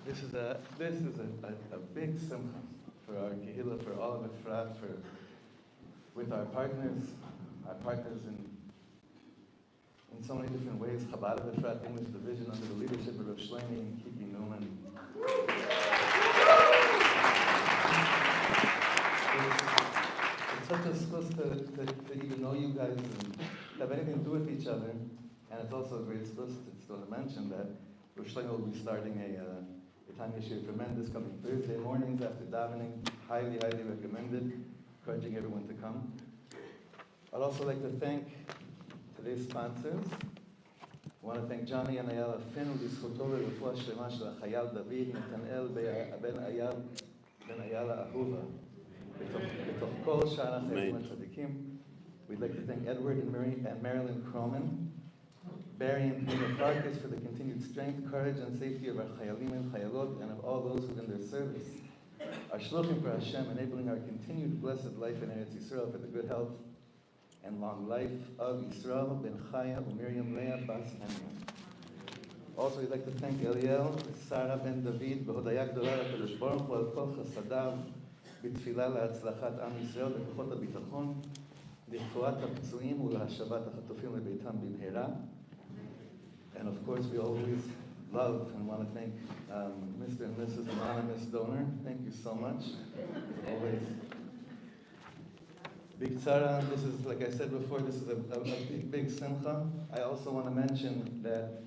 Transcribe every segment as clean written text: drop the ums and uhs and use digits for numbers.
This is a big simcha for our kehillah, for all of Efrat, with our partners in so many different ways. Chabad of Efrat English Division under the leadership of Rav Shlomi and Kiki Newman. It's such a schus to even know you guys and have anything to do with each other, and it's also a great schus to mention that Rav Shlomi will be starting a time issue for men this coming Thursday mornings after davening. Highly, highly recommended. Encouraging everyone to come. I'd also like to thank today's sponsors. I want to thank Johnny and Ayala Finn, לזכותו ולרפואה שלמה של החייל דוד, נתנאל בן איילה אהובה. בתוך כל שאר החיילים הצדיקים. We'd like to thank Edward and Marilyn Croman, Barry and Tina Farkas for the continued strength, courage, and safety of our chayalim and chayalot and of all those who in their service are shluchim for Hashem, enabling our continued blessed life in Eretz Yisrael for the good health and long life of Yisrael ben Chaya and Miriam Leah Bas Hanya. Also, we'd like to thank Eliel, Sarah ben David, בהודיה גדולה לקדוש ברוך הוא על כל חסדיו, בתפילה להצלחת עם ישראל וכוחות הביטחון, לרפואת הפצועים ולהשבת החטופים לביתם במהרה. And of course, we always love and want to thank Mr. and Mrs. Anonymous Donor. Thank you so much. Always. Big tzara, this is, like I said before, this is a big simcha. I also want to mention that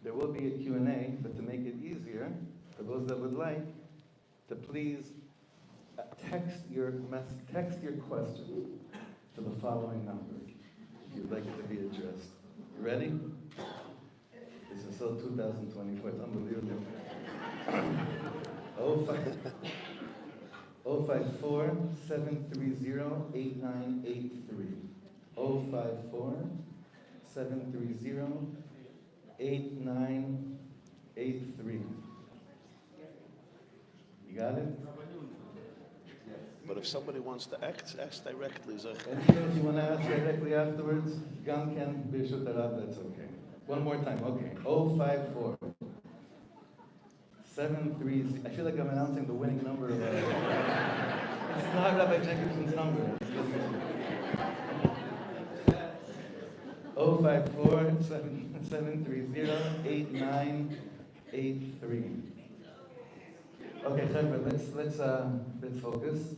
there will be a Q&A, but to make it easier, for those that would like, to please text your question to the following number, if you'd like it to be addressed. You ready? This is so 2024, it's unbelievable. 054-730-8983. 054-730-8983. You got it? But if somebody wants to ask directly, and even if you want to ask directly afterwards, Gam Ken Bishut Arab, that's okay. One more time, okay. 054 730. I feel like I'm announcing the winning number of it's not Rabbi Jacobson's number. 054 730-8983. Okay, Chevra, let's focus.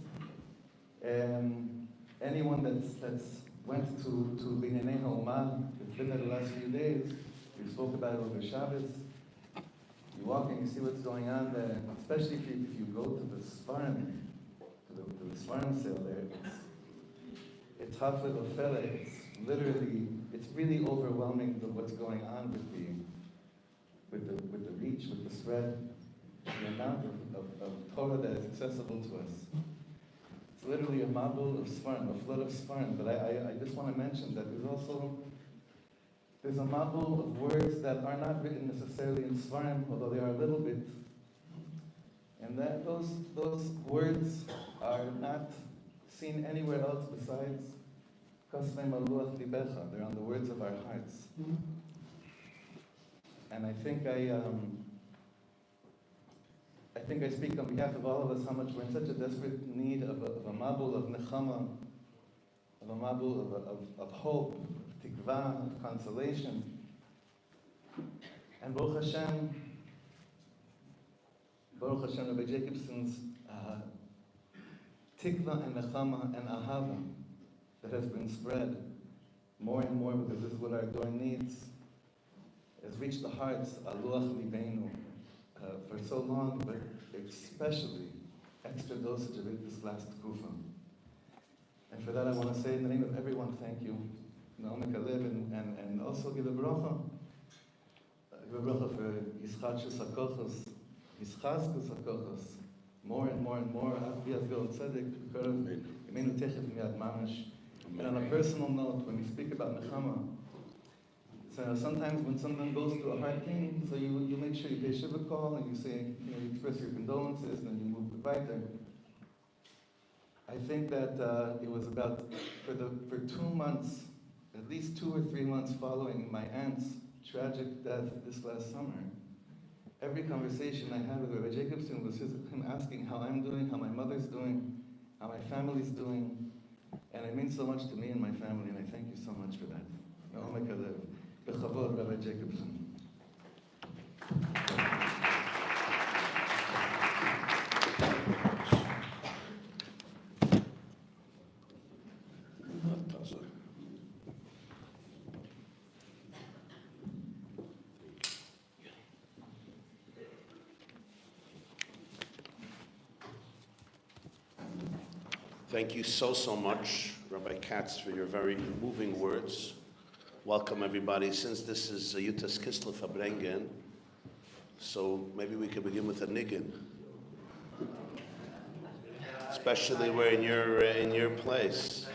Anyone that's went to Binyanei Ha'omah, it's been there the last few days. We spoke about it over Shabbos. You walk and you see what's going on there, especially if you go to the Sfarim, to the Sfarim sale there. It's Hafle Ofele. It's really overwhelming what's going on with the reach, with the spread, the amount of Torah that is accessible to us. It's literally a mabul of Sfarim, a flood of Sfarim. But I just want to mention that there's a mabul of words that are not written necessarily in Sfarim, although they are a little bit. And that those words are not seen anywhere else besides Kasvei Maluach Libecha. They're on the words of our hearts. And I think I speak on behalf of all of us how much we're in such a desperate need of a mabul of nechama, of a mabul of hope, of tikva, of consolation. And Baruch Hashem, Rabbi Jacobson's tikva and nechama and ahava that has been spread more and more, because this is what our door needs, has reached the hearts, aluach libeinu, for so long, but especially extra dosage of it this last kufa. And for that I want to say in the name of everyone, thank you. And also give a bracha. Give a bracha for Yischachus HaKochos, Yischaskus HaKochos, more and more and more. And on a personal note, when we speak about nechama, so sometimes when someone goes through a hard thing, so you make sure you pay shiva call and you say, you express your condolences and you move weiter. I think that it was about for 2 months, at least 2 or 3 months following my aunt's tragic death this last summer. Every conversation I had with Rabbi Jacobson was him asking how I'm doing, how my mother's doing, how my family's doing. And it means so much to me and my family, and I thank you so much for that. Me'omek halev. B'chavod, Rabbi Jacobson. Thank you so much, Rabbi Katz, for your very moving words. Welcome, everybody. Since this is Yud Tet Kislev Farbrengen, so maybe we could begin with a niggin. Especially we're in your place.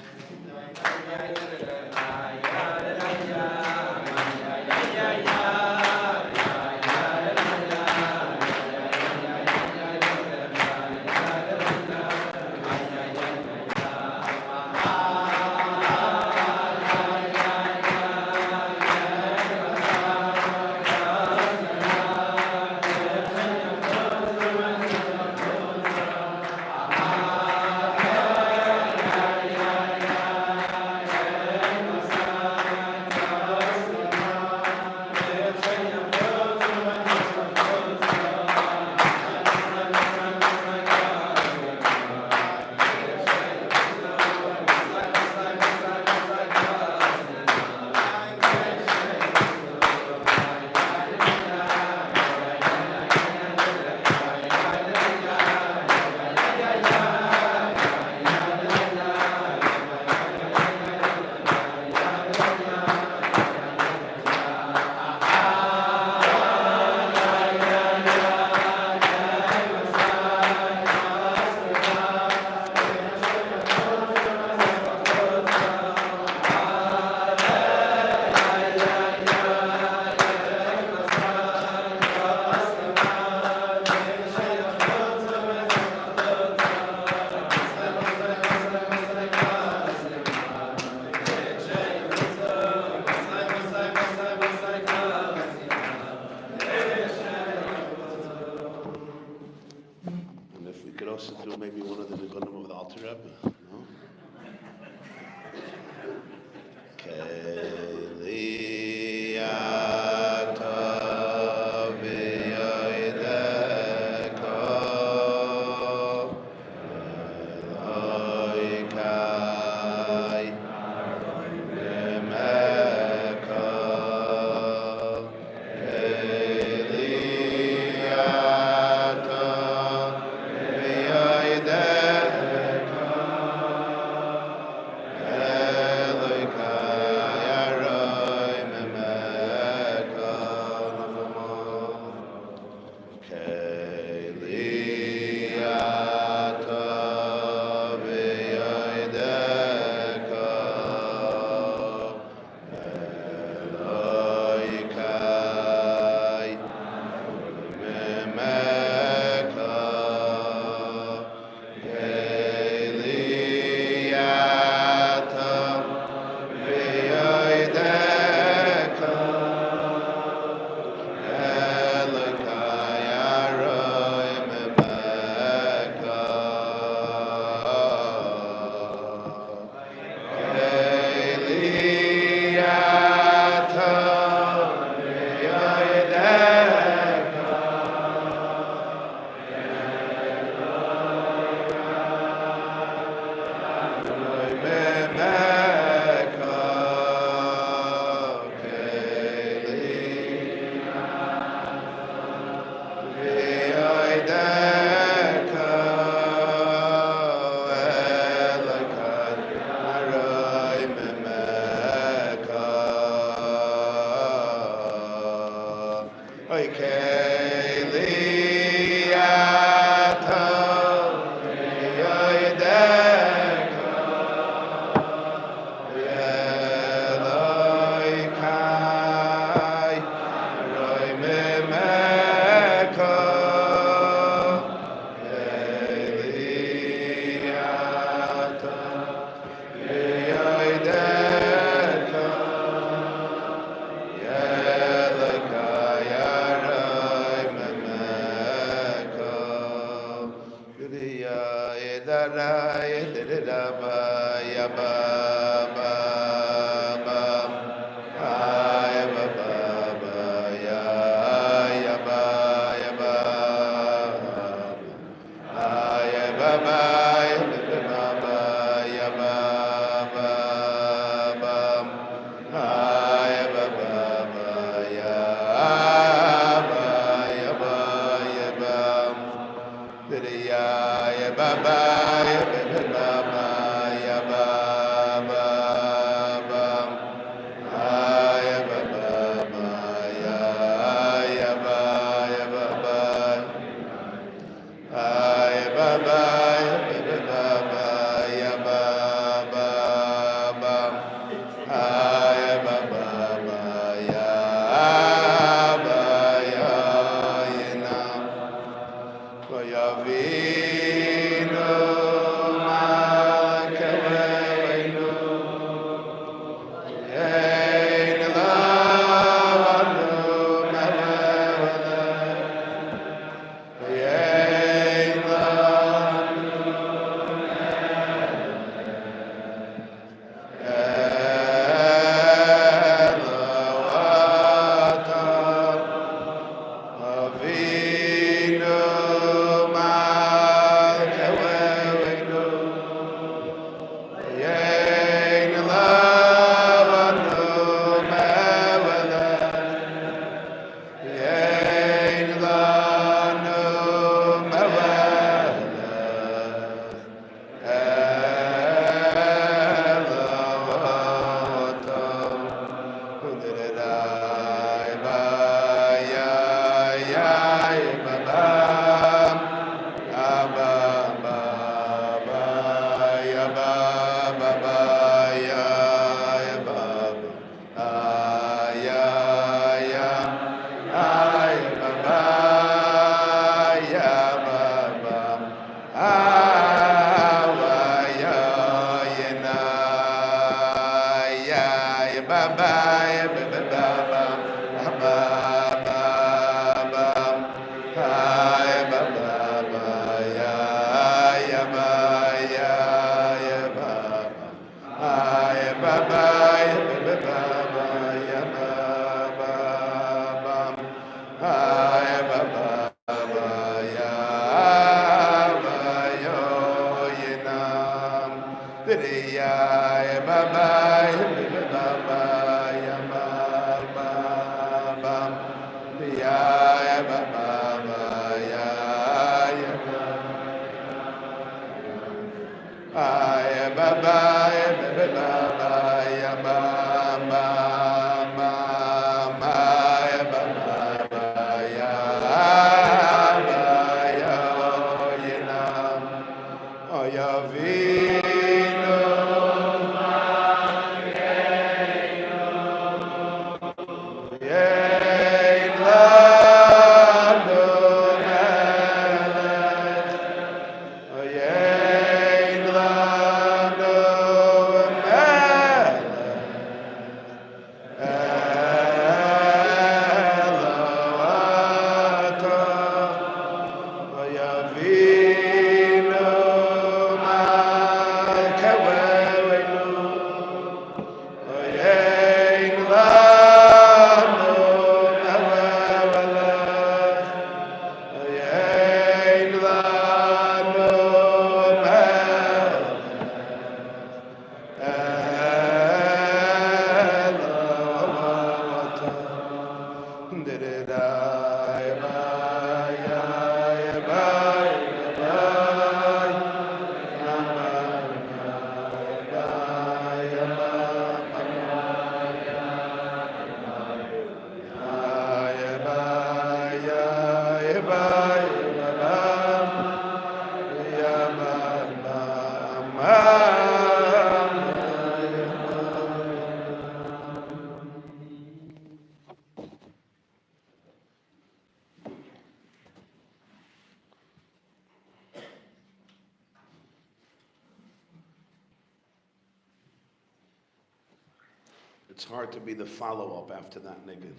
It's hard to be the follow-up after that, nigga.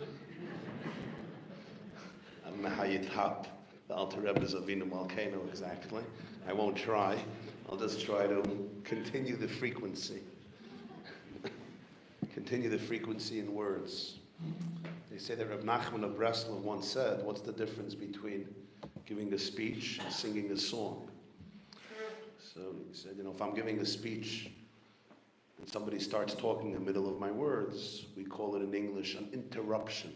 I don't know how you top the Alter Rebbe's Avinu Malkeinu exactly. I won't try. I'll just try to continue the frequency. Continue the frequency in words. They say that Reb Nachman of Breslov once said, what's the difference between giving a speech and singing a song? So he said, if I'm giving a speech and somebody starts talking in the middle of my words, we call it in English an interruption.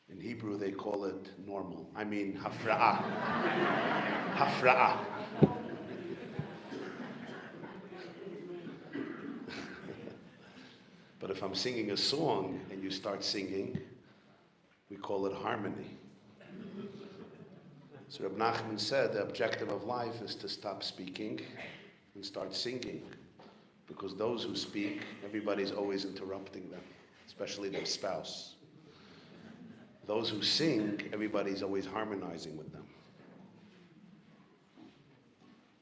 In Hebrew, they call it normal. I mean, hafra'ah. Hafra'ah. But if I'm singing a song and you start singing, we call it harmony. So Reb Nachman said the objective of life is to stop speaking and start singing. Because those who speak, everybody's always interrupting them, especially their spouse. Those who sing, everybody's always harmonizing with them.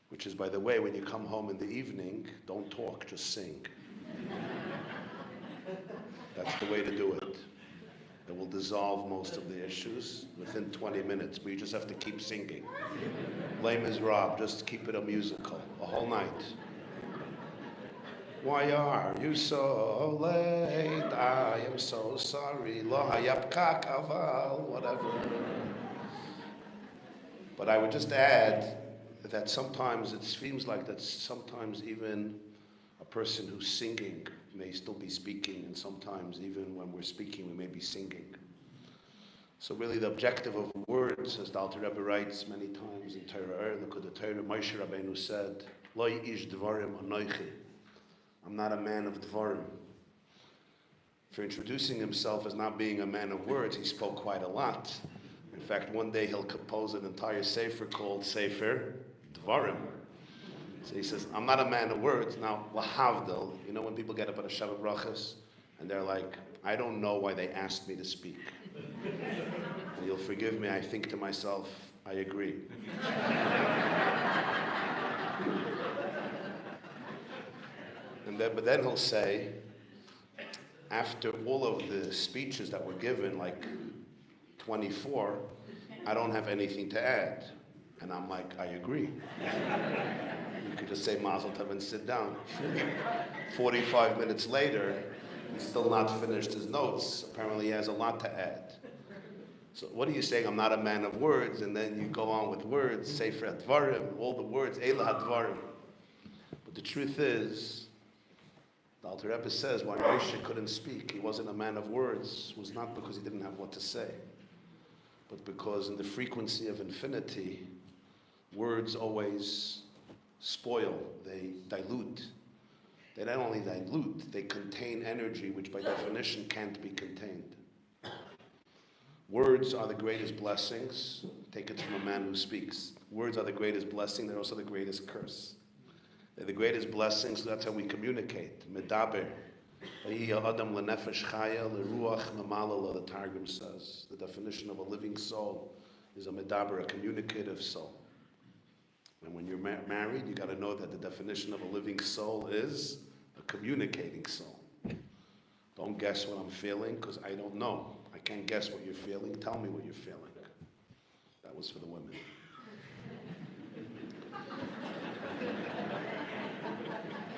Which is, by the way, when you come home in the evening, don't talk, just sing. That's the way to do it. It will dissolve most of the issues within 20 minutes, but you just have to keep singing. Lame as Rob, just keep it a musical, a whole night. Why are you so late? I am so sorry. Lo hayapkak aval, whatever. But I would just add that sometimes it seems like that sometimes even a person who's singing may still be speaking, and sometimes even when we're speaking, we may be singing. So really the objective of words, as the Alter Rebbe writes many times in Torah, look at the Torah, Moshe Rabbeinu said, Lo ish dvarim anoichi. I'm not a man of dvarim. For introducing himself as not being a man of words, he spoke quite a lot. In fact, one day he'll compose an entire sefer called Sefer Dvarim. So he says, I'm not a man of words. Now, lahavdil, when people get up at a Shabbat Brachas, and they're like, I don't know why they asked me to speak. And you'll forgive me, I think to myself, I agree. But then he'll say, after all of the speeches that were given, like 24, I don't have anything to add. And I'm like, I agree. You could just say Mazel Tov and sit down. 45 minutes later, he's still not finished his notes. Apparently he has a lot to add. So what are you saying? I'm not a man of words, and then you go on with words, Sefer Dvarim, all the words, Eila HaDvarim. But the truth is, the Alter Rebbe says why Moshe couldn't speak, he wasn't a man of words, was not because he didn't have what to say, but because in the frequency of infinity, words always spoil, they dilute. They not only dilute, they contain energy which by definition can't be contained. Words are the greatest blessings. Take it from a man who speaks. Words are the greatest blessing, they're also the greatest curse. They're the greatest blessings, so that's how we communicate. Medaber. Adam lenefesh chaya leruach mamala, the Targum says. The definition of a living soul is a medaber, a communicative soul. And when you're married, you got to know that the definition of a living soul is a communicating soul. Don't guess what I'm feeling, because I don't know. I can't guess what you're feeling. Tell me what you're feeling. That was for the women.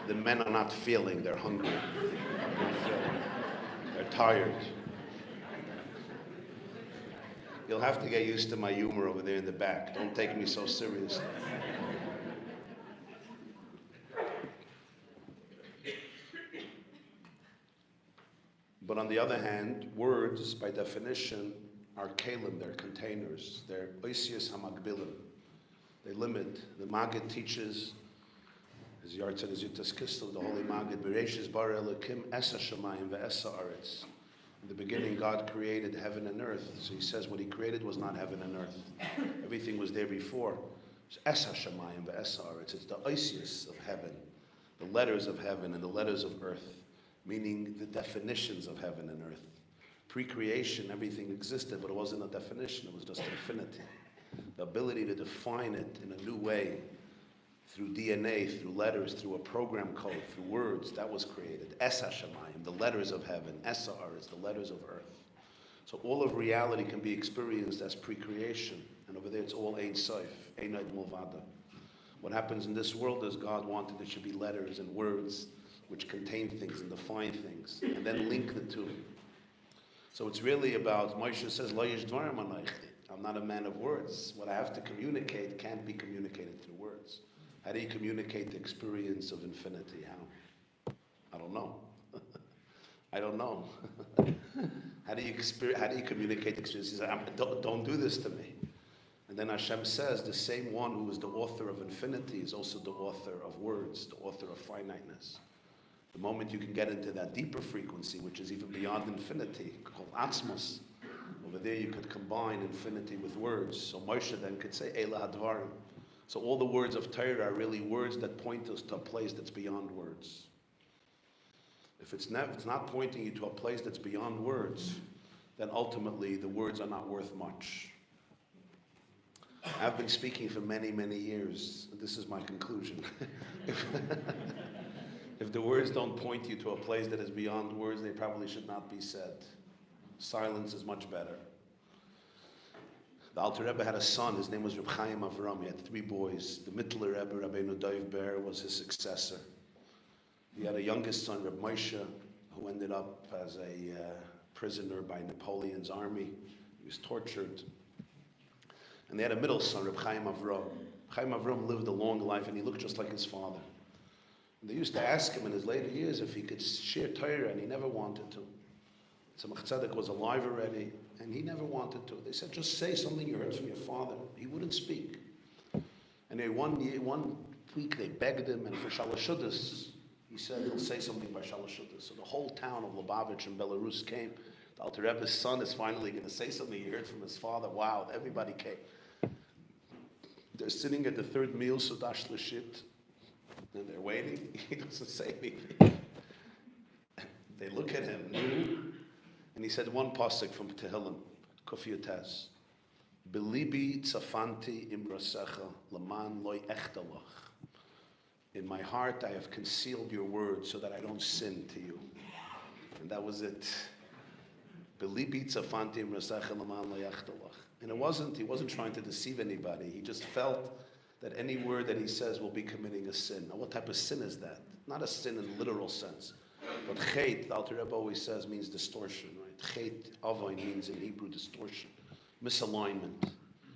The men are not feeling, they're hungry. They're tired. You'll have to get used to my humor over there in the back. Don't take me so seriously. But on the other hand, words, by definition, are kalim, they're containers. They're oisius hamagbilim. They limit. The Maggid teaches, as Yud Tet Kislev, the Holy Maggid, Bereshis bara Elokim esa shamayim ve'esa aretz. In the beginning, God created heaven and earth. So he says what he created was not heaven and earth. Everything was there before. It's esa shamayim ve'esa aretz. It's the oisius of heaven, the letters of heaven and the letters of earth, meaning the definitions of heaven and earth. Pre-creation, everything existed, but it wasn't a definition. It was just infinity. The ability to define it in a new way, through DNA, through letters, through a program code, through words, that was created. Esa Shamayim, the letters of heaven. Esa Aretz, the letters of earth. So all of reality can be experienced as pre-creation. And over there it's all Ein Sof, Ein Od Milvado. What happens in this world is God wanted there should be letters and words which contain things and define things, and then link the two. So it's really about, Moshe says, Lo yesh dvarim anochi. I'm not a man of words. What I have to communicate can't be communicated through words. How do you communicate the experience of infinity? How? I don't know. I don't know. How do you communicate the experience? He said, don't do this to me. And then Hashem says, the same one who is the author of infinity is also the author of words, the author of finiteness. The moment you can get into that deeper frequency, which is even beyond infinity, called Atzmos, over there you could combine infinity with words. So Moshe then could say, Eila Hadvarim. So all the words of Torah are really words that point us to a place that's beyond words. If it's not pointing you to a place that's beyond words, then ultimately the words are not worth much. I've been speaking for many, many years. This is my conclusion. If the words don't point you to a place that is beyond words, they probably should not be said. Silence is much better. The Alter Rebbe had a son. His name was Reb Chaim Avram. He had 3 boys. The Mittler Rebbe, Rabbeinu Dov Ber, was his successor. He had a youngest son, Reb Moshe, who ended up as a prisoner by Napoleon's army. He was tortured. And they had a middle son, Reb Chaim Avram. Chaim Avram lived a long life, and he looked just like his father. And they used to ask him in his later years if he could share Torah, and he never wanted to. Tzemach Tzedek was alive already, and he never wanted to. They said, just say something you heard from your father. He wouldn't speak. And one week they begged him, and for Shalashuddis, he said he'll say something by Shalashuddis. So the whole town of Lubavitch in Belarus came. The Alter Rebbe's son is finally going to say something he heard from his father. Wow, everybody came. They're sitting at the 3rd meal, Sudash Lashit, and they're waiting. He doesn't say anything. They look at him, and he said one pasuk from Tehillim, Kuf Yud Tet. Belibi tzafanti imrasecha laman loy echtalach. In my heart I have concealed your words so that I don't sin to you. And that was it. Belibi tzafanti imrasecha laman loy echtalach. And he wasn't trying to deceive anybody. He just felt that any word that he says will be committing a sin. Now what type of sin is that? Not a sin in literal sense. But chet, the Alter Rebbe always says, means distortion, right? Chet, avon, means in Hebrew distortion. Misalignment.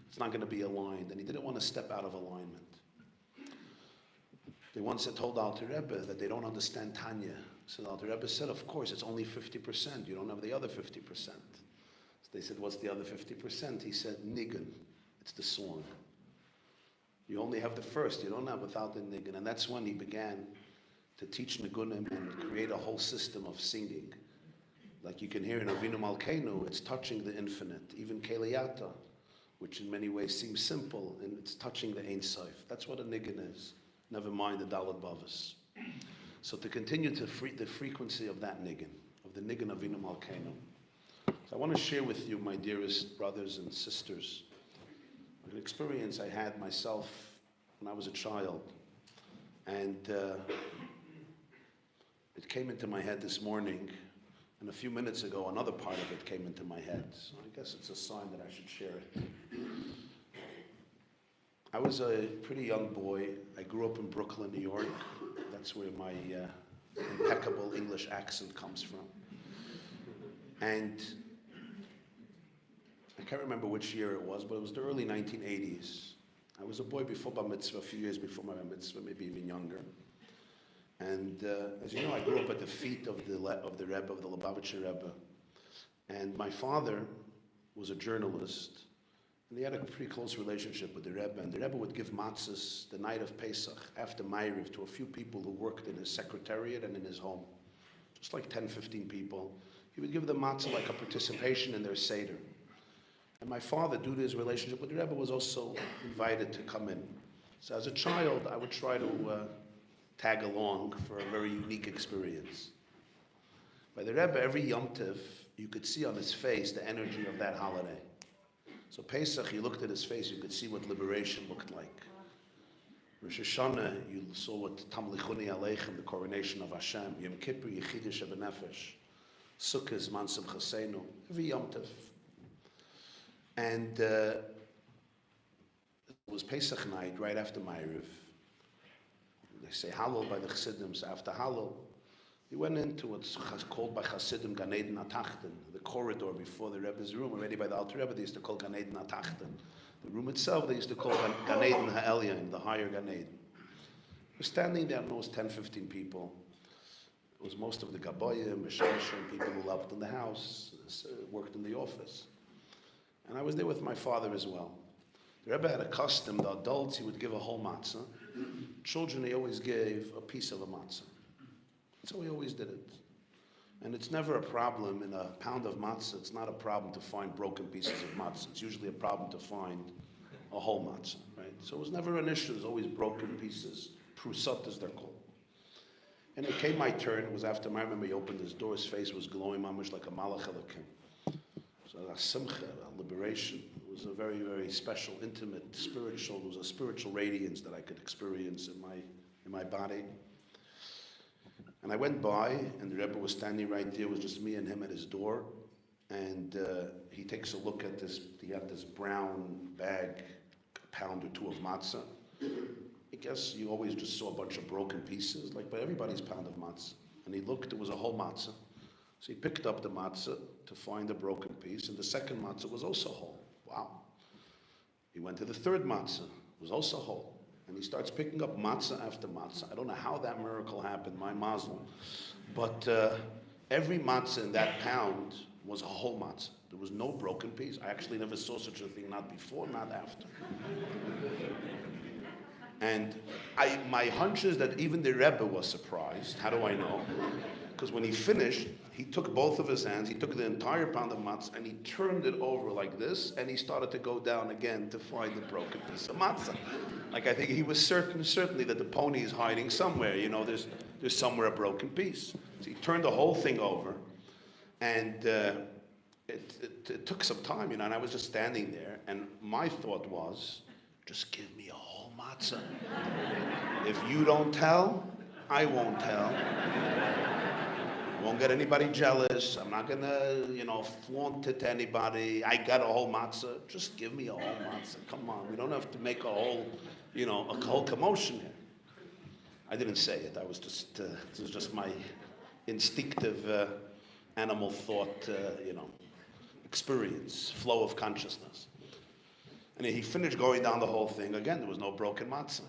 It's not going to be aligned. And he didn't want to step out of alignment. They once had told Alter Rebbe that they don't understand Tanya. So the Alter Rebbe said, of course, it's only 50%. You don't have the other 50%. So they said, what's the other 50%? He said, nigun. It's the song. You only have the first. You don't have without the nigun. And that's when he began to teach nigunim and create a whole system of singing. Like you can hear in Avinu Malkeinu, it's touching the infinite. Even Keliyata, which in many ways seems simple, and it's touching the Ein Sof. That's what a nigun is. Never mind the Dalet Bavas. So to continue to the frequency of that nigun, of the nigun Avinu Malkeinu. So I want to share with you, my dearest brothers and sisters, an experience I had myself when I was a child. And it came into my head this morning, and a few minutes ago another part of it came into my head. So I guess it's a sign that I should share it. I was a pretty young boy. I grew up in Brooklyn, New York. That's where my impeccable English accent comes from. And I can't remember which year it was, but it was the early 1980s. I was a boy before Bar Mitzvah, a few years before my Bar Mitzvah, maybe even younger. And as you know, I grew up at the feet of the Rebbe, of the Lubavitcher Rebbe. And my father was a journalist, and he had a pretty close relationship with the Rebbe. And the Rebbe would give matzahs the night of Pesach, after Ma'ariv, to a few people who worked in his secretariat and in his home. Just like 10, 15 people. He would give them matzah like a participation in their Seder. And my father, due to his relationship with the Rebbe, was also invited to come in. So as a child, I would try to tag along for a very unique experience. By the Rebbe, every Yom Tov, you could see on his face the energy of that holiday. So Pesach, you looked at his face, you could see what liberation looked like. Rosh Hashanah, you saw what Tamlichuni Aleichem, the coronation of Hashem. Yom Kippur, Yechidish Ebenefesh. Sukkah is Mansam Chasenu. Every Yom Tov. And was Pesach night, right after Ma'ariv. They say Hallel by the Chassidim, so after Hallel, he went into what's called by Chassidim Gan Eden HaTachten, the corridor before the Rebbe's room, already by the Alter Rebbe, they used to call Gan Eden HaTachten. The room itself, they used to call Gan Eden HaElyon, the higher Gan Eden. We're standing there, there was 10, 15 people. It was most of the Gaboyim, Meshashim, people who lived in the house, worked in the office. And I was there with my father as well. The Rebbe had a custom, the adults, he would give a whole matzah. Children, he always gave a piece of a matzah. That's how he always did it. And it's never a problem in a pound of matzah, it's not a problem to find broken pieces of matzah. It's usually a problem to find a whole matzah, right? So it was never an issue, there's always broken pieces. Prusot as they're called. And it came my turn, it was after I remember he opened his door, his face was glowing mamish like a malach Elokim. So a simcha, a liberation. It was a very, very special, intimate, spiritual, there was a spiritual radiance that I could experience in my body. And I went by, and the Rebbe was standing right there, it was just me and him at his door. And he takes a look at this, he had this brown bag, a pound or two of matzah. I guess you always just saw a bunch of broken pieces, like by everybody's pound of matzah. And he looked, it was a whole matzah. So he picked up the matzah to find a broken piece, and the second matzah was also whole. Wow. He went to the third matzah, it was also whole. And he starts picking up matzah after matzah. I don't know how that miracle happened, my mazel. But every matzah in that pound was a whole matzah. There was no broken piece. I actually never saw such a thing, not before, not after. And my hunch is that even the Rebbe was surprised. How do I know? Because when he finished, he took both of his hands, he took the entire pound of matzah, and he turned it over like this, and he started to go down again to find the broken piece of matzah. Like I think he was certainly that the pony is hiding somewhere, you know, there's somewhere a broken piece. So he turned the whole thing over, and it took some time, you know, and I was just standing there, and my thought was, just give me a whole matzah. If you don't tell, I won't tell. I won't get anybody jealous. I'm not gonna, you know, flaunt it to anybody. I got a whole matzah. Just give me a whole matzah. Come on, we don't have to make a whole, you know, a whole commotion here. I didn't say it. I was just, this was just my instinctive animal thought, you know, experience, flow of consciousness. And he finished going down the whole thing. Again, there was no broken matzah.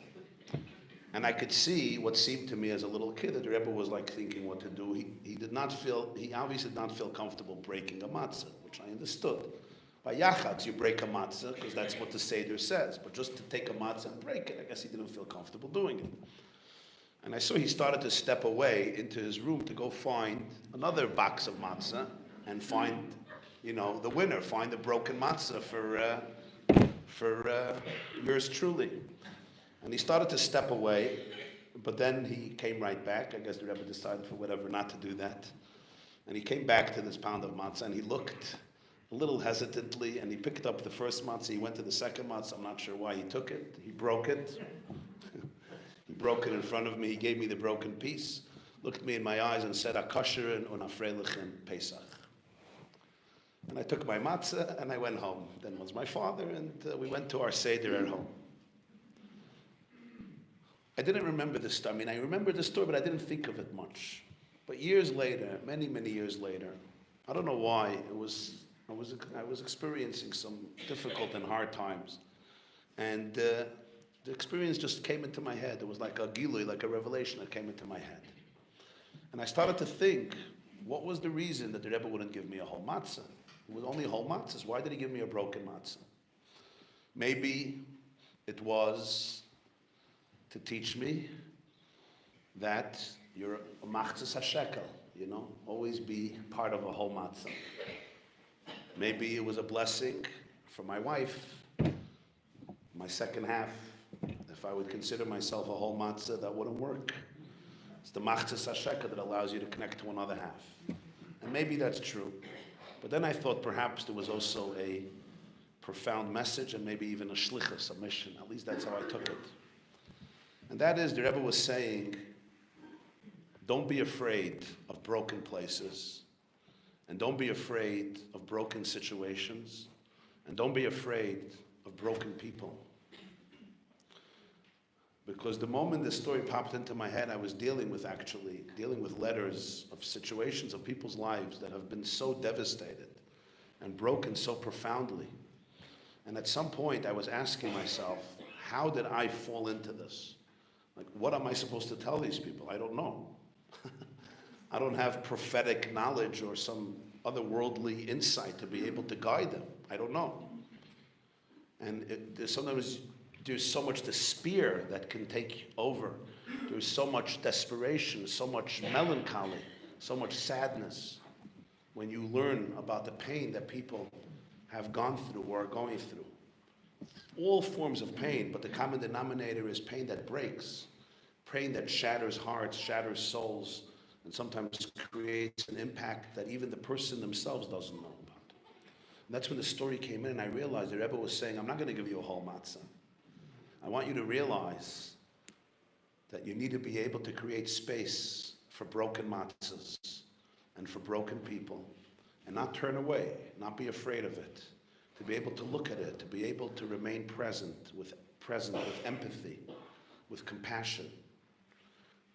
And I could see what seemed to me as a little kid that the Rebbe was like thinking what to do. He obviously did not feel comfortable breaking a matzah, which I understood. By yachatz, you break a matzah, because that's what the Seder says. But just to take a matzah and break it, I guess he didn't feel comfortable doing it. And I saw he started to step away into his room to go find another box of matzah and find, you know, the winner, find the broken matzah for yours truly. And he started to step away, but then he came right back. I guess the Rebbe decided for whatever not to do that. And he came back to this pound of matzah, and he looked a little hesitantly, and he picked up the first matzah. He went to the second matzah. I'm not sure why he took it. He broke it. He broke it in front of me. He gave me the broken piece, looked me in my eyes and said, "Akasher and unafreilichen Pesach." And I took my matzah, and I went home. Then was my father, and we went to our Seder at home. I didn't remember this story. I mean, I remember the story, but I didn't think of it much. But years later, many, many years later, I don't know why, I was experiencing some difficult and hard times. And the experience just came into my head. It was like a gilui, like a revelation that came into my head. And I started to think, what was the reason that the Rebbe wouldn't give me a whole matzah? It was only whole matzahs. Why did he give me a broken matzah? Maybe it was to teach me that you're a machzas hashekel, you know, always be part of a whole matzah. Maybe it was a blessing for my wife, my second half. If I would consider myself a whole matzah, that wouldn't work. It's the machzas hashekel that allows you to connect to another half. And maybe that's true. But then I thought perhaps there was also a profound message and maybe even a shlichus, a mission. At least that's how I took it. And that is, the Rebbe was saying, don't be afraid of broken places, and don't be afraid of broken situations, and don't be afraid of broken people. Because the moment this story popped into my head, I was dealing with letters of situations of people's lives that have been so devastated and broken so profoundly. And at some point I was asking myself, how did I fall into this? Like, what am I supposed to tell these people? I don't know. I don't have prophetic knowledge or some otherworldly insight to be able to guide them. I don't know. And sometimes there's so much despair that can take over. There's so much desperation, so much melancholy, so much sadness when you learn about the pain that people have gone through or are going through. All forms of pain, but the common denominator is pain that breaks, pain that shatters hearts, shatters souls, and sometimes creates an impact that even the person themselves doesn't know about. And that's when the story came in, and I realized the Rebbe was saying, I'm not going to give you a whole matzah. I want you to realize that you need to be able to create space for broken matzahs and for broken people, and not turn away, not be afraid of it, to be able to look at it, to be able to remain present with empathy, with compassion,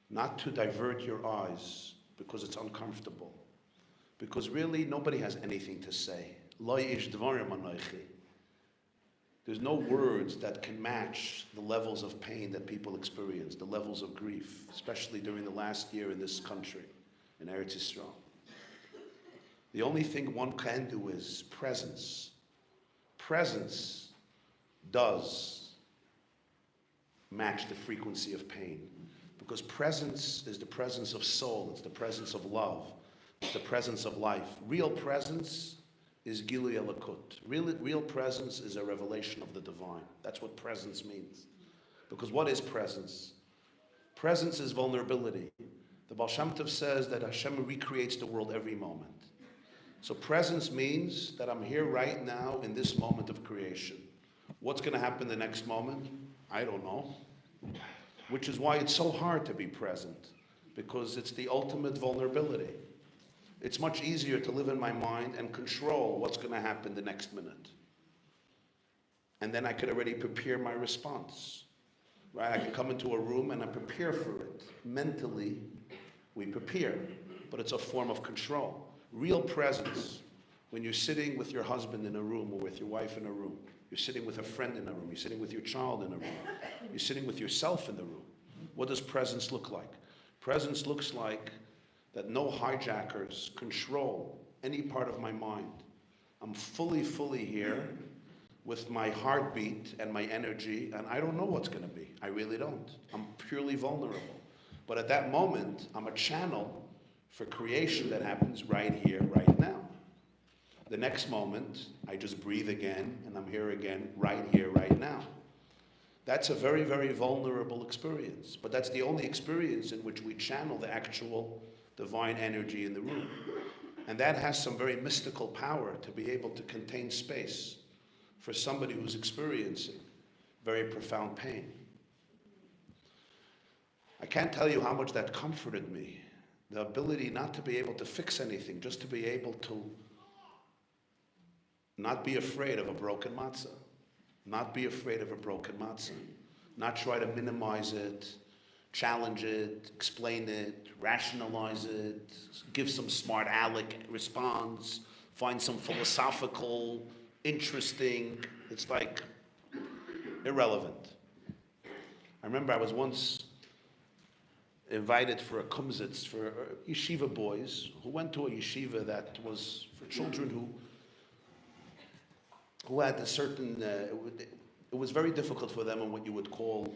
not to divert your eyes because it's uncomfortable, because really nobody has anything to say. Lo ish dvarim anochi. There's no words that can match the levels of pain that people experience, the levels of grief, especially during the last year in this country, in Eretz Yisrael. The only thing one can do is presence. Presence does match the frequency of pain, because presence is the presence of soul, it's the presence of love, it's the presence of life. Real presence is Gilui Elokut. Real presence is a revelation of the divine. That's what presence means. Because what is presence? Presence is vulnerability. The Baal Shem Tov says that Hashem recreates the world every moment. So presence means that I'm here right now in this moment of creation. What's going to happen the next moment? I don't know. Which is why it's so hard to be present, because it's the ultimate vulnerability. It's much easier to live in my mind and control what's going to happen the next minute. And then I could already prepare my response. Right? I can come into a room and I prepare for it. Mentally, we prepare, but it's a form of control. Real presence, when you're sitting with your husband in a room or with your wife in a room, you're sitting with a friend in a room, you're sitting with your child in a room, you're sitting with yourself in the room. What does presence look like? Presence looks like that no hijackers control any part of my mind. I'm fully here with my heartbeat and my energy, and I don't know what's going to be. I really don't. I'm purely vulnerable. But at that moment, I'm a channel for creation that happens right here, right now. The next moment, I just breathe again, and I'm here, right now. That's a very, very vulnerable experience, but that's the only experience in which we channel the actual divine energy in the room. And that has some very mystical power to be able to contain space for somebody who's experiencing very profound pain. I can't tell you how much that comforted me. The ability not to be able to fix anything, just to be able to not be afraid of a broken matzah. Not be afraid of a broken matzah. Not try to minimize it, challenge it, explain it, rationalize it, give some smart aleck response, find some philosophical, interesting, it's like irrelevant. I remember I was once invited for a kumsitz for yeshiva boys who went to a yeshiva that was for children who had a certain, it was very difficult for them in what you would call,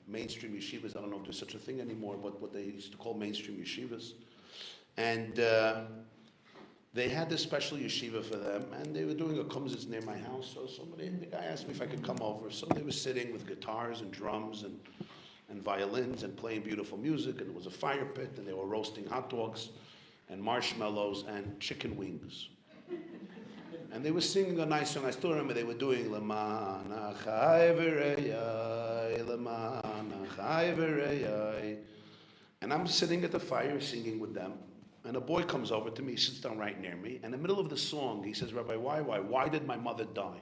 mainstream yeshivas. I don't know if there's such a thing anymore, but what they used to call mainstream yeshivas. And they had this special yeshiva for them, and they were doing a kumsitz near my house, so the guy asked me if I could come over. So they were sitting with guitars and drums and violins and playing beautiful music, and there was a fire pit, and they were roasting hot dogs and marshmallows and chicken wings. And they were singing a nice song. I still remember they were doing Lemana Chai V'Reyai, Lemana Chai V'Reyai. And I'm sitting at the fire singing with them, and a boy comes over to me, sits down right near me, and in the middle of the song he says, Rabbi, why did my mother die?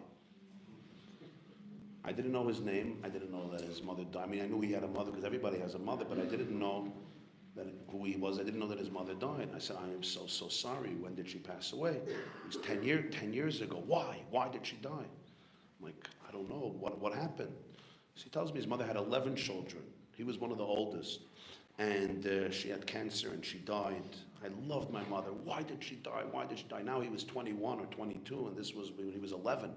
I didn't know his name. I didn't know that his mother died. I mean, I knew he had a mother because everybody has a mother, but I didn't know who he was. I didn't know that his mother died. I said, I am so sorry. When did she pass away? It was 10 years ago. Why? Why did she die? I'm like, I don't know. What happened? So he tells me his mother had 11 children. He was one of the oldest. And she had cancer and she died. I loved my mother. Why did she die? Why did she die? Now he was 21 or 22, and this was when he was 11.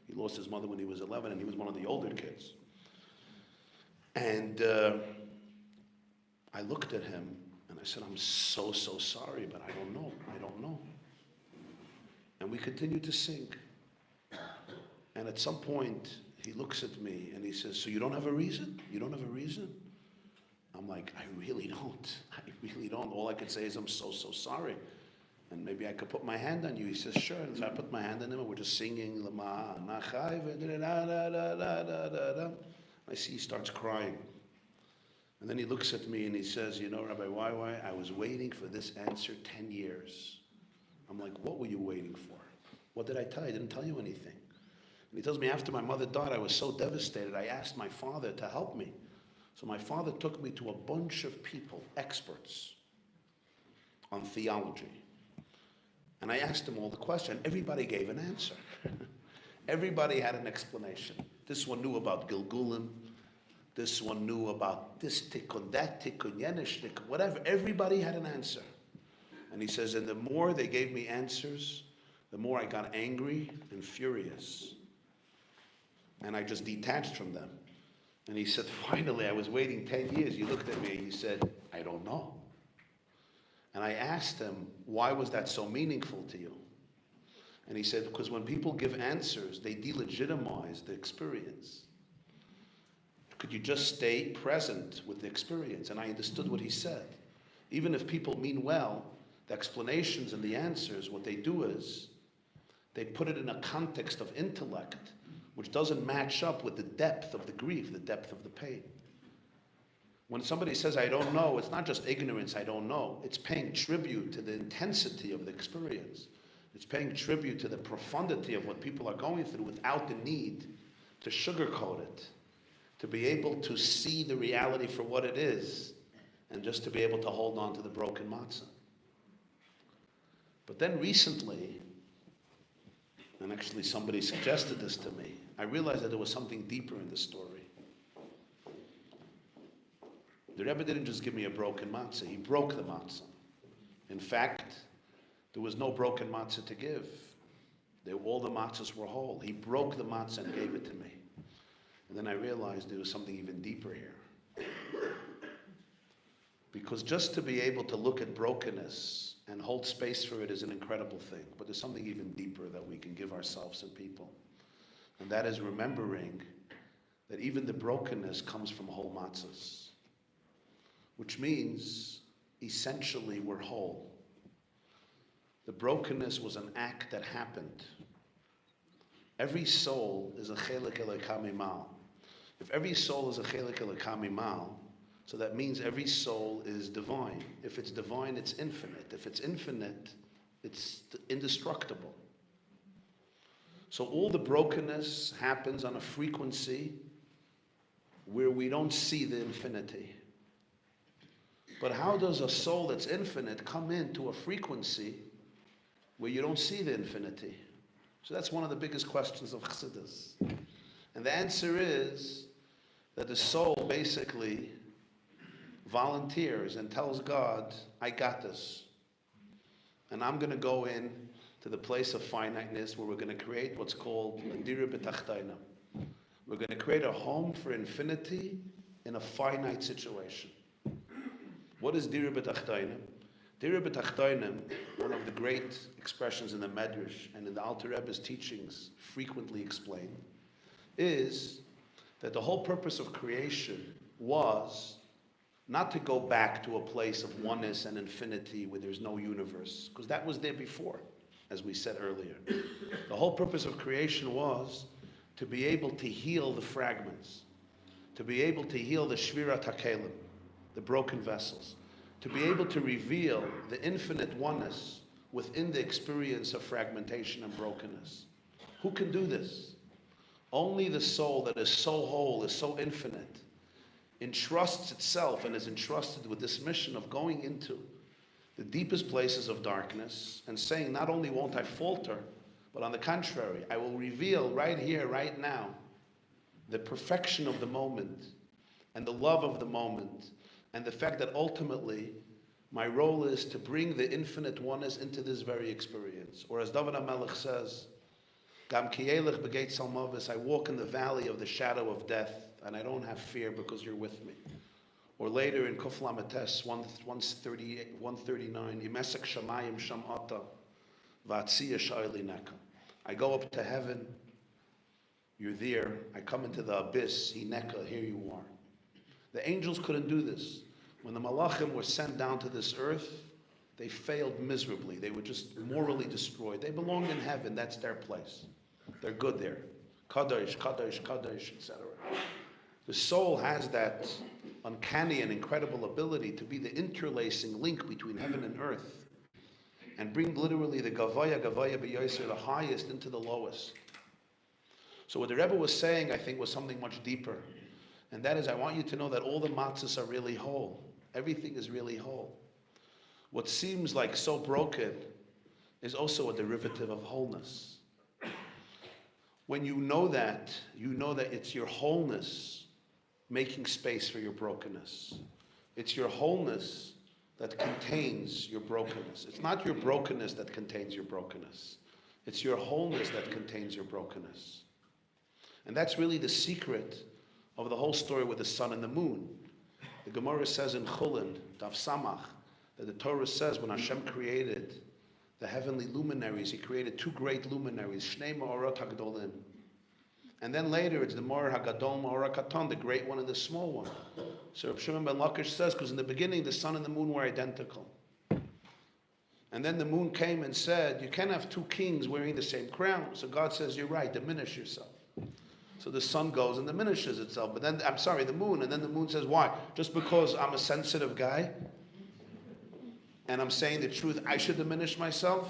He lost his mother when he was 11, and he was one of the older kids. And I looked at him, and I said, I'm so sorry, but I don't know. And we continued to sing. And at some point, he looks at me, and he says, so you don't have a reason? You don't have a reason? I'm like, I really don't. All I could say is, I'm so sorry. And maybe I could put my hand on you. He says, sure. And so I put my hand on him, and we're just singing. I see he starts crying. And then he looks at me and he says, you know, Rabbi Why, I was waiting for this answer 10 years. I'm like, what were you waiting for? What did I tell you? I didn't tell you anything. And he tells me, after my mother died, I was so devastated, I asked my father to help me. So my father took me to a bunch of people, experts on theology. And I asked them all the question. Everybody gave an answer. Everybody had an explanation. This one knew about Gilgulim. This one knew about this tikkun, that tikkun, yenish tikkun, whatever. Everybody had an answer. And he says, and the more they gave me answers, the more I got angry and furious. And I just detached from them. And he said, finally, I was waiting 10 years. You looked at me and you said, I don't know. And I asked him, why was that so meaningful to you? And he said, because when people give answers, they delegitimize the experience. Could you just stay present with the experience? And I understood what he said. Even if people mean well, the explanations and the answers, what they do is, they put it in a context of intellect, which doesn't match up with the depth of the grief, the depth of the pain. When somebody says, I don't know, it's not just ignorance, I don't know. It's paying tribute to the intensity of the experience. It's paying tribute to the profundity of what people are going through without the need to sugarcoat it, to be able to see the reality for what it is, and just to be able to hold on to the broken matzah. But then recently, and actually somebody suggested this to me, I realized that there was something deeper in the story. The Rebbe didn't just give me a broken matzah, he broke the matzah. In fact, there was no broken matzah to give. All the matzahs were whole. He broke the matzah and gave it to me. And then I realized there was something even deeper here. Because just to be able to look at brokenness and hold space for it is an incredible thing. But there's something even deeper that we can give ourselves and people. And that is remembering that even the brokenness comes from whole matzahs. Which means, essentially, we're whole. The brokenness was an act that happened. Every soul is a chelik elokam imal. If every soul is a chelik elokam imal, so that means every soul is divine. If it's divine, it's infinite. If it's infinite, it's indestructible. So all the brokenness happens on a frequency where we don't see the infinity. But how does a soul that's infinite come into a frequency where you don't see the infinity? So that's one of the biggest questions of Chassidus. And the answer is that the soul basically volunteers and tells God, I got this. And I'm going to go in to the place of finiteness where we're going to create what's called Dira B'Tachtaina. We're going to create a home for infinity in a finite situation. What is Dira B'Tachtaina? Dira B'Tachtaina, one of the great expressions in the Medrash and in the Alter Rebbe's teachings frequently explained, is that the whole purpose of creation was not to go back to a place of oneness and infinity where there's no universe, because that was there before, as we said earlier. The whole purpose of creation was to be able to heal the fragments, to be able to heal the Shvirat HaKelim, the broken vessels, to be able to reveal the infinite oneness within the experience of fragmentation and brokenness. Who can do this? Only the soul that is so whole, is so infinite, entrusts itself and is entrusted with this mission of going into the deepest places of darkness and saying, not only won't I falter, but on the contrary, I will reveal right here, right now, the perfection of the moment and the love of the moment and the fact that ultimately my role is to bring the infinite oneness into this very experience. Or as David HaMelech says, Gam ki elech begeit salmavis, I walk in the valley of the shadow of death and I don't have fear because you're with me. Or later in Kuf Lametes 139, Yimesek shamayim sham ata v'atziya sha'ili neka. I go up to heaven, you're there. I come into the abyss, hineka, here you are. The angels couldn't do this. When the malachim were sent down to this earth, they failed miserably. They were just morally destroyed. They belonged in heaven. That's their place. They're good there. Kadosh, Kadosh, Kadosh, etc. The soul has that uncanny and incredible ability to be the interlacing link between heaven and earth and bring literally the Gavaya B'Yoser, the highest, into the lowest. So what the Rebbe was saying, I think, was something much deeper. And that is, I want you to know that all the matzahs are really whole. Everything is really whole. What seems like so broken is also a derivative of wholeness. When you know that it's your wholeness making space for your brokenness. It's your wholeness that contains your brokenness. It's not your brokenness that contains your brokenness. It's your wholeness that contains your brokenness. And that's really the secret of the whole story with the sun and the moon. The Gemara says in Chulin, Daf Samach, that the Torah says when Hashem created the heavenly luminaries, He created two great luminaries, Shnei Ma'orot HaGadolim. And then later it's the Ma'or HaGadol, Ma'or HaKatan, the great one and the small one. So Reb Shimon ben Lakish says, because in the beginning the sun and the moon were identical. And then the moon came and said, you can't have two kings wearing the same crown. So God says, you're right, diminish yourself. So the sun goes and diminishes itself. But then, the moon. And then the moon says, why? Just because I'm a sensitive guy and I'm saying the truth, I should diminish myself?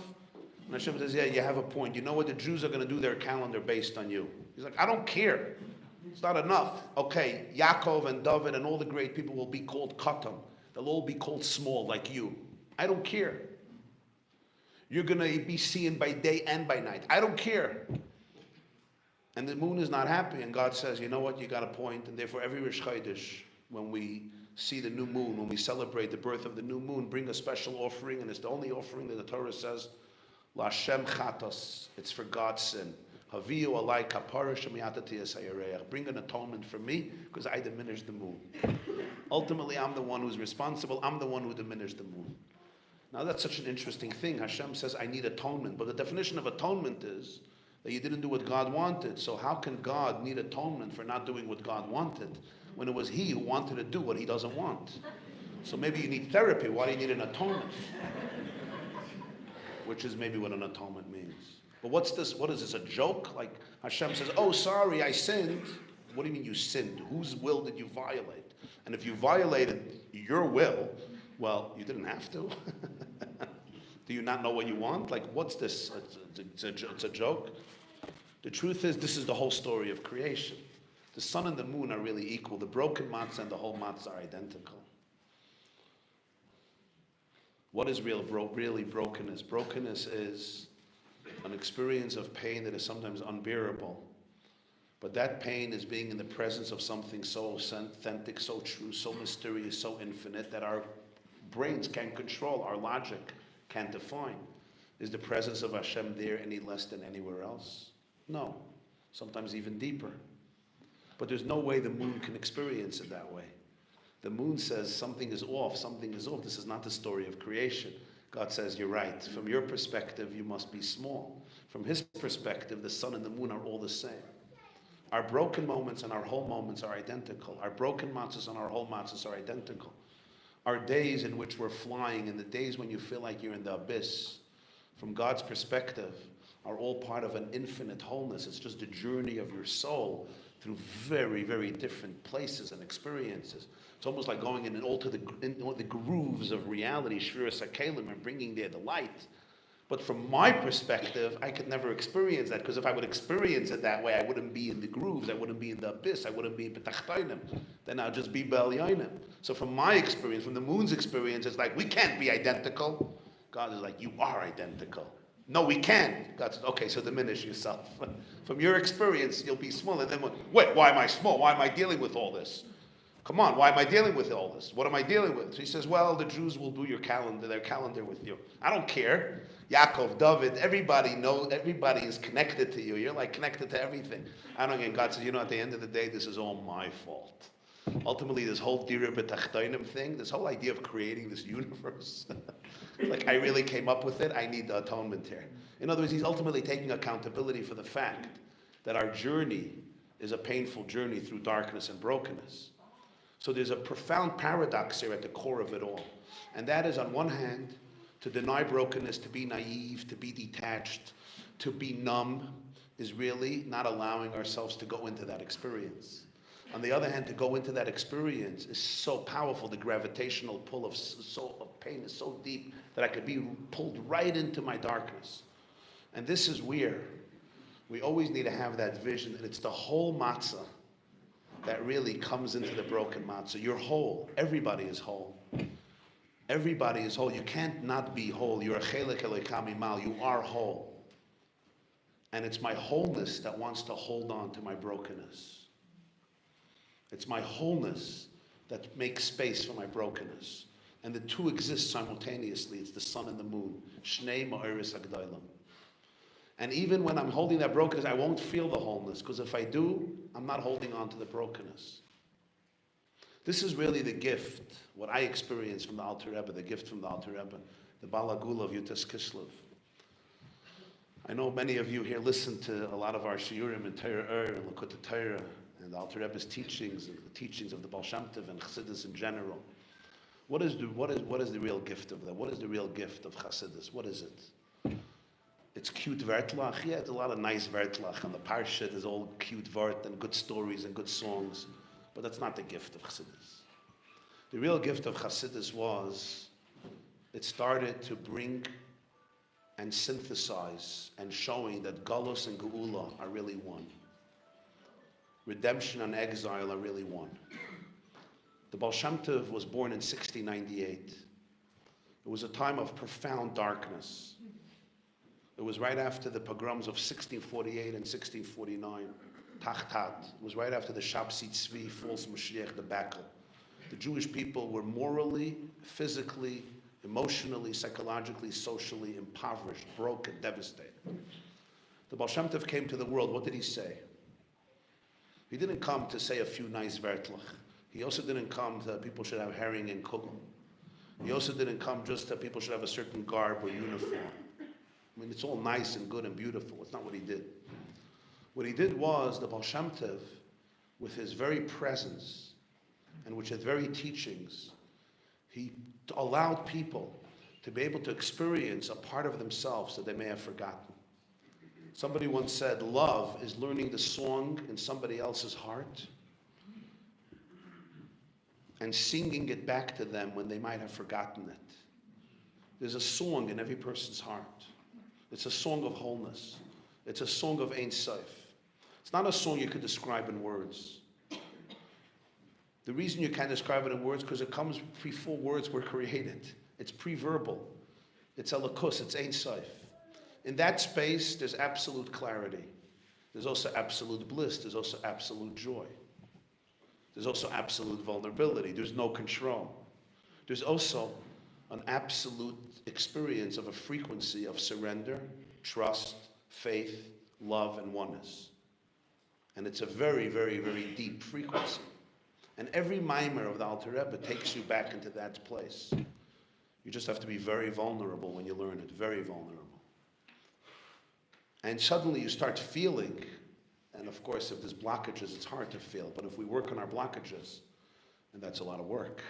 And Hashem says, yeah, you have a point. You know what? The Jews are going to do their calendar based on you. He's like, I don't care. It's not enough. Okay, Yaakov and David and all the great people will be called Katan. They'll all be called small like you. I don't care. You're going to be seen by day and by night. I don't care. And the moon is not happy, and God says, you know what, you got a point, and therefore every Rosh Chodesh, when we see the new moon, when we celebrate the birth of the new moon, bring a special offering, and it's the only offering that the Torah says, L'Hashem Chatos, it's for God's sin. Haviyu alai kapara shemiyatati esayareach. Bring an atonement for me, because I diminished the moon. Ultimately, I'm the one who's responsible, I'm the one who diminished the moon. Now that's such an interesting thing. Hashem says, I need atonement, but the definition of atonement is that you didn't do what God wanted. So how can God need atonement for not doing what God wanted when it was He who wanted to do what He doesn't want? So maybe you need therapy. Why do you need an atonement? Which is maybe what an atonement means. But what's this? What is this, a joke? Like Hashem says, oh, sorry, I sinned. What do you mean you sinned? Whose will did you violate? And if you violated your will, well, you didn't have to. Do you not know what you want? Like, what's this? It's a joke. The truth is, this is the whole story of creation. The sun and the moon are really equal. The broken matzah and the whole matzah are identical. What is really brokenness? Brokenness is an experience of pain that is sometimes unbearable. But that pain is being in the presence of something so authentic, so true, so mysterious, so infinite that our brains can't control, our logic can't define. Is the presence of Hashem there any less than anywhere else? No. Sometimes even deeper. But there's no way the moon can experience it that way. The moon says something is off, something is off. This is not the story of creation. God says, you're right. From your perspective, you must be small. From His perspective, the sun and the moon are all the same. Our broken moments and our whole moments are identical. Our broken matzahs and our whole matzahs are identical. Our days in which we're flying and the days when you feel like you're in the abyss, from God's perspective, are all part of an infinite wholeness. It's just a journey of your soul through very, very different places and experiences. It's almost like going in all the grooves of reality, Shira Sakalim, and bringing there the light. But from my perspective, I could never experience that, because if I would experience it that way, I wouldn't be in the grooves, I wouldn't be in the abyss, I wouldn't be in B'tachtainim. Then I'd just be B'elyonim. So from my experience, from the moon's experience, it's like, we can't be identical. God is like, you are identical. No, we can't. God says, okay, so diminish yourself. From your experience, you'll be small. And then, wait, why am I small? Why am I dealing with all this? Come on, why am I dealing with all this? What am I dealing with? So he says, well, the Jews will do their calendar with you. I don't care. Yaakov, David, everybody is connected to you. You're like connected to everything. I don't get. God says, at the end of the day, this is all my fault. Ultimately, this whole Dira B'Tachtainim thing, this whole idea of creating this universe, like I really came up with it, I need the atonement here. In other words, he's ultimately taking accountability for the fact that our journey is a painful journey through darkness and brokenness. So there's a profound paradox here at the core of it all. And that is, on one hand, to deny brokenness, to be naive, to be detached, to be numb, is really not allowing ourselves to go into that experience. On the other hand, to go into that experience is so powerful. The gravitational pull of pain is so deep that I could be pulled right into my darkness. And this is where we always need to have that vision, and it's the whole matzah that really comes into the broken matzah. You're whole. Everybody is whole. Everybody is whole. You can't not be whole. You're a chelek Elokai mimal. You are whole. And it's my wholeness that wants to hold on to my brokenness. It's my wholeness that makes space for my brokenness. And the two exist simultaneously. It's the sun and the moon. Shnei ma'oris hagdolim. And even when I'm holding that brokenness, I won't feel the wholeness, because if I do, I'm not holding on to the brokenness. This is really the gift, what I experienced from the Alter Rebbe, the gift from the Alter Rebbe, the Balagula of Yud Tet Kislev. I know many of you here listen to a lot of our shiurim and Torah and Lakota Torah and the Alter Rebbe's teachings and the teachings of the Baal Shem Tov and Chassidus in general. What is the real gift of that? What is the real gift of Chassidus? What is it? It's cute vertlach. Yeah, it's a lot of nice vertlach. And the parsha is all cute vert and good stories and good songs. But that's not the gift of Chassidus. The real gift of Chassidus was, it started to bring and synthesize and showing that Galus and Geula are really one. Redemption and exile are really one. The Baal Shem Tov was born in 1698. It was a time of profound darkness. It was right after the pogroms of 1648 and 1649. Tachtat. It was right after the Shabsi Tzvi, false Mashiach debacle. The Jewish people were morally, physically, emotionally, psychologically, socially impoverished, broken, devastated. The Baal Shem Tov came to the world. What did he say? He didn't come to say a few nice vertlach. He also didn't come that people should have herring and kugel. He also didn't come just that people should have a certain garb or uniform. I mean, it's all nice and good and beautiful. It's not what he did. What he did was, the Baal Shem Tov, with his very presence and with his very teachings, he allowed people to be able to experience a part of themselves that they may have forgotten. Somebody once said, love is learning the song in somebody else's heart and singing it back to them when they might have forgotten it. There's a song in every person's heart. It's a song of wholeness. It's a song of Ein Sof. It's not a song you could describe in words. The reason you can't describe it in words, because it comes before words were created. It's pre-verbal. It's elokus. It's Ein Sof. In that space, there's absolute clarity. There's also absolute bliss. There's also absolute joy. There's also absolute vulnerability. There's no control. There's also an absolute experience of a frequency of surrender, trust, faith, love, and oneness. And it's a very, very, very deep frequency. And every mimer of the Alter Rebbe takes you back into that place. You just have to be very vulnerable when you learn it, very vulnerable. And suddenly you start feeling, and of course if there's blockages it's hard to feel, but if we work on our blockages, and that's a lot of work,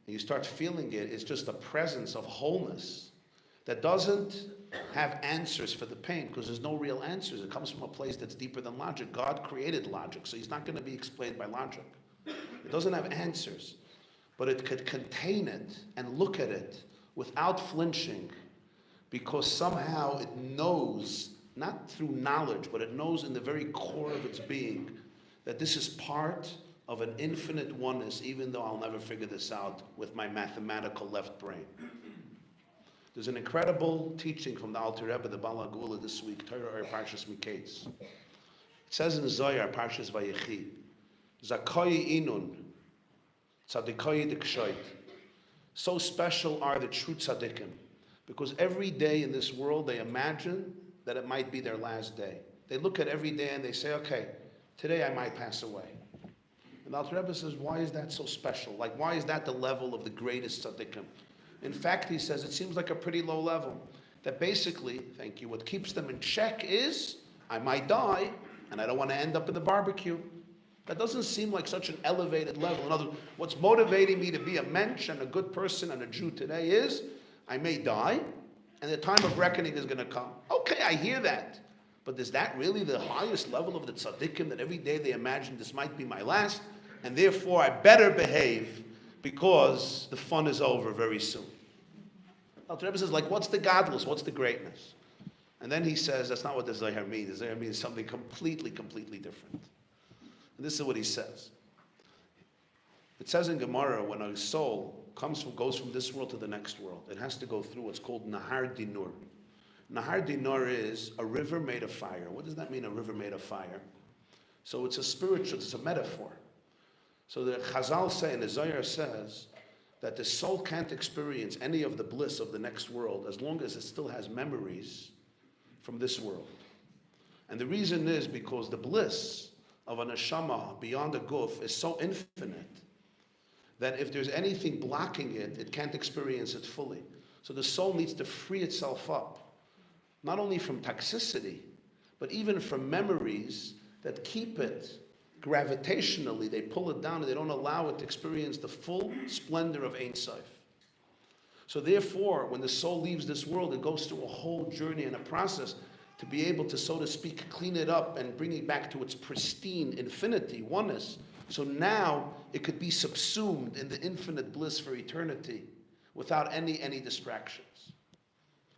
and you start feeling it, it's just a presence of wholeness that doesn't have answers for the pain, because there's no real answers. It comes from a place that's deeper than logic. God created logic, so he's not going to be explained by logic. It doesn't have answers, but it could contain it and look at it without flinching, because somehow it knows, not through knowledge, but it knows in the very core of its being that this is part of an infinite oneness, even though I'll never figure this out with my mathematical left brain. There's an incredible teaching from the Alter Rebbe, the Bala Gula this week, Torah or Parshas Miketz. It says in Zohar, Parshas Vayechi, Zakoyi inun, tzadikoyi dikshoit. So special are the true tzaddikim, because every day in this world they imagine that it might be their last day. They look at every day and they say, okay, today I might pass away. And the Alter Rebbe says, why is that so special? Like, why is that the level of the greatest tzaddikim? In fact, he says, it seems like a pretty low level. That basically, thank you, what keeps them in check is, I might die, and I don't want to end up in the barbecue. That doesn't seem like such an elevated level. In other words, what's motivating me to be a mensch and a good person and a Jew today is, I may die, and the time of reckoning is going to come. Okay, I hear that. But is that really the highest level of the tzaddikim, that every day they imagine this might be my last, and therefore I better behave because the fun is over very soon? Alter Rebbe says, like, what's the godless? What's the greatness? And then he says, that's not what the Zohar means. The Zohar means something completely, completely different. And this is what he says. It says in Gemara, when a soul goes from this world to the next world, it has to go through what's called Nahar Dinur. Nahar Dinur is a river made of fire. What does that mean, a river made of fire? So it's a spiritual, it's a metaphor. So the Chazal say, and the Zohar says, that the soul can't experience any of the bliss of the next world as long as it still has memories from this world. And the reason is because the bliss of a neshama beyond the guf is so infinite that if there's anything blocking it, it can't experience it fully. So the soul needs to free itself up, not only from toxicity, but even from memories that keep it gravitationally, they pull it down and they don't allow it to experience the full splendor of Ein Sof. So therefore, when the soul leaves this world, it goes through a whole journey and a process to be able to, so to speak, clean it up and bring it back to its pristine infinity, oneness. So now it could be subsumed in the infinite bliss for eternity without any distractions.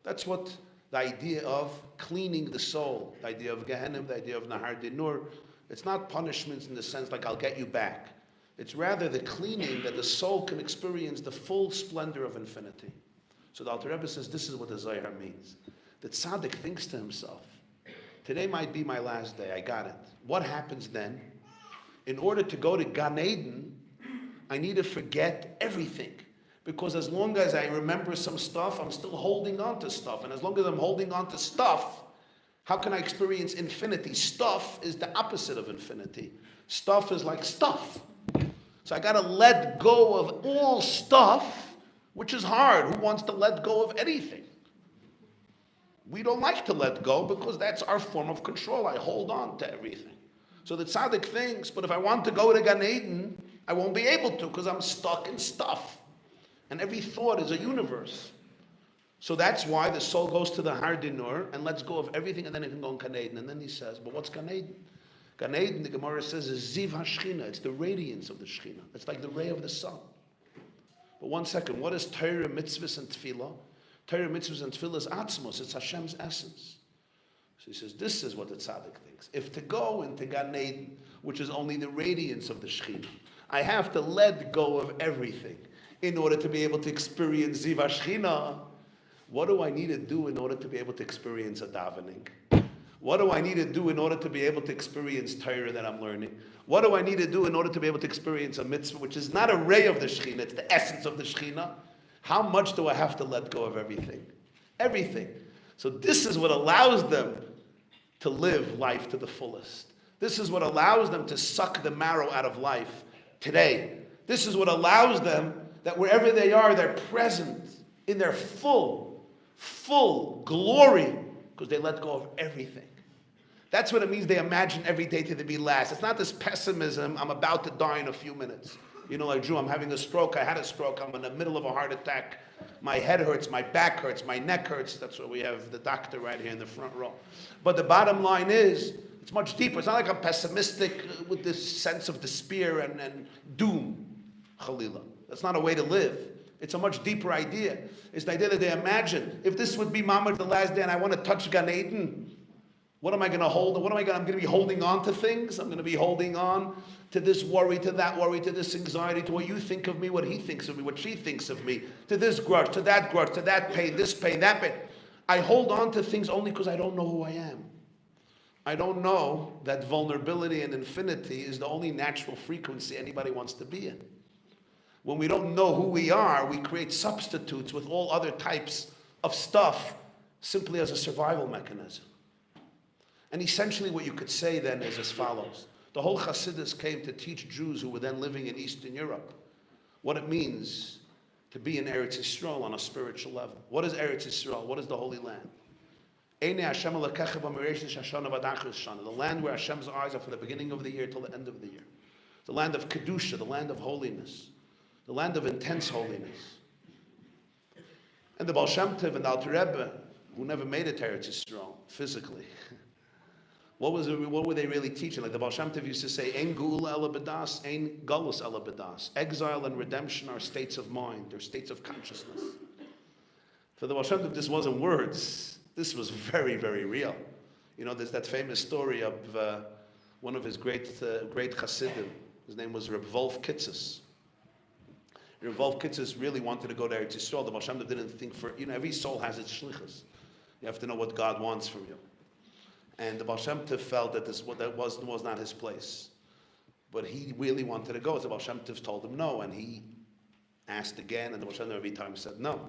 That's what the idea of cleaning the soul, the idea of Gehenna, the idea of Nahar Dinur. It's not punishments in the sense like I'll get you back. It's rather the cleaning that the soul can experience the full splendor of infinity. So the Alter Rebbe says this is what the Zohar means. The tzaddik thinks to himself, today might be my last day, I got it. What happens then? In order to go to Gan Eden, I need to forget everything. Because as long as I remember some stuff, I'm still holding on to stuff. And as long as I'm holding on to stuff, how can I experience infinity? Stuff is the opposite of infinity. Stuff is like stuff. So I got to let go of all stuff, which is hard. Who wants to let go of anything? We don't like to let go because that's our form of control. I hold on to everything. So the tzaddik thinks, but if I want to go to Gan Eden, I won't be able to because I'm stuck in stuff. And every thought is a universe. So that's why the soul goes to the Har Dinur and lets go of everything, and then it can go in Gan Eden. And then he says, but what's Gan Eden? Gan Eden, the Gemara says, is Ziv HaShechina. It's the radiance of the Shechina. It's like the ray of the sun. But one second, what is Torah, mitzvahs, and tefillah? Torah, mitzvahs, and tefillah is atzmos. It's Hashem's essence. So he says, this is what the tzaddik thinks. If to go into Gan Eden, which is only the radiance of the Shechina, I have to let go of everything in order to be able to experience Ziv HaShechina. What do I need to do in order to be able to experience a davening? What do I need to do in order to be able to experience Torah that I'm learning? What do I need to do in order to be able to experience a mitzvah, which is not a ray of the Shekhinah, it's the essence of the Shekhinah? How much do I have to let go of everything? Everything. So this is what allows them to live life to the fullest. This is what allows them to suck the marrow out of life today. This is what allows them that wherever they are, they're present in their full glory, because they let go of everything. That's what it means they imagine every day to be last. It's not this pessimism, I'm about to die in a few minutes. You know, like Drew, I'm having a stroke, I had a stroke, I'm in the middle of a heart attack. My head hurts, my back hurts, my neck hurts. That's why we have the doctor right here in the front row. But the bottom line is, it's much deeper. It's not like I'm pessimistic with this sense of despair and doom. Chalila. That's not a way to live. It's a much deeper idea. It's the idea that they imagine, if this would be Mamad the last day and I want to touch Gan Eden, what am I going to hold? I'm going to be holding on to things. I'm going to be holding on to this worry, to that worry, to this anxiety, to what you think of me, what he thinks of me, what she thinks of me, to this grudge, to that pain, this pain, that pain. I hold on to things only because I don't know who I am. I don't know that vulnerability and infinity is the only natural frequency anybody wants to be in. When we don't know who we are, we create substitutes with all other types of stuff simply as a survival mechanism. And essentially what you could say then is as follows. The whole Chassidus came to teach Jews who were then living in Eastern Europe what it means to be in Eretz Yisrael on a spiritual level. What is Eretz Yisrael? What is the Holy Land? The land where Hashem's eyes are from the beginning of the year till the end of the year. The land of Kedusha, the land of holiness. The land of intense holiness. And the Baal Shem Tov and the Alter Rebbe, who never made it to Eretz Yisrael physically, what were they really teaching? Like the Baal Shem Tov used to say, Ein Geula ela b'das, Ein Galus ela b'das. Exile and redemption are states of mind, they're states of consciousnness. For the Baal Shem Tov, this wasn't words. This was very, very real. You know, there's that famous story of one of his great Chassidim. His name was Reb Wolf Kitzes. Reb Wolf Kitzes really wanted to go to Eretz Yisrael. The Baal Shem Tov didn't think every soul has its shlichus. You have to know what God wants from you. And the Baal Shem Tov felt that that was not his place. But he really wanted to go. So the Baal Shem Tov told him no, and he asked again, and the Baal Shem Tov every time said no.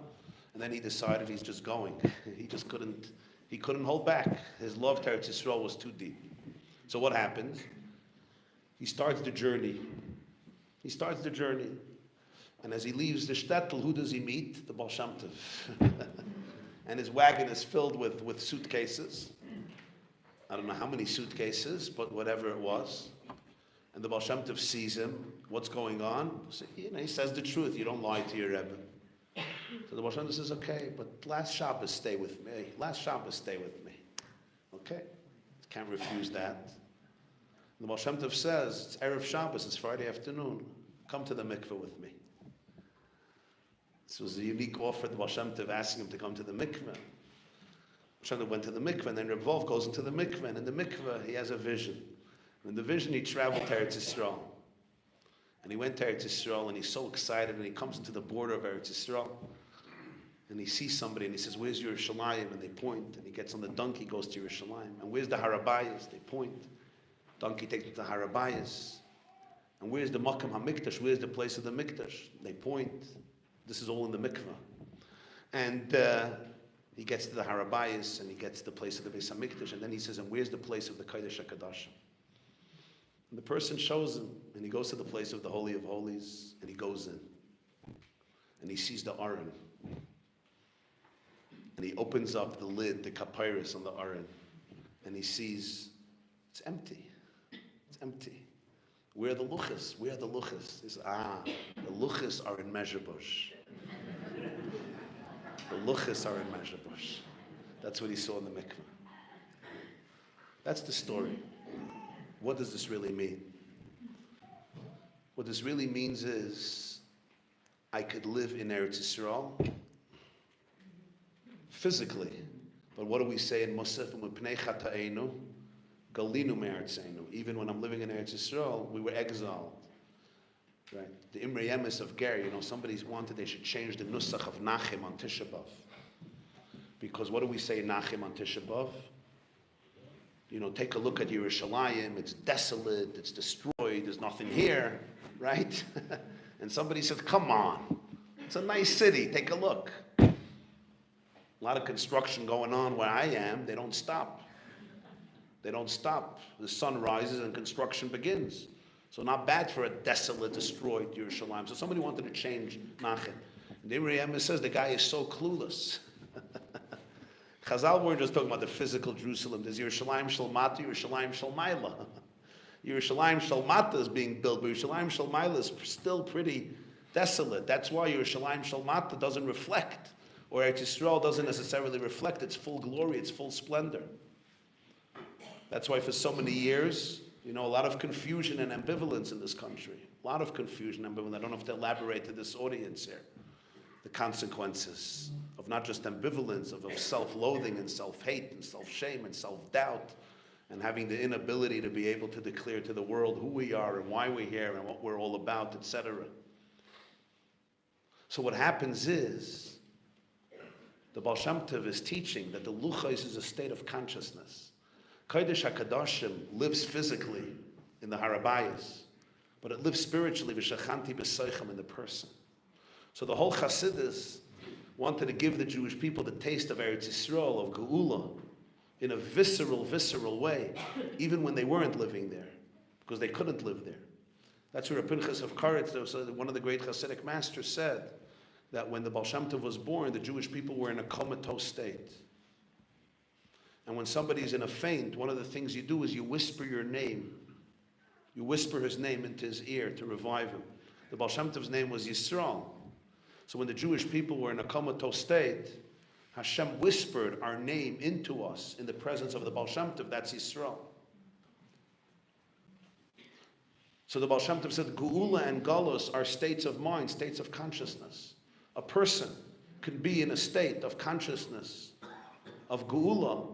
And then he decided he's just going. He couldn't hold back. His love to Eretz Yisrael was too deep. So what happens? He starts the journey. And as he leaves the shtetl, who does he meet? The Baal Shem Tov. And his wagon is filled with suitcases. I don't know how many suitcases, but whatever it was. And the Baal Shem Tov sees him. What's going on? So, he says the truth. You don't lie to your Rebbe. So the Baal Shem Tov says, okay, but last Shabbos stay with me. Okay? Can't refuse that. And the Baal Shem Tov says, it's Erev Shabbos, it's Friday afternoon. Come to the mikveh with me. This was a unique offer. The Baal Shem Tov asking him to come to the mikveh. Baal Shem Tov went to the mikveh, and then Reb Wolf goes into the mikveh, and in the mikveh he has a vision. In the vision he traveled to Eretz Yisrael. And he went to Eretz Yisrael, and he's so excited, and he comes to the border of Eretz Yisrael. And he sees somebody, and he says, where's Yerushalayim? And they point, and he gets on the donkey, goes to Yerushalayim. And where's the Harabayas? They point. Donkey takes him to the Harabayas. And where's the Makam HaMikdash? Where's the place of the Mikdash? They point. This is all in the mikveh. And he gets to the Harabayas, and he gets to the place of the Beis HaMikdash, and then he says, and where's the place of the Kodesh HaKadoshim? And the person shows him, and he goes to the place of the Holy of Holies, and he goes in. And he sees the Aron. And he opens up the lid, the kapyrus on the Aron, and he sees it's empty. It's empty. Where are the luchas? He says, the luchas are in Mezhebush. The luchas are in Mezhebush. That's what he saw in the mikveh. That's the story. What does this really mean? What this really means is I could live in Eretz Yisrael physically, but what do we say in Musaf? Even when I'm living in Eretz Yisrael, we were exiled. Right? The Imre Yemes of Ger, somebody's wanted they should change the Nusach of Nachem on Tisha B'Av. Because what do we say Nachem on Tisha B'Av? Take a look at Yerushalayim, it's desolate, it's destroyed, there's nothing here, right? And somebody said, come on, it's a nice city, take a look. A lot of construction going on where I am, they don't stop. The sun rises and construction begins. So not bad for a desolate, destroyed Yerushalayim. So somebody wanted to change Nachem. And the Imre Yemes says the guy is so clueless. Chazal weren't just talking about the physical Jerusalem. There's Yerushalayim Shel Mata, Yerushalayim Shel Maila. Yerushalayim Shel Mata is being built, but Yerushalayim Shel Maila is still pretty desolate. That's why Yerushalayim Shel Mata doesn't reflect, or Eretz Yisrael doesn't necessarily reflect its full glory, its full splendor. That's why for so many years, a lot of confusion and ambivalence in this country. A lot of confusion and ambivalence. I don't have to elaborate to this audience here. the consequences of not just ambivalence, of self-loathing and self-hate and self-shame and self-doubt, and having the inability to be able to declare to the world who we are and why we're here and what we're all about, etc. So what happens is, the Baal Shem Tov is teaching that the Luchos is a state of consciousness. Kodesh HaKadoshim lives physically in the Harabayas, but it lives spiritually, v'shachanti b'soichem, in the person. So the whole Chassidus wanted to give the Jewish people the taste of Eretz Yisrael, of Geula, in a visceral way, even when they weren't living there, because they couldn't live there. That's where Pinchas of Karetz, one of the great Hasidic masters, said that when the Baal Shem Tov was born, the Jewish people were in a comatose state. And when somebody's in a faint, one of the things you do is you whisper your name. You whisper his name into his ear to revive him. The Baal Shem Tov's name was Yisrael. So when the Jewish people were in a comatose state, Hashem whispered our name into us in the presence of the Baal Shem Tov. That's Yisrael. So the Baal Shem Tov said, Geula and Galus are states of mind, states of consciousness. A person can be in a state of consciousness, of Geula.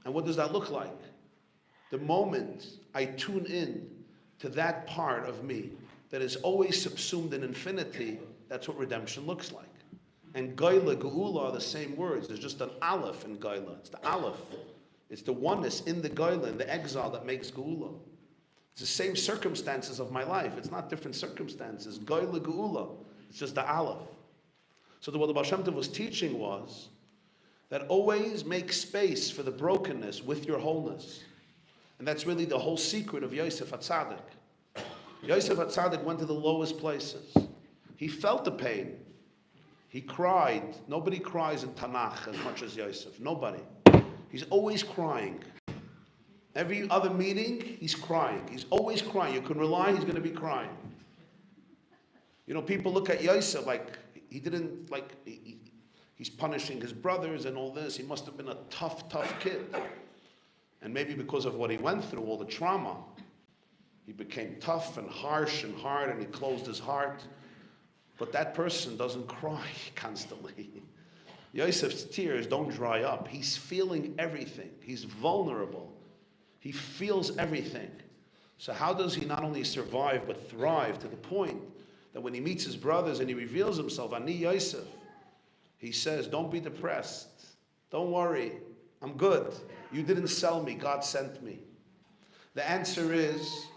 And what does that look like? The moment I tune in to that part of me that is always subsumed in infinity, that's what redemption looks like. And Gaila, Geula are the same words. There's just an Aleph in Gaila. It's the Aleph. It's the oneness in the Gaila, in the exile, that makes Geula. It's the same circumstances of my life. It's not different circumstances. Gaila, Geula. It's just the Aleph. So what the Baal Shem Tov was teaching was that always make space for the brokenness with your wholeness. And that's really the whole secret of Yosef HaTzadik. Yosef HaTzadik went to the lowest places. He felt the pain. He cried. Nobody cries in Tanakh as much as Yosef. Nobody. He's always crying. Every other meeting, he's crying. He's always crying. You can rely he's going to be crying. You know, people look at Yosef like he didn't, like, he's punishing his brothers and all this. He must have been a tough kid. And maybe because of what he went through, all the trauma, he became tough and harsh and hard, and he closed his heart. But that person doesn't cry constantly. Yosef's tears don't dry up. He's feeling everything. He's vulnerable. He feels everything. So how does he not only survive but thrive, to the point that when he meets his brothers and he reveals himself, Ani Yosef, he says, don't be depressed. Don't worry. I'm good. You didn't sell me. God sent me. The answer is,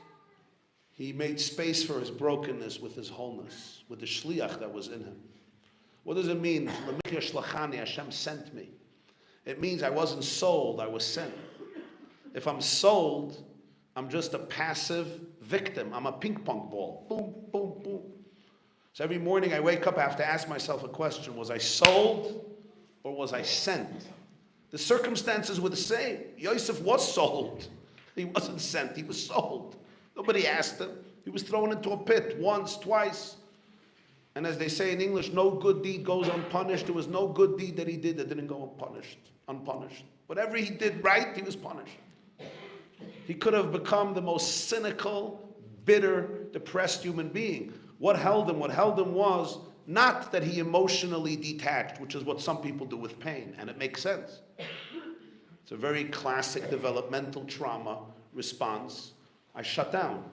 he made space for his brokenness with his wholeness, with the shliach that was in him. What does it mean? Hashem sent me. It means I wasn't sold, I was sent. If I'm sold, I'm just a passive victim. I'm a ping pong ball. Boom, boom, boom. So every morning I wake up, I have to ask myself a question. Was I sold or was I sent? The circumstances were the same. Yosef was sold. He wasn't sent, he was sold. Nobody asked him. He was thrown into a pit once, twice. And as they say in English, no good deed goes unpunished. There was no good deed that he did that didn't go unpunished. Whatever he did right, he was punished. He could have become the most cynical, bitter, depressed human being. What held him? What held him was not that he emotionally detached, which is what some people do with pain, and it makes sense. It's a very classic developmental trauma response. I shut down.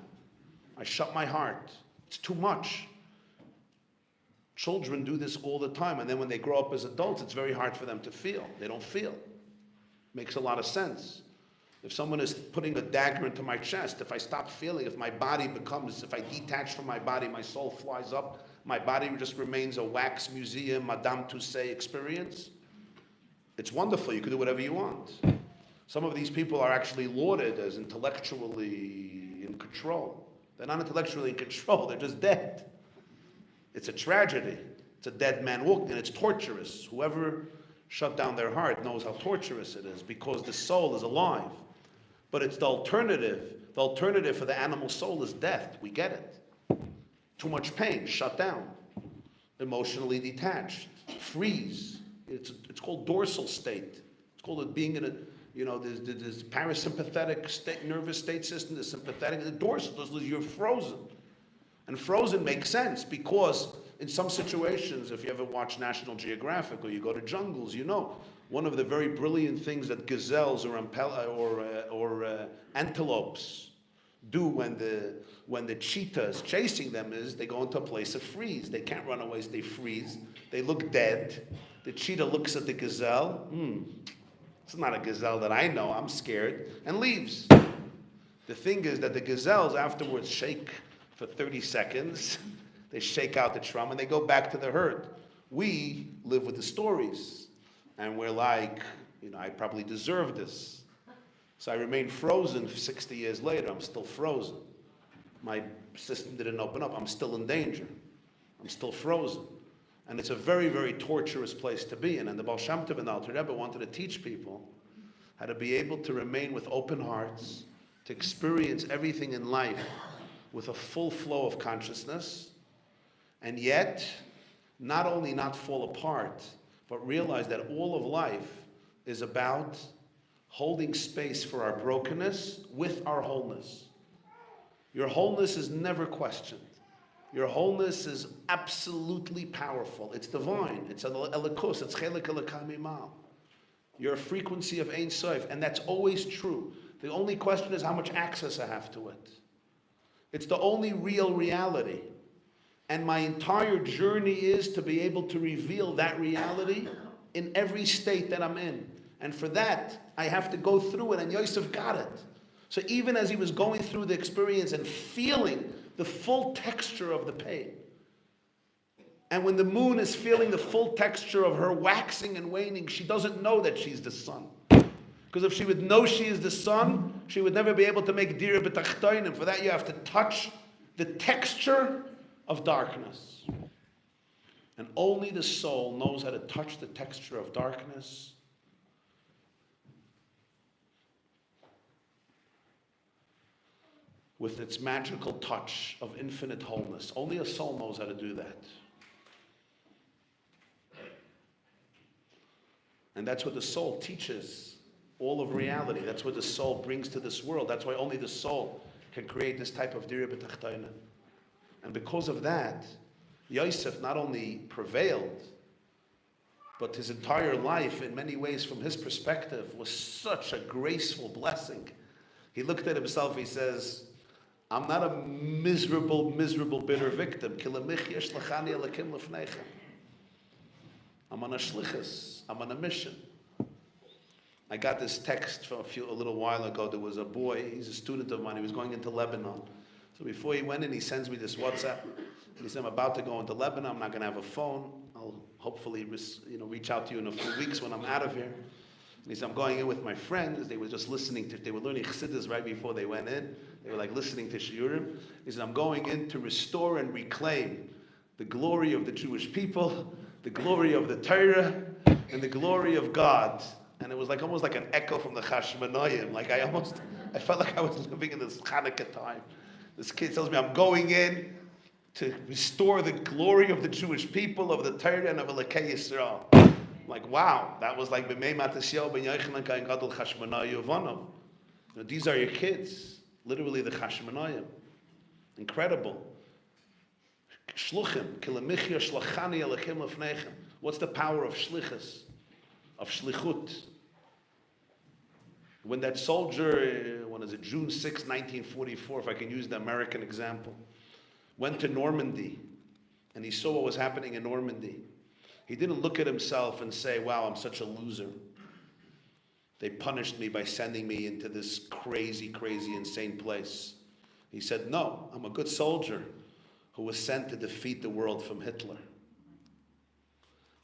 I shut my heart. It's too much. Children do this all the time, and then when they grow up as adults, it's very hard for them to feel. They don't feel. Makes a lot of sense. If someone is putting a dagger into my chest, if I stop feeling, if my body becomes, if I detach from my body, my soul flies up, my body just remains a wax museum, Madame Tussauds experience, it's wonderful. You can do whatever you want. Some of these people are actually lauded as intellectually in control. They're not intellectually in control, they're just dead. It's a tragedy. It's a dead man walking, and it's torturous. Whoever shut down their heart knows how torturous it is, because the soul is alive. But it's the alternative. The alternative for the animal soul is death. We get it. Too much pain, shut down. Emotionally detached, freeze. It's called dorsal state. It's called it being in a, there's parasympathetic state, nervous state system, the sympathetic, the dorsal, you're frozen. And frozen makes sense because in some situations, if you ever watch National Geographic or you go to jungles, you know, one of the very brilliant things that gazelles or antelopes do when the cheetah is chasing them is they go into a place of freeze. They can't run away, so they freeze. They look dead. The cheetah looks at the gazelle. It's not a gazelle that I know. I'm scared, and leaves. The thing is that the gazelles afterwards shake for 30 seconds. They shake out the trauma and they go back to the herd. We live with the stories. And we're like, I probably deserve this. So I remain frozen 60 years later. I'm still frozen. My system didn't open up. I'm still in danger. I'm still frozen. And it's a very, very torturous place to be in. And the Baal Shem Tov and the Alter Rebbe wanted to teach people how to be able to remain with open hearts, to experience everything in life with a full flow of consciousness, and yet not only not fall apart, but realize that all of life is about holding space for our brokenness with our wholeness. Your wholeness is never questioned. Your wholeness is absolutely powerful. It's divine. It's an elikus. It's chelik elokamimal. You're a frequency of Ein Sof, and that's always true. The only question is how much access I have to it. It's the only real reality. And my entire journey is to be able to reveal that reality in every state that I'm in. And for that, I have to go through it, and Yosef got it. So even as he was going through the experience and feeling the full texture of the pain, and when the moon is feeling the full texture of her waxing and waning, she doesn't know that she's the sun. Because if she would know she is the sun, she would never be able to make dira b'tachtoinim. For that you have to touch the texture of darkness. And only the soul knows how to touch the texture of darkness. With its magical touch of infinite wholeness. Only a soul knows how to do that. And that's what the soul teaches all of reality. That's what the soul brings to this world. That's why only the soul can create this type of dira b'tachtoinim. And because of that, Yosef not only prevailed, but his entire life, in many ways, from his perspective, was such a graceful blessing. He looked at himself, he says, I'm not a miserable, bitter victim. I'm on a shlichus. I'm on a mission. I got this text from a little while ago. There was a boy, he's a student of mine, he was going into Lebanon. So before he went in, he sends me this WhatsApp. And he said, I'm about to go into Lebanon. I'm not going to have a phone. I'll hopefully reach out to you in a few weeks when I'm out of here. And he said, I'm going in with my friends. They were just they were learning Chassidus right before they went in. They were like listening to Shiurim. He said, I'm going in to restore and reclaim the glory of the Jewish people, the glory of the Torah, and the glory of God. And it was like almost like an echo from the Chashmonaim. Like I felt like I was living in this Chanukah time. This kid tells me, I'm going in to restore the glory of the Jewish people, of the Torah, and of Elokei Yisrael. Like, wow, that was like B'mei Matasyahu ben Yochanan Kain Gadol Chashmonayu Yovanov. These are your kids, literally the Chashmonaim. Incredible. Shluchim, kilamichya shlachani elakim lefnechem. What's the power of shlichus, of shlichut? When that soldier, June 6, 1944, if I can use the American example, went to Normandy, and he saw what was happening in Normandy, he didn't look at himself and say, wow, I'm such a loser. They punished me by sending me into this crazy, insane place. He said, no, I'm a good soldier who was sent to defeat the world from Hitler.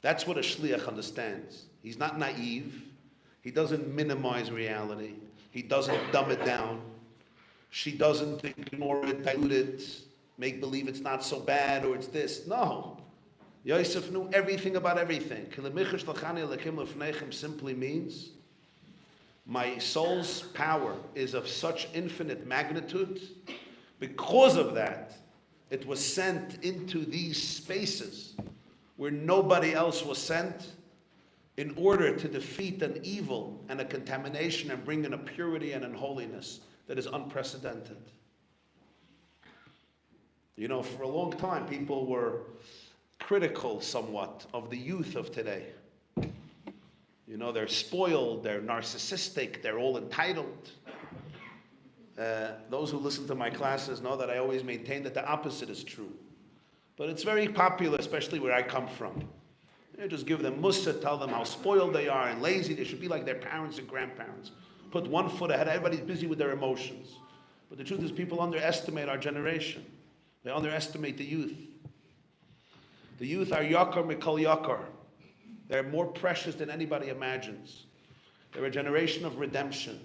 That's what a shliach understands. He's not naive. He doesn't minimize reality. He doesn't dumb it down. She doesn't ignore it, dilute it, make believe it's not so bad or it's this. No. Yosef knew everything about everything. Simply means my soul's power is of such infinite magnitude. Because of that, it was sent into these spaces where nobody else was sent, in order to defeat an evil and a contamination and bring in a purity and a holiness that is unprecedented. For a long time, people were critical somewhat of the youth of today. You know, they're spoiled, they're narcissistic, they're all entitled. Those who listen to my classes know that I always maintain that the opposite is true. But it's very popular, especially where I come from. You just give them mussar, tell them how spoiled they are and lazy. They should be like their parents and grandparents. Put one foot ahead. Everybody's busy with their emotions. But the truth is, people underestimate our generation. They underestimate the youth. The youth are yakar mikol yakar. They're more precious than anybody imagines. They're a generation of redemption.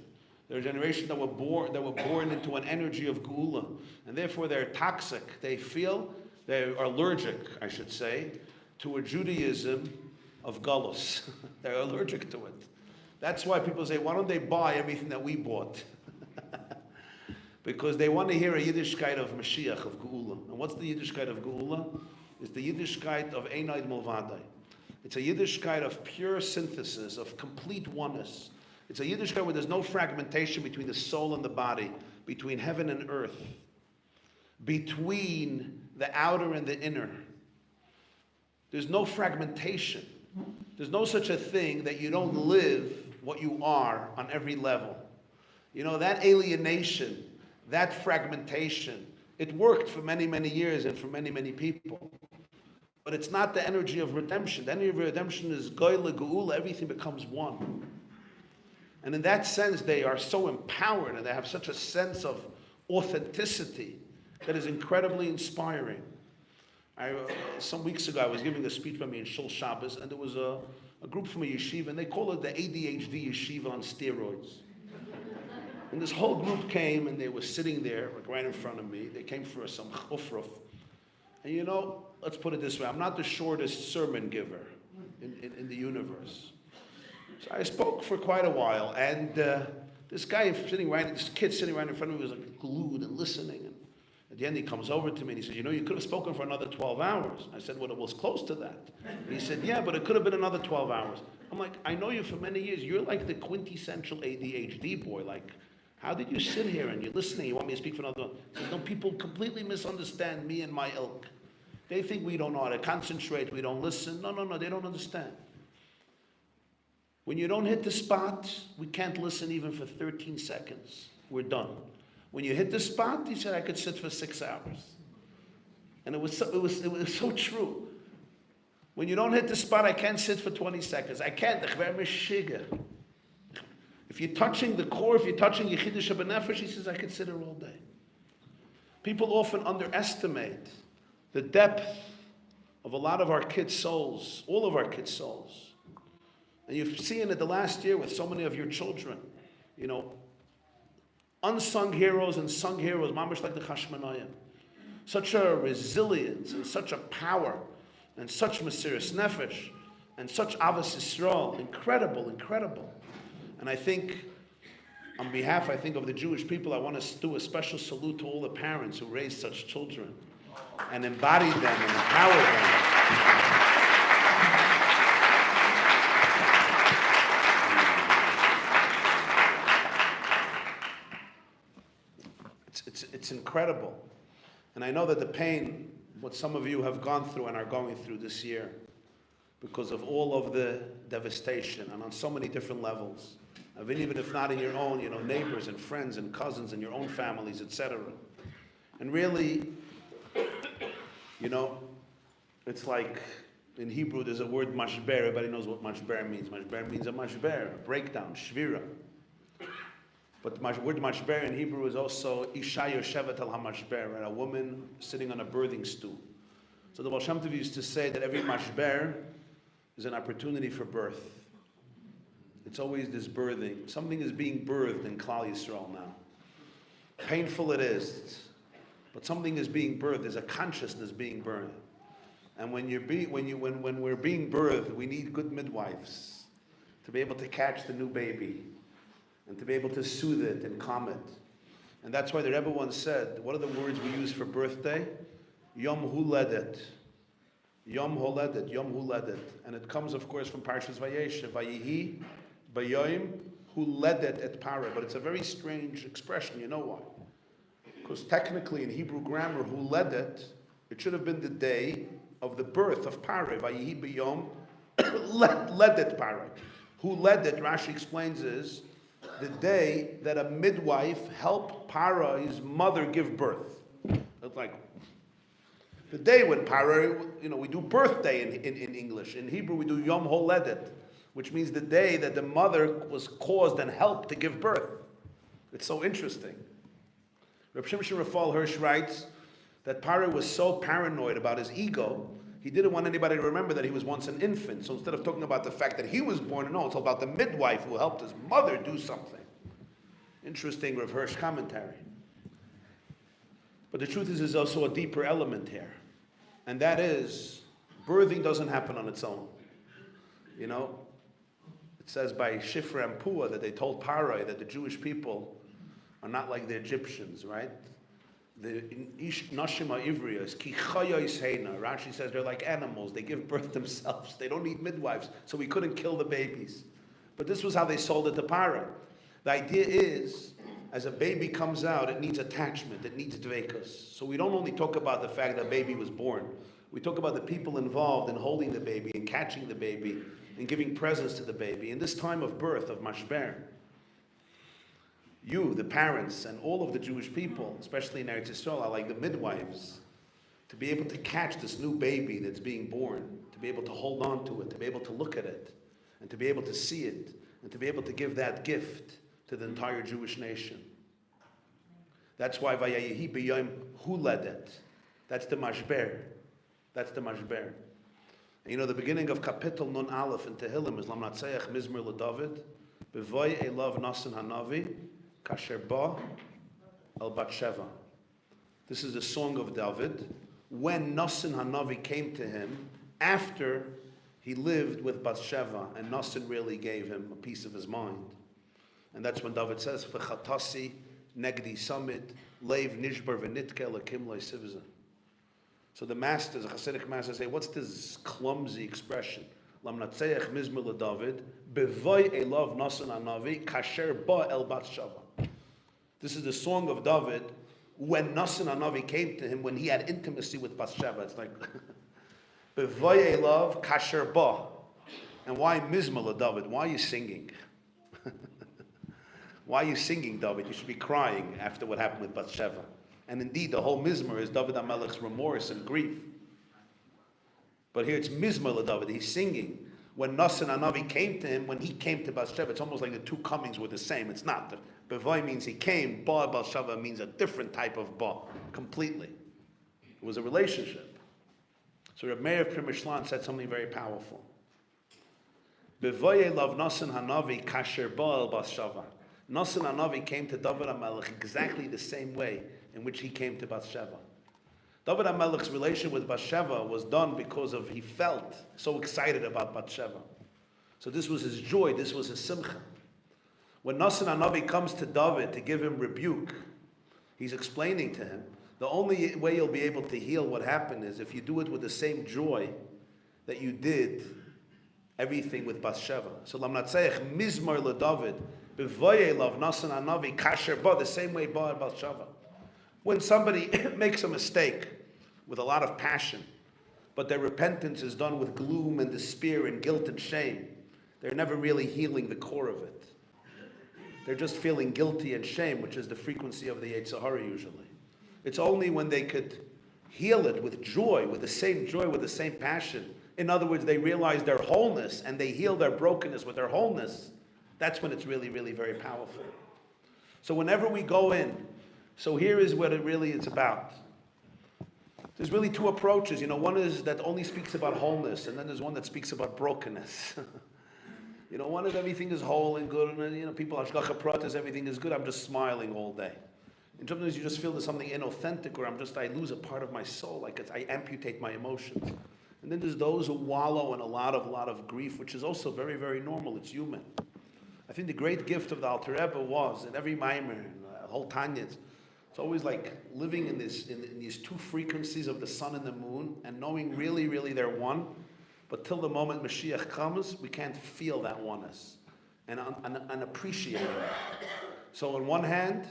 They're a generation that were born into an energy of geula, and therefore they're toxic. They are allergic, I should say, to a Judaism of galus. They're allergic to it. That's why people say, why don't they buy everything that we bought? Because they want to hear a Yiddishkeit of Mashiach, of geula. And what's the Yiddishkeit of geula? It's the Yiddishkeit of Einaid Mulvadai. It's a Yiddishkeit of pure synthesis, of complete oneness. It's a Yiddishkeit where there's no fragmentation between the soul and the body, between heaven and earth, between the outer and the inner. There's no fragmentation. There's no such a thing that you don't live what you are on every level. You know, that alienation, that fragmentation, it worked for many, many years and for many, many people. But it's not the energy of redemption. The energy of redemption is goyla, geula, everything becomes one. And in that sense, they are so empowered and they have such a sense of authenticity that is incredibly inspiring. Some weeks ago, I was giving a speech by me in Shul Shabbos, and there was a group from a yeshiva, and they call it the ADHD yeshiva on steroids. And this whole group came, and they were sitting there, like right in front of me. They came for some chufruf. And you know, let's put it this way, I'm not the shortest sermon giver in the universe. So I spoke for quite a while, and this kid sitting right in front of me was like glued and listening. And at the end, he comes over to me and he says, you know, you could have spoken for another 12 hours. I said, well, it was close to that. And he said, yeah, but it could have been another 12 hours. I'm like, I know you for many years. You're like the quintessential ADHD boy. Like, how did you sit here and you're listening? You want me to speak for another one? He said, no, people completely misunderstand me and my ilk. They think we don't know how to concentrate, we don't listen. No, they don't understand. When you don't hit the spot, we can't listen even for 13 seconds. We're done. When you hit the spot, he said, I could sit for 6 hours. And it was so true. When you don't hit the spot, I can't sit for 20 seconds. I can't. If you're touching the core, if you're touching Yechidah Shabbat, he says, I could sit here all day. People often underestimate the depth of a lot of our kids' souls, all of our kids' souls. And you've seen it the last year with so many of your children, you know, unsung heroes and sung heroes, mamash like the Chashmanayim. Such a resilience and such a power and such Mesiras Nefesh and such Avos Yisrael. Incredible, incredible. And I think, on behalf, of the Jewish people, I want to do a special salute to all the parents who raised such children and embodied them and empowered them. It's incredible. And I know that the pain, what some of you have gone through and are going through this year, because of all of the devastation and on so many different levels, even if not in your own, you know, neighbors and friends and cousins and your own families, etc. And really, you know, it's like in Hebrew there's a word mashber. Everybody knows what mashber means. Mashber means a mashber, a breakdown, shvira. But the word mashber in Hebrew is also isha yoshevet al hamashber, right? A woman sitting on a birthing stool. So the Baal Shem Tov used to say that every mashber is an opportunity for birth. It's always this birthing. Something is being birthed in Klal Yisrael now. Painful it is, but something is being birthed. There's a consciousness being birthed. And when we're being birthed, we need good midwives to be able to catch the new baby and to be able to soothe it and calm it. And that's why the Rebbe once said, what are the words we use for birthday? Yom Huledet. Yom Huledet, Yom Huledet. And it comes, of course, from Parshas Vayesh, Vayihi, Bayoim, Huledet et Para. But it's a very strange expression, you know why? Because technically in Hebrew grammar, Huledet, it should have been the day of the birth of Parai. Vayihi b'yom ledet Parai. Who led it, Rashi explains, is the day that a midwife helped Parai's mother give birth. It's like the day when Parai, we do birthday in English. In Hebrew, we do Yom Holedet, which means the day that the mother was caused and helped to give birth. It's so interesting. Reb Shimshon Raphael Hirsch writes that Parai was so paranoid about his ego, he didn't want anybody to remember that he was once an infant. So instead of talking about the fact that he was born, no, it's all about the midwife who helped his mother do something. Interesting Rav Hirsch commentary. But the truth is, there's also a deeper element here. And that is, birthing doesn't happen on its own. It says by Shifra and Pua that they told Parai that the Jewish people are not like the Egyptians, right? The Nashima Ivriya, ki chayos heina. Rashi says they're like animals. They give birth themselves. They don't need midwives, so we couldn't kill the babies. But this was how they sold it to Parai. The idea is, as a baby comes out, it needs attachment. It needs dveikus. So we don't only talk about the fact that baby was born. We talk about the people involved in holding the baby and catching the baby and giving presents to the baby. In this time of birth, of mashber, you, the parents, and all of the Jewish people, especially in Eretz Yisrael, are like the midwives, to be able to catch this new baby that's being born, to be able to hold on to it, to be able to look at it, and to be able to see it, and to be able to give that gift to the entire Jewish nation. That's why Vayayehi b'yom huledet. That's the mashber. That's the mashber. And the beginning of Kapitel Nun Aleph in Tehillim is Lamnatzeach Mizmer LeDavid, B'voy Elav Nasan Hanavi, Kasher Ba El Batsheva. This is the song of David when Nasan Hanavi came to him after he lived with Bathsheba, and Nasan really gave him a piece of his mind. And that's when David says, V'chatasi negdi samid leiv nishbar v'nitke lakim le'sivza. So the masters, the Hasidic masters say, what's this clumsy expression? Lamnatzeach mizmer LeDavid, b'voy elav Nasan Hanavi, kasher ba el Bathsheba. This is the song of David when Nasan Hanavi came to him, when he had intimacy with Bathsheba. It's like, b'voy elav kasher ba. And why mizmer LeDavid? Why are you singing? Why are you singing, David? You should be crying after what happened with Bathsheba. And indeed, the whole Mizmor is David HaMelech's remorse and grief. But here it's Mizmor LeDavid. He's singing. When Nasan Hanavi came to him, when he came to Bathsheba, it's almost like the two comings were the same. It's not. Bevoi means he came. Ba Bathsheba means a different type of ba, completely. It was a relationship. So Reb Meir of Primishlan said something very powerful. Bevoi elav Nasan Hanavi kasher ba el Bathsheba. Nasan Hanavi came to David HaMelech exactly the same way in which he came to Bathsheba. David HaMelech's relation with Bathsheba was done because he felt so excited about Bathsheba. So this was his joy, this was his simcha. When Nasan Hanavi comes to David to give him rebuke, he's explaining to him, the only way you'll be able to heal what happened is if you do it with the same joy that you did everything with Bathsheba. So Lamnatzeich Mizmor LeDavid, B'voye love Nasan Hanavi kasher ba, the same way ba Bathsheba. When somebody makes a mistake with a lot of passion, but their repentance is done with gloom and despair and guilt and shame, they're never really healing the core of it. They're just feeling guilty and shame, which is the frequency of the Yetzer Hara usually. It's only when they could heal it with joy, with the same passion. In other words, they realize their wholeness and they heal their brokenness with their wholeness. That's when it's really, really very powerful. So whenever we go in, so here is what it really is about. There's really two approaches. One is that only speaks about wholeness, and then there's one that speaks about brokenness. One is everything is whole and good, and people hashgacha pratis, everything is good. I'm just smiling all day. And sometimes you just feel there's something inauthentic, or I lose a part of my soul, like I amputate my emotions. And then there's those who wallow in a lot of grief, which is also very, very normal. It's human. I think the great gift of the Alter Rebbe was, in every Maimer, the whole Tanya, it's always like living in these two frequencies of the sun and the moon, and knowing really, really they're one. But till the moment Mashiach comes, we can't feel that oneness and appreciate it. So on one hand,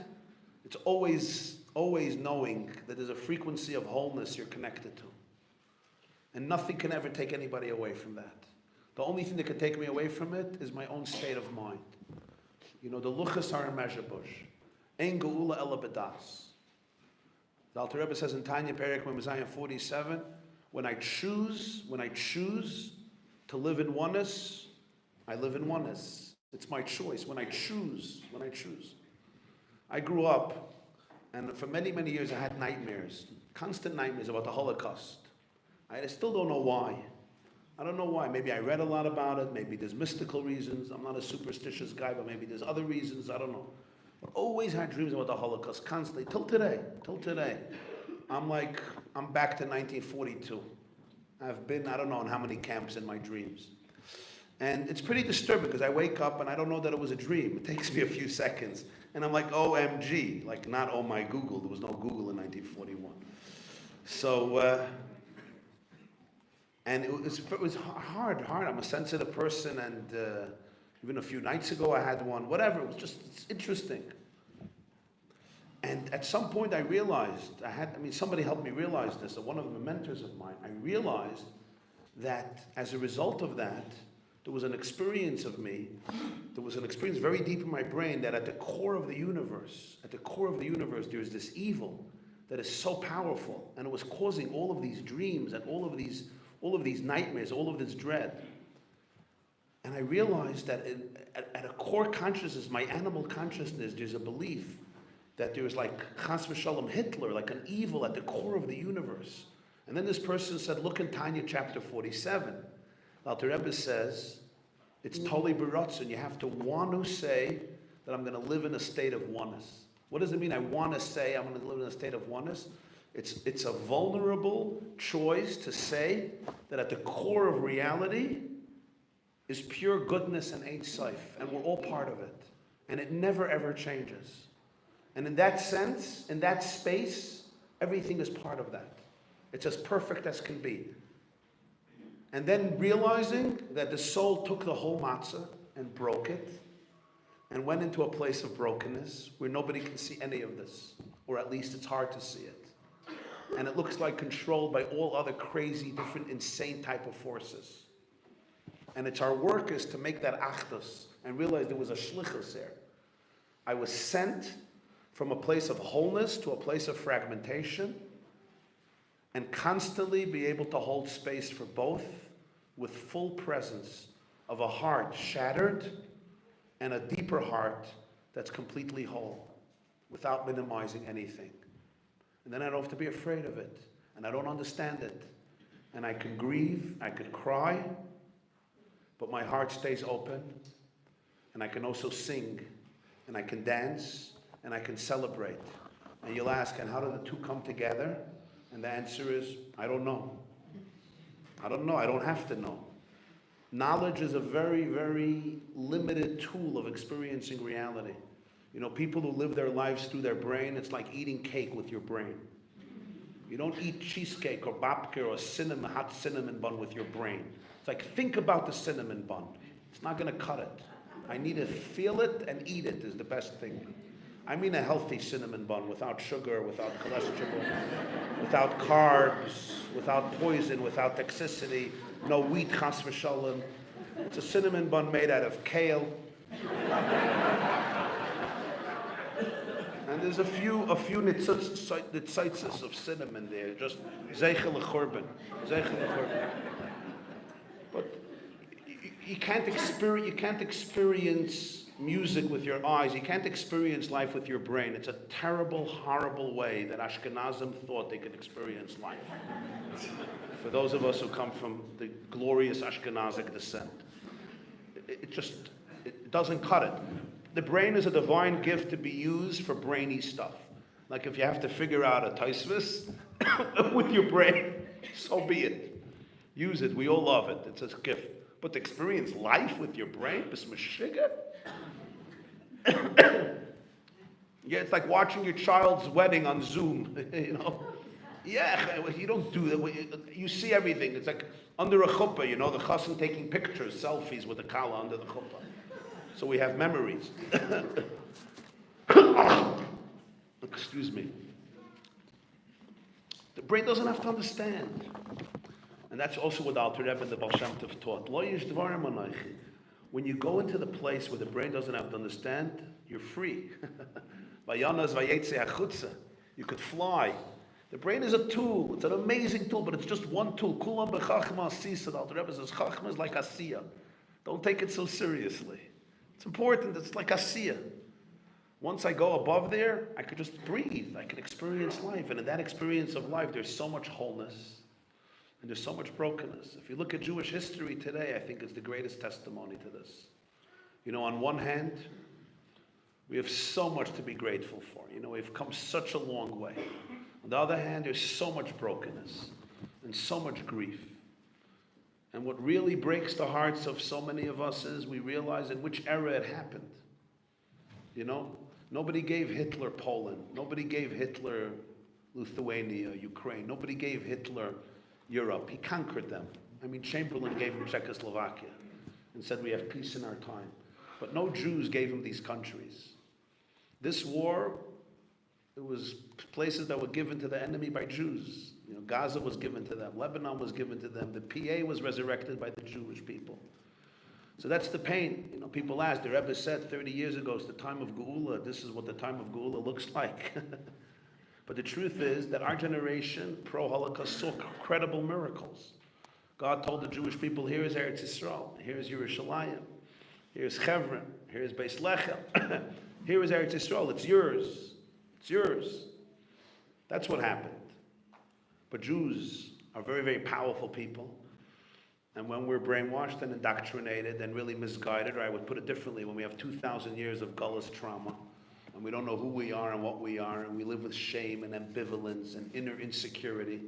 it's always knowing that there's a frequency of wholeness you're connected to. And nothing can ever take anybody away from that. The only thing that can take me away from it is my own state of mind. The luchas are immeasurable. Ein geula ela b'das. The Alter Rebbe says in Tanya Perek Mezayim 47, when I choose to live in oneness, I live in oneness. It's my choice. When I choose. I grew up, and for many, many years I had nightmares, constant nightmares about the Holocaust. I still don't know why. I don't know why. Maybe I read a lot about it. Maybe there's mystical reasons. I'm not a superstitious guy, but maybe there's other reasons. I don't know. But always had dreams about the Holocaust, constantly, till today. I'm back to 1942. I've been, I don't know in how many camps in my dreams. And it's pretty disturbing because I wake up and I don't know that it was a dream. It takes me a few seconds. And I'm like, OMG, like not oh my Google. There was no Google in 1941. So, and it was hard. I'm a sensitive person, and even a few nights ago I had one. Whatever, it's interesting. And at some point I realized, somebody helped me realize this, one of the mentors of mine, I realized that as a result of that, there was an experience very deep in my brain that at the core of the universe, there's this evil that is so powerful, and it was causing all of these dreams and all of these nightmares, all of this dread. And I realized that at a core consciousness, my animal consciousness, there's a belief that there's like Chas v'Shalom Hitler, like an evil at the core of the universe. And then this person said, look in Tanya chapter 47. Alter Rebbe says, it's totally b'ratzon. You have to want to say that I'm going to live in a state of oneness. What does it mean? I want to say I'm going to live in a state of oneness. It's a vulnerable choice to say that at the core of reality is pure goodness and Ein Sof, and we're all part of it. And it never ever changes. And in that sense, in that space, everything is part of that. It's as perfect as can be. And then realizing that the soul took the whole matzah and broke it and went into a place of brokenness where nobody can see any of this, or at least it's hard to see it. And it looks like controlled by all other crazy, different, insane type of forces. And it's our work is to make that achdus and realize there was a shlichus there. I was sent from a place of wholeness to a place of fragmentation, and constantly be able to hold space for both with full presence of a heart shattered and a deeper heart that's completely whole without minimizing anything. And then I don't have to be afraid of it, and I don't understand it, and I can grieve, I could cry, but my heart stays open, and I can also sing, and I can dance, and I can celebrate. And you'll ask, and how do the two come together? And the answer is, I don't know. I don't have to know. Knowledge is a very, very limited tool of experiencing reality. People who live their lives through their brain, it's like eating cake with your brain. You don't eat cheesecake or babka or hot cinnamon bun with your brain. It's like, think about the cinnamon bun. It's not going to cut it. I need to feel it and eat it is the best thing. I mean a healthy cinnamon bun without sugar, without cholesterol, without carbs, without poison, without toxicity, no wheat, chas v'shalom. It's a cinnamon bun made out of kale. And there's a few nitzitzes of cinnamon there, just zeichel l'chorban. But you can't experience music with your eyes. You can't experience life with your brain. It's a terrible, horrible way that Ashkenazim thought they could experience life. For those of us who come from the glorious Ashkenazic descent, it doesn't cut it. The brain is a divine gift to be used for brainy stuff. Like if you have to figure out a taisvis with your brain, so be it. Use it. We all love it. It's a gift. But to experience life with your brain, bismillah. Yeah, it's like watching your child's wedding on Zoom, Yeah, you don't do that. You see everything. It's like under a chuppah, the chassan taking pictures, selfies with the kala under the chuppah. So we have memories. Excuse me. The brain doesn't have to understand. And And that's also what the Alter Rebbe and the Baal Shem Tov taught. Lo yesh dvarim anochi. When you go into the place where the brain doesn't have to understand, you're free. Vayanas vayetze achutza. You could fly. The brain is a tool. It's an amazing tool, but it's just one tool. Kulam bechachma asisa. The Alter Rebbe says chachma is like asiya. Don't take it so seriously. It's important. It's like asiya. Once I go above there, I could just breathe. I can experience life. And in that experience of life, there's so much wholeness. And there's so much brokenness. If you look at Jewish history today, I think it's the greatest testimony to this. You know, on one hand, we have so much to be grateful for. You know, we've come such a long way. On the other hand, there's so much brokenness and so much grief. And what really breaks the hearts of so many of us is we realize in which era it happened. You know, nobody gave Hitler Poland. Nobody gave Hitler Lithuania, Ukraine. Nobody gave Hitler Europe. He conquered them. I mean, Chamberlain gave him Czechoslovakia and said we have peace in our time. But no Jews gave him these countries. This war, it was places that were given to the enemy by Jews. You know, Gaza was given to them. Lebanon was given to them. The PA was resurrected by the Jewish people. So that's the pain. You know, people ask, the Rebbe said 30 years ago, it's the time of Geula. This is what the time of Geula looks like. But the truth is that our generation, pro-Holocaust, saw credible miracles. God told the Jewish people, here is Eretz Yisrael, here is Yerushalayim, here is Hebron, here is Beis Lechem, here is Eretz Yisrael, it's yours, it's yours. That's what happened. But Jews are very, very powerful people. And when we're brainwashed and indoctrinated and really misguided, or I would put it differently, when we have 2,000 years of gullus trauma, and we don't know who we are and what we are, and we live with shame and ambivalence and inner insecurity.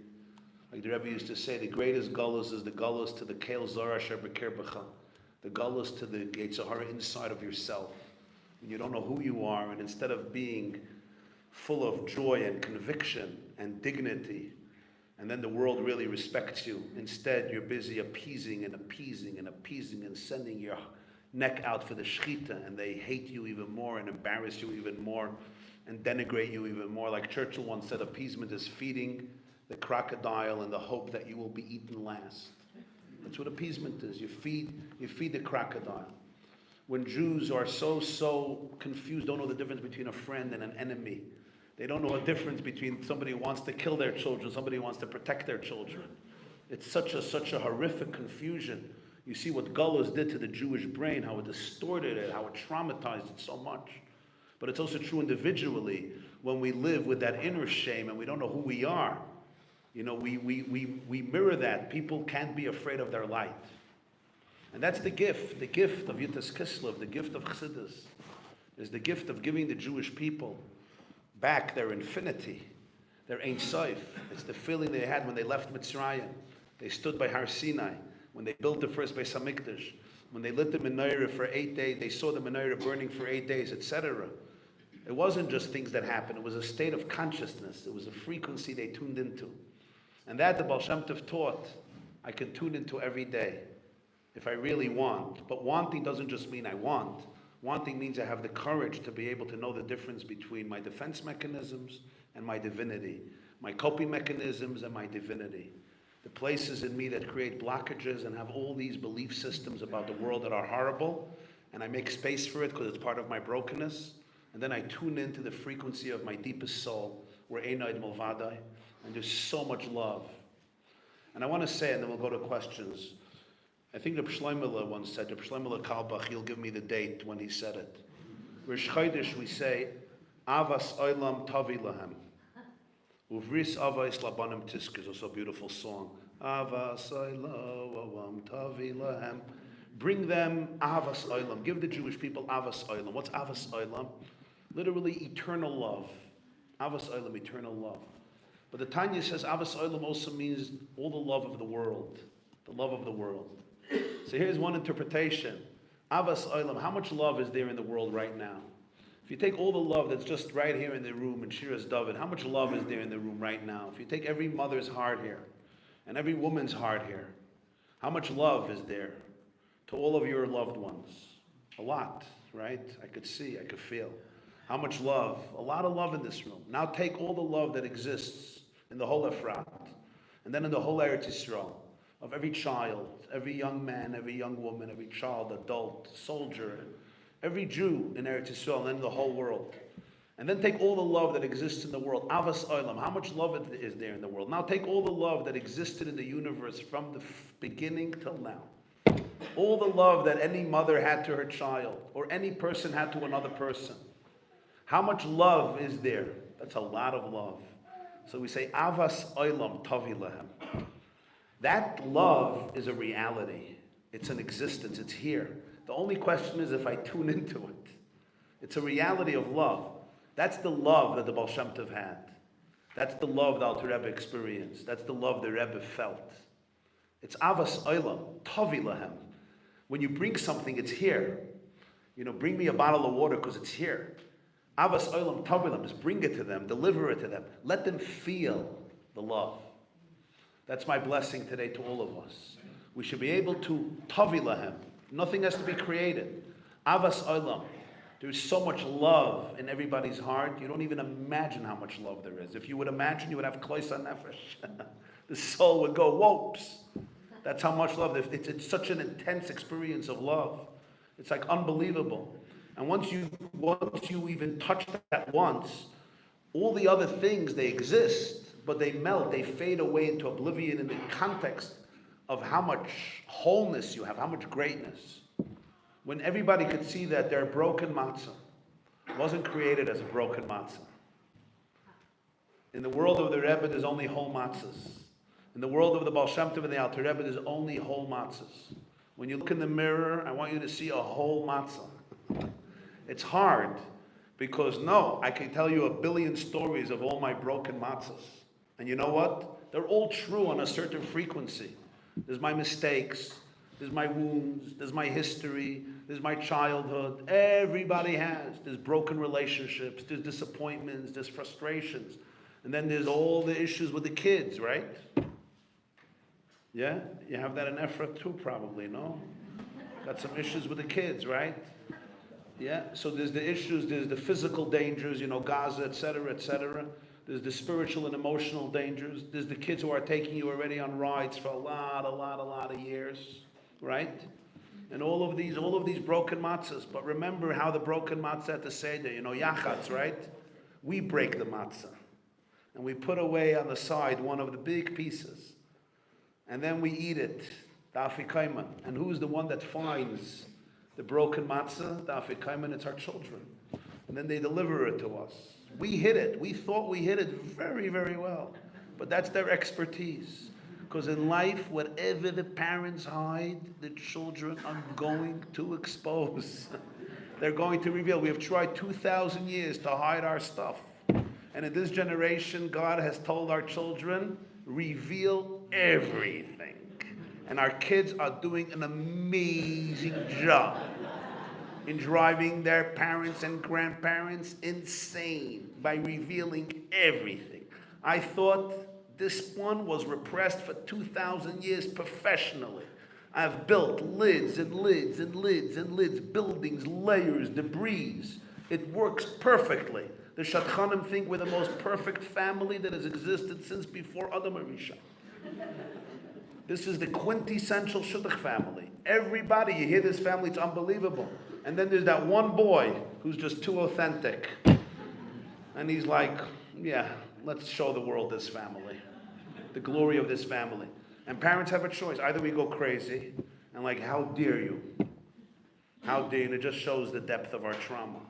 Like the Rebbe used to say, the greatest gullus is the gullus to the Keil Zara Asher B'Ker B'cha, the gullus to the Yetzer Hara inside of yourself. When you don't know who you are, and instead of being full of joy and conviction and dignity, and then the world really respects you, instead you're busy appeasing and appeasing and appeasing and sending your neck out for the shechita, and they hate you even more and embarrass you even more and denigrate you even more. Like Churchill once said, appeasement is feeding the crocodile in the hope that you will be eaten last. That's what appeasement is. You feed the crocodile. When Jews are so confused, don't know the difference between a friend and an enemy. They don't know a difference between somebody who wants to kill their children, somebody who wants to protect their children. It's such a horrific confusion. You see what Gullus did to the Jewish brain, how it distorted it, how it traumatized it so much. But it's also true individually when we live with that inner shame and we don't know who we are. You know, we mirror that. People can't be afraid of their light. And that's the gift of Yud Tet Kislev, the gift of Chassidus, is the gift of giving the Jewish people back their infinity, their Ein Sof. It's the feeling they had when they left Mitzrayim. They stood by Har Sinai. When they built the first Beis HaMikdash, when they lit the menorah for 8 days, they saw the menorah burning for 8 days, etc. It wasn't just things that happened. It was a state of consciousness. It was a frequency they tuned into. And that the Baal Shem Tov taught, I can tune into every day if I really want. But wanting doesn't just mean I want. Wanting means I have the courage to be able to know the difference between my defense mechanisms and my divinity, my coping mechanisms and my divinity. The places in me that create blockages and have all these belief systems about the world that are horrible, and I make space for it because it's part of my brokenness, and then I tune into the frequency of my deepest soul, where Einaid Malvadai, and there's so much love. And I want to say, and then we'll go to questions, I think Reb Shloimeh once said, Reb Shloimeh Kalbach, he'll give me the date when he said it. Rosh Chodesh we say, Avas Olam Tavi Lahem. Uvris Avais Labanim Tisk is also a beautiful song. Avas Olam Tavi Lahem. Bring them Avas Olam. Give the Jewish people Avas Olam. What's Avas Olam? Literally eternal love. Avas Olam, eternal love. But the Tanya says Avas Olam also means all the love of the world. The love of the world. So here's one interpretation. Avas Olam, how much love is there in the world right now? If you take all the love that's just right here in the room in Shiras David, how much love is there in the room right now? If you take every mother's heart here and every woman's heart here, how much love is there to all of your loved ones? A lot, right? I could see, I could feel. How much love? A lot of love in this room. Now take all the love that exists in the whole Efrat and then in the whole Eretz Yisrael of every child, every young man, every young woman, every child, adult, soldier, every Jew in Eretz Yisrael and in the whole world. And then take all the love that exists in the world. Avas Olam, how much love is there in the world? Now take all the love that existed in the universe from the beginning till now. All the love that any mother had to her child, or any person had to another person. How much love is there? That's a lot of love. So we say, Avas Olam Tavi Lahem. That love is a reality. It's an existence. It's here. The only question is if I tune into it. It's a reality of love. That's the love that the Baal Shem Tov had. That's the love the Alter Rebbe experienced. That's the love the Rebbe felt. It's Avas Olam, Tavi Lahem. When you bring something, it's here. Bring me a bottle of water because it's here. Avas Olam, Tavi Lahem. Just bring it to them, deliver it to them. Let them feel the love. That's my blessing today to all of us. We should be able to Tavi Lahem. Nothing has to be created. Avas Olam. There's so much love in everybody's heart. You don't even imagine how much love there is. If you would imagine, you would have kloisa nefesh. The soul would go, whoops. That's how much love. It's such an intense experience of love. It's like unbelievable. And once you even touch that once, all the other things, they exist, but they melt, they fade away into oblivion in the context of how much wholeness you have, how much greatness. When everybody could see that their broken matzah wasn't created as a broken matzah. In the world of the Rebbe, there's only whole matzahs. In the world of the Baal Shem Tov and the Alter Rebbe, there's only whole matzahs. When you look in the mirror, I want you to see a whole matzah. It's hard, because I can tell you a billion stories of all my broken matzahs. And you know what? They're all true on a certain frequency. There's my mistakes. There's my wounds, there's my history, there's my childhood. Everybody has. There's broken relationships, there's disappointments, there's frustrations. And then there's all the issues with the kids, right? Yeah? You have that in Efrat too, probably, no? Got some issues with the kids, right? Yeah? So there's the issues, there's the physical dangers, Gaza, etc., etc. There's the spiritual and emotional dangers. There's the kids who are taking you already on rides for a lot of years. Right? And all of these broken matzahs. But remember how the broken matzah at the Seder, yachatz, right? We break the matzah. And we put away on the side one of the big pieces. And then we eat it, the afikaiman. And who's the one that finds the broken matzah? The afikaiman, it's our children. And then they deliver it to us. We hid it. We thought we hid it very, very well. But that's their expertise. Because in life, whatever the parents hide, the children are going to expose. They're going to reveal. We have tried 2,000 years to hide our stuff. And in this generation, God has told our children, reveal everything. And our kids are doing an amazing job in driving their parents and grandparents insane by revealing everything. I thought this one was repressed for 2,000 years professionally. I've built lids and lids and lids and lids, buildings, layers, debris. It works perfectly. The Shadchanim think we're the most perfect family that has existed since before Adam Arisha. This is the quintessential Shidduch family. Everybody, you hear this family, it's unbelievable. And then there's that one boy who's just too authentic. And he's like, yeah, let's show the world this family, the glory of this family. And parents have a choice. Either we go crazy and like, how dare you? How dare you? And it just shows the depth of our trauma.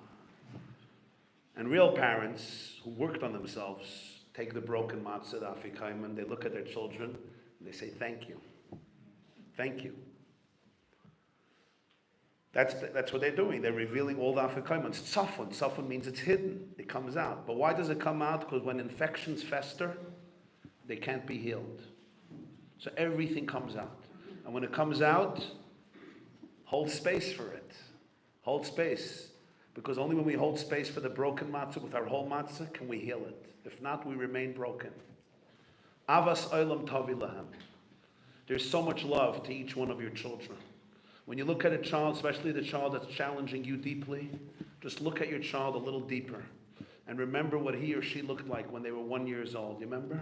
And real parents who worked on themselves take the broken matzah, the afikaiman, they look at their children and they say, thank you. Thank you. That's what they're doing. They're revealing all the afikaiman. It's tzafun. Tzafun means it's hidden. It comes out. But why does it come out? Because when infections fester, they can't be healed. So everything comes out. And when it comes out, hold space for it. Hold space. Because only when we hold space for the broken matzah with our whole matzah can we heal it. If not, we remain broken. Avas olam tavi lahem. There's so much love to each one of your children. When you look at a child, especially the child that's challenging you deeply, just look at your child a little deeper. And remember what he or she looked like when they were 1 year old. You remember?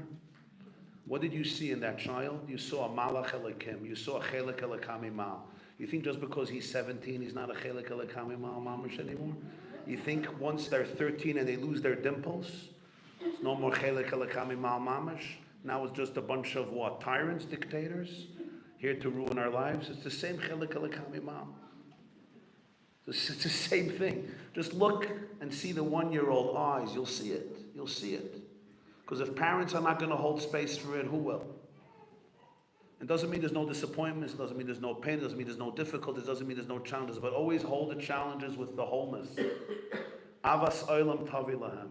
What did you see in that child? You saw a malach elikim. You saw a chelik elikam imal. You think just because he's 17, he's not a chelik elikam imal mamash anymore? You think once they're 13 and they lose their dimples, it's no more chelik elikam imal mamash? Now it's just a bunch of what? Tyrants, dictators, here to ruin our lives? It's the same chelik elikam imal. It's the same thing. Just look and see the 1-year-old eyes. You'll see it. You'll see it. Because if parents are not going to hold space for it, who will? It doesn't mean there's no disappointments. It doesn't mean there's no pain. It doesn't mean there's no difficulties. It doesn't mean there's no challenges. But always hold the challenges with the wholeness. Avas olam tavi lahem.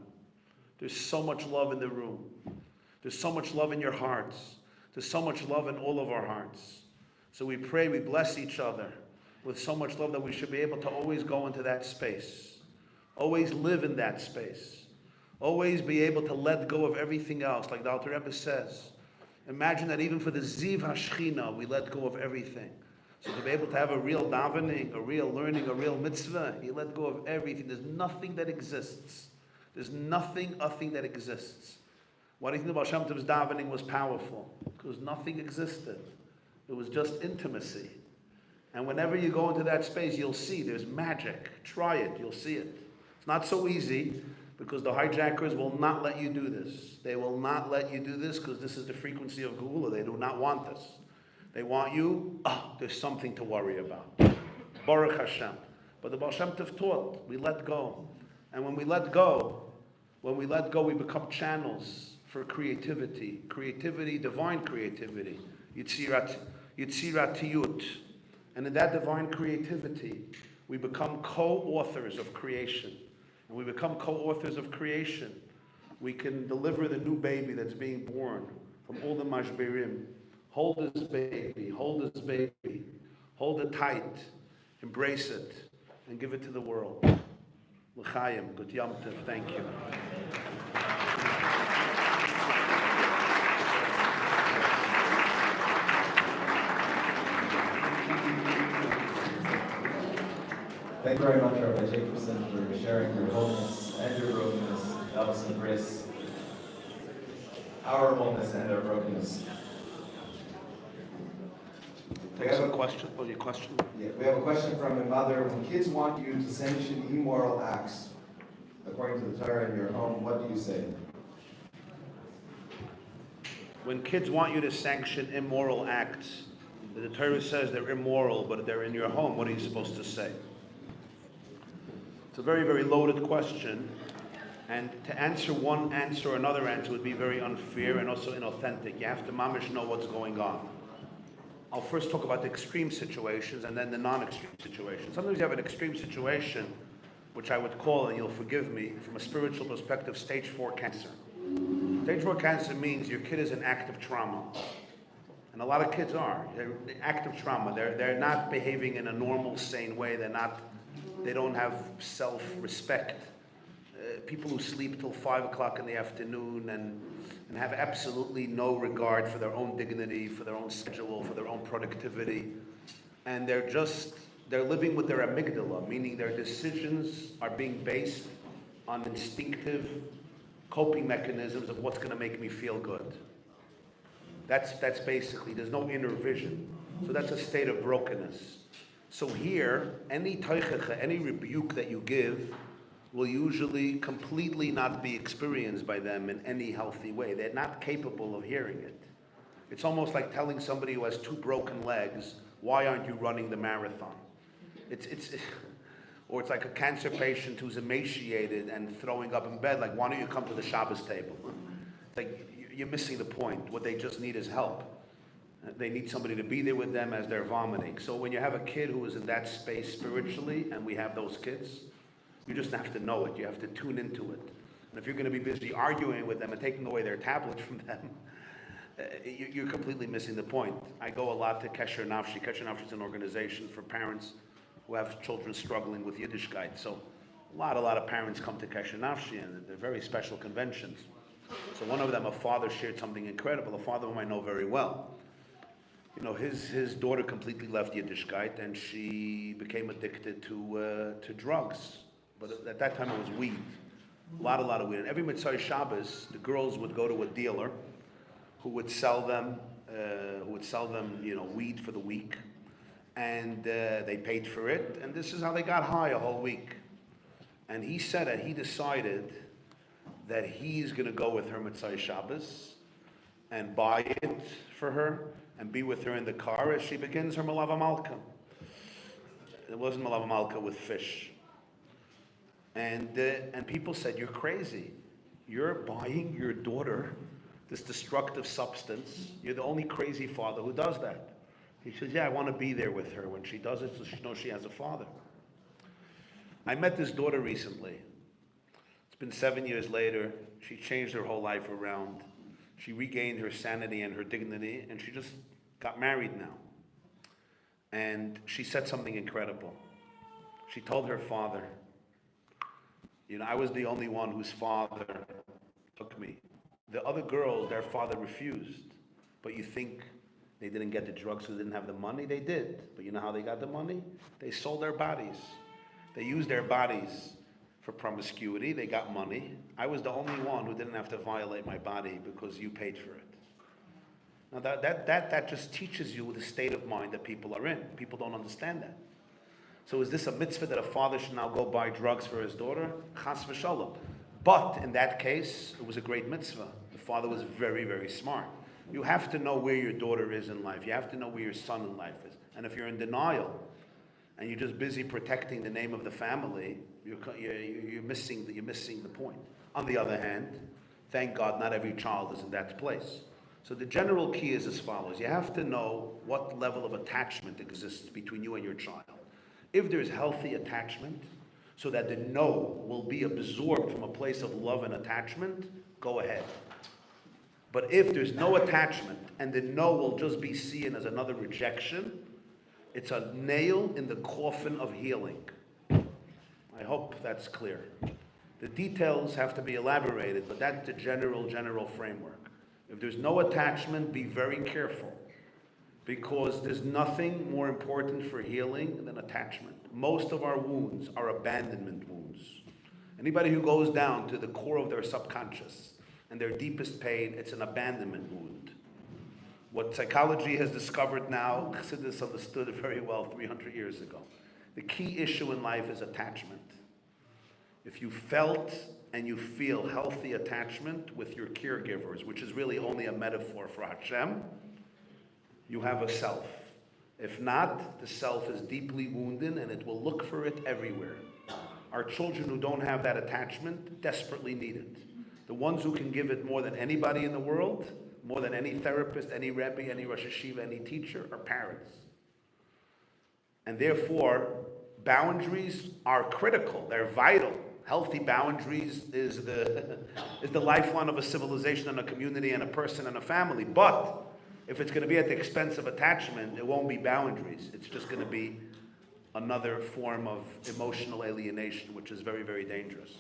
There's so much love in the room. There's so much love in your hearts. There's so much love in all of our hearts. So we pray, we bless each other with so much love that we should be able to always go into that space. Always live in that space. Always be able to let go of everything else, like the Alter Rebbe says. Imagine that even for the Ziv HaShechina, we let go of everything. So to be able to have a real davening, a real learning, a real mitzvah, you let go of everything. There's nothing that exists. There's nothing that exists. Why do you think the Baal Shem Tov's davening was powerful? Because nothing existed. It was just intimacy. And whenever you go into that space, you'll see there's magic. Try it, you'll see it. It's not so easy because the hijackers will not let you do this. They will not let you do this because this is the frequency of Geula. They do not want this. They want you, there's something to worry about. Baruch Hashem. But the Baal Shem Tov taught, we let go. And when we let go, we become channels for creativity. Creativity, divine creativity. Yitziratiyut. And in that divine creativity, we become co-authors of creation. And we become co-authors of creation. We can deliver the new baby that's being born from all the mashberim. Hold this baby, hold it tight, embrace it, and give it to the world. L'chaim, good Yom Tov, thank you. Thank you very much, Rabbi Jacobson, for sharing your wholeness and your brokenness. Help us embrace our wholeness and our brokenness. We have a question. Oh, your question? Yeah, we have a question from a mother. When kids want you to sanction immoral acts, according to the Torah in your home, what do you say? When kids want you to sanction immoral acts, the Torah says they're immoral, but they're in your home, what are you supposed to say? It's a very, very loaded question, and to answer one answer or another answer would be very unfair and also inauthentic. You have to mamish know what's going on. I'll first talk about the extreme situations and then the non-extreme situations. Sometimes you have an extreme situation, which I would call, and you'll forgive me, from a spiritual perspective, stage 4 cancer. Stage 4 cancer means your kid is in active trauma. And a lot of kids are. They're active trauma. They're not behaving in a normal, sane way. They don't have self-respect. People who sleep till 5 o'clock in the afternoon and have absolutely no regard for their own dignity, for their own schedule, for their own productivity. And they're living with their amygdala, meaning their decisions are being based on instinctive coping mechanisms of what's going to make me feel good. That's basically, there's no inner vision. So that's a state of brokenness. So here, any teichecha, any rebuke that you give will usually completely not be experienced by them in any healthy way. They're not capable of hearing it. It's almost like telling somebody who has 2 broken legs, why aren't you running the marathon? Or it's like a cancer patient who's emaciated and throwing up in bed, like, why don't you come to the Shabbos table? It's like, you're missing the point. What they just need is help. They need somebody to be there with them as they're vomiting. So when you have a kid who is in that space spiritually, and we have those kids, you just have to know it. You have to tune into it. And if you're going to be busy arguing with them and taking away their tablet from them, you're completely missing the point. I go a lot to Kesher Nafshi. Kesher Nafshi is an organization for parents who have children struggling with Yiddishkeit. So a lot of parents come to Kesher Nafshi, and they're very special conventions. So one of them, a father shared something incredible, a father whom I know very well. You know, his daughter completely left Yiddishkeit, and she became addicted to drugs. But at that time it was weed. A lot of weed. And every Mitzvah Shabbos, the girls would go to a dealer who would sell them, weed for the week, and they paid for it, and this is how they got high a whole week. And he said that he decided that he's going to go with her Motzei Shabbos and buy it for her and be with her in the car as she begins her Malava Malka. It wasn't Malava Malka with fish. And people said, "You're crazy. You're buying your daughter this destructive substance. You're the only crazy father who does that." He says, "Yeah, I want to be there with her when she does it so she knows she has a father." I met this daughter recently. It's been 7 years later. She changed her whole life around. She regained her sanity and her dignity, and she just got married now. And she said something incredible. She told her father, I was the only one whose father took me. The other girls, their father refused. But you think they didn't get the drugs because they didn't have the money? They did. But you know how they got the money? They sold their bodies. They used their bodies for promiscuity. They got money. I was the only one who didn't have to violate my body because you paid for it. Now that just teaches you the state of mind that people are in. People don't understand that. So is this a mitzvah that a father should now go buy drugs for his daughter? Chas v'shalom. But in that case, it was a great mitzvah. The father was very, very smart. You have to know where your daughter is in life. You have to know where your son in life is. And if you're in denial and you're just busy protecting the name of the family, you're missing the point. On the other hand, thank God not every child is in that place. So the general key is as follows. You have to know what level of attachment exists between you and your child. If there's healthy attachment, so that the no will be absorbed from a place of love and attachment, go ahead. But if there's no attachment and the no will just be seen as another rejection, it's a nail in the coffin of healing. I hope that's clear. The details have to be elaborated, but that's the general framework. If there's no attachment, be very careful, because there's nothing more important for healing than attachment. Most of our wounds are abandonment wounds. Anybody who goes down to the core of their subconscious and their deepest pain, it's an abandonment wound. What psychology has discovered now, Chassidus understood it very well 300 years ago. The key issue in life is attachment. If you felt and you feel healthy attachment with your caregivers, which is really only a metaphor for Hashem, you have a self. If not, the self is deeply wounded and it will look for it everywhere. Our children who don't have that attachment desperately need it. The ones who can give it more than anybody in the world, more than any therapist, any Rebbe, any Rosh Hashiva, any teacher, are parents. And therefore, boundaries are critical. They're vital. Healthy boundaries is the lifeline of a civilization and a community and a person and a family. But if it's going to be at the expense of attachment, it won't be boundaries. It's just going to be another form of emotional alienation, which is very, very dangerous.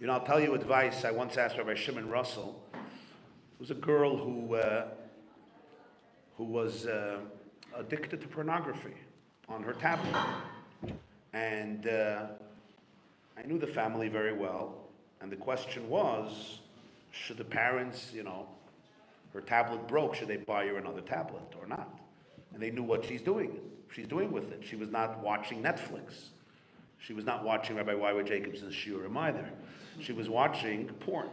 I'll tell you advice. I once asked Rabbi Shimon Russell. It was a girl who was addicted to pornography on her tablet. And I knew the family very well. And the question was, should the parents, her tablet broke, should they buy her another tablet or not? And they knew what she's doing with it. She was not watching Netflix. She was not watching Rabbi Y. Jacobson Shirat either. She was watching porn.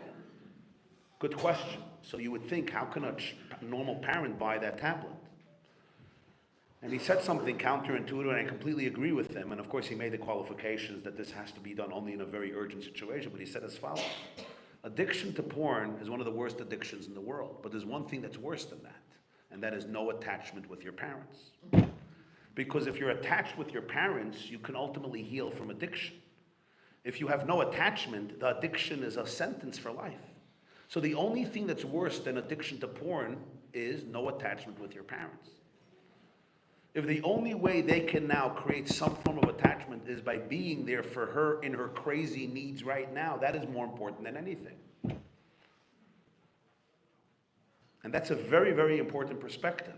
Good question. So you would think, how can a normal parent buy that tablet? And he said something counterintuitive, and I completely agree with him. And of course, he made the qualifications that this has to be done only in a very urgent situation. But he said as follows. Addiction to porn is one of the worst addictions in the world. But there's one thing that's worse than that. And that is no attachment with your parents. Because if you're attached with your parents, you can ultimately heal from addiction. If you have no attachment, the addiction is a sentence for life. So the only thing that's worse than addiction to porn is no attachment with your parents. If the only way they can now create some form of attachment is by being there for her in her crazy needs right now, that is more important than anything. And that's a very, very important perspective.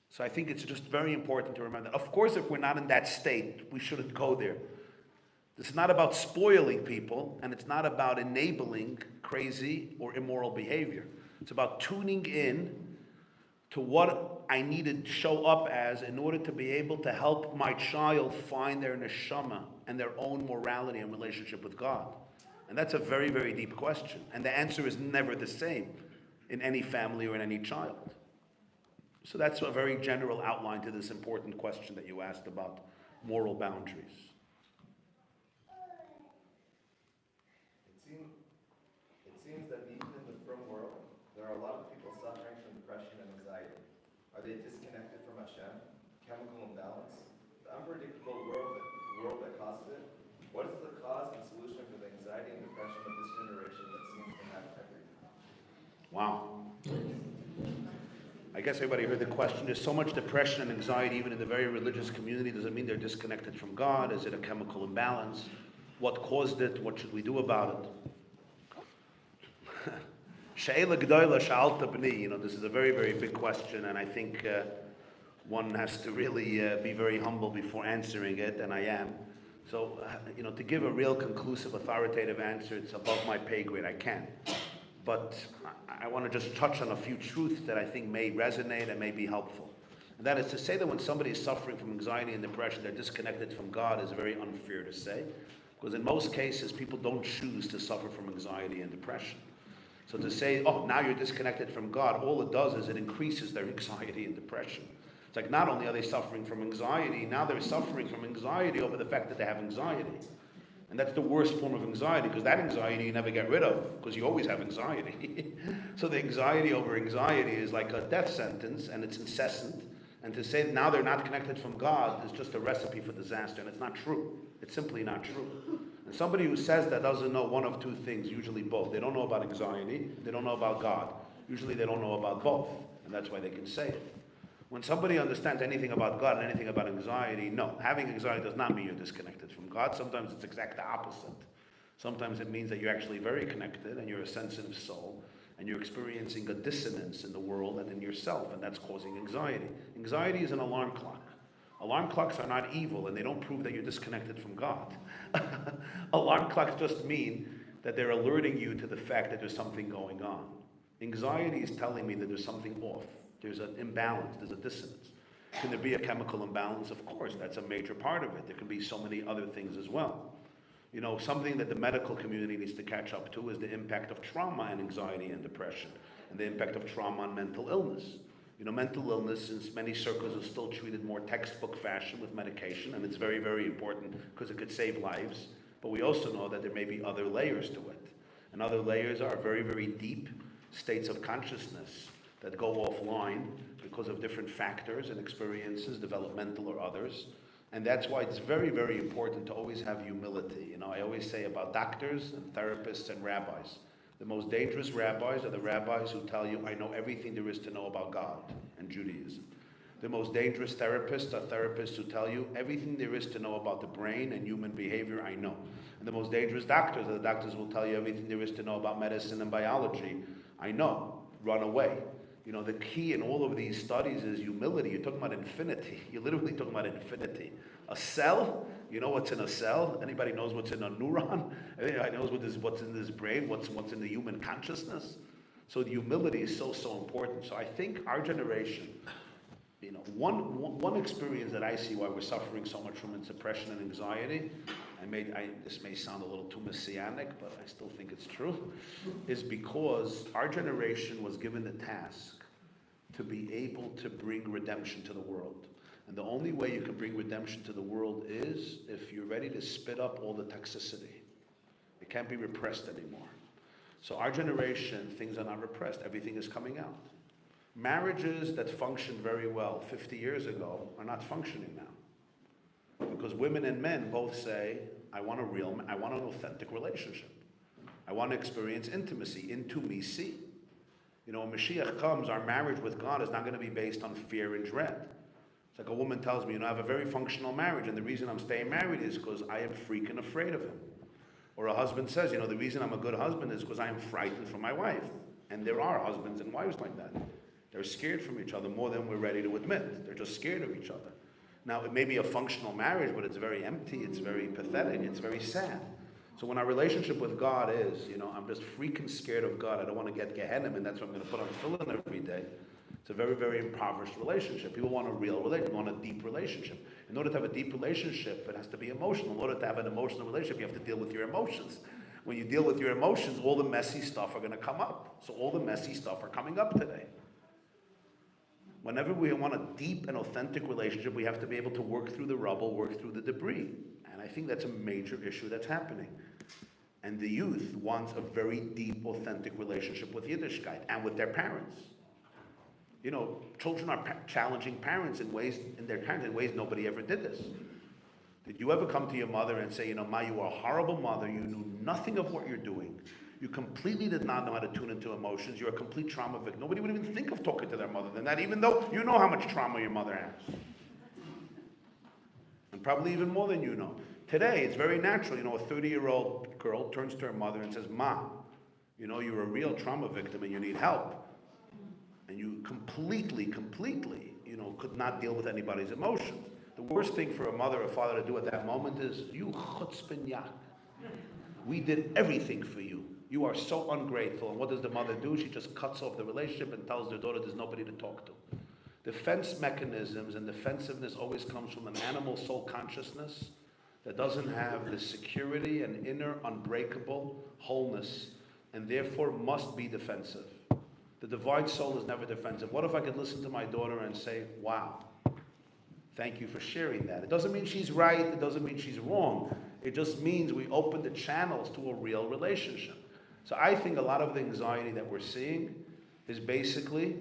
So I think it's just very important to remember that. Of course, if we're not in that state, we shouldn't go there. This is not about spoiling people, and it's not about enabling crazy or immoral behavior. It's about tuning in to what I need to show up as in order to be able to help my child find their neshama and their own morality and relationship with God. And that's a very, very deep question. And the answer is never the same in any family or in any child. So that's a very general outline to this important question that you asked about moral boundaries. It seems that even in the frum world, there are a lot of people suffering from depression and anxiety. Are they disconnected from Hashem? Chemical imbalance? The unpredictable world that causes it? What is the cause and solution for the anxiety and depression of this generation that seems to have everything? Wow. I guess everybody heard the question. There's so much depression and anxiety even in the very religious community. Does it mean they're disconnected from God? Is it a chemical imbalance? What caused it? What should we do about it? She'ela g'dola sha'alta b'ni. This is a very, very big question, and I think one has to really be very humble before answering it, and I am. So, to give a real conclusive, authoritative answer, it's above my pay grade. I can't. But I want to just touch on a few truths that I think may resonate and may be helpful. And that is to say that when somebody is suffering from anxiety and depression, they're disconnected from God is very unfair to say. Because in most cases, people don't choose to suffer from anxiety and depression. So to say, oh, now you're disconnected from God, all it does is it increases their anxiety and depression. It's like not only are they suffering from anxiety, now they're suffering from anxiety over the fact that they have anxiety. And that's the worst form of anxiety, because that anxiety you never get rid of, because you always have anxiety. So the anxiety over anxiety is like a death sentence, and it's incessant. And to say that now they're not connected from God is just a recipe for disaster, and it's not true. It's simply not true. And somebody who says that doesn't know one of two things, usually both. They don't know about anxiety, they don't know about God. Usually they don't know about both, and that's why they can say it. When somebody understands anything about God and anything about anxiety, no, having anxiety does not mean you're disconnected from God. Sometimes it's exact opposite. Sometimes it means that you're actually very connected and you're a sensitive soul and you're experiencing a dissonance in the world and in yourself, and that's causing anxiety. Anxiety is an alarm clock. Alarm clocks are not evil, and they don't prove that you're disconnected from God. Alarm clocks just mean that they're alerting you to the fact that there's something going on. Anxiety is telling me that there's something off. There's an imbalance, there's a dissonance. Can there be a chemical imbalance? Of course, that's a major part of it. There can be so many other things as well. Something that the medical community needs to catch up to is the impact of trauma and anxiety and depression, and the impact of trauma on mental illness. Mental illness in many circles is still treated more textbook fashion with medication, and it's very, very important because it could save lives. But we also know that there may be other layers to it. And other layers are very, very deep states of consciousness that go offline because of different factors and experiences, developmental or others. And that's why it's very, very important to always have humility. I always say about doctors and therapists and rabbis, the most dangerous rabbis are the rabbis who tell you, I know everything there is to know about God and Judaism. The most dangerous therapists are therapists who tell you everything there is to know about the brain and human behavior, I know. And the most dangerous doctors are the doctors who will tell you everything there is to know about medicine and biology, I know. Run away. The key in all of these studies is humility. You're talking about infinity. You're literally talking about infinity. A cell, you know what's in a cell? Anybody knows what's in a neuron? Anybody knows what's in this brain, what's in the human consciousness? So the humility is so, so important. So I think our generation, one experience that I see why we're suffering so much from depression and anxiety, this may sound a little too messianic, but I still think it's true, is because our generation was given the task to be able to bring redemption to the world. And the only way you can bring redemption to the world is if you're ready to spit up all the toxicity. It can't be repressed anymore. So our generation, things are not repressed. Everything is coming out. Marriages that functioned very well 50 years ago are not functioning now. Because women and men both say, I want an authentic relationship. I want to experience intimacy, intimacy. When Mashiach comes, our marriage with God is not going to be based on fear and dread. It's like a woman tells me, I have a very functional marriage, and the reason I'm staying married is because I am freaking afraid of him. Or a husband says, the reason I'm a good husband is because I am frightened for my wife. And there are husbands and wives like that. They're scared from each other more than we're ready to admit. They're just scared of each other. Now, it may be a functional marriage, but it's very empty, it's very pathetic, it's very sad. So when our relationship with God is, I'm just freaking scared of God, I don't want to get Gehenna, and that's what I'm going to put on tefillin every day. It's a very, very impoverished relationship. People want a real relationship, want a deep relationship. In order to have a deep relationship, it has to be emotional. In order to have an emotional relationship, you have to deal with your emotions. When you deal with your emotions, all the messy stuff are going to come up. So all the messy stuff are coming up today. Whenever we want a deep and authentic relationship, we have to be able to work through the rubble, work through the debris. And I think that's a major issue that's happening. And the youth wants a very deep, authentic relationship with Yiddishkeit and with their parents. Children are challenging parents in ways nobody ever did this. Did you ever come to your mother and say, Ma, you are a horrible mother, you knew nothing of what you're doing. You completely did not know how to tune into emotions. You're a complete trauma victim. Nobody would even think of talking to their mother than that, even though you know how much trauma your mother has. And probably even more than you know. Today, it's very natural. A 30-year-old girl turns to her mother and says, Ma, you're a real trauma victim and you need help. And you completely, could not deal with anybody's emotions. The worst thing for a mother or father to do at that moment is, you chutzpin yak. We did everything for you. You are so ungrateful. And what does the mother do? She just cuts off the relationship and tells their daughter there's nobody to talk to. Defense mechanisms and defensiveness always comes from an animal soul consciousness that doesn't have the security and inner unbreakable wholeness, and therefore must be defensive. The divine soul is never defensive. What if I could listen to my daughter and say, wow, thank you for sharing that. It doesn't mean she's right. It doesn't mean she's wrong. It just means we open the channels to a real relationship. So I think a lot of the anxiety that we're seeing is basically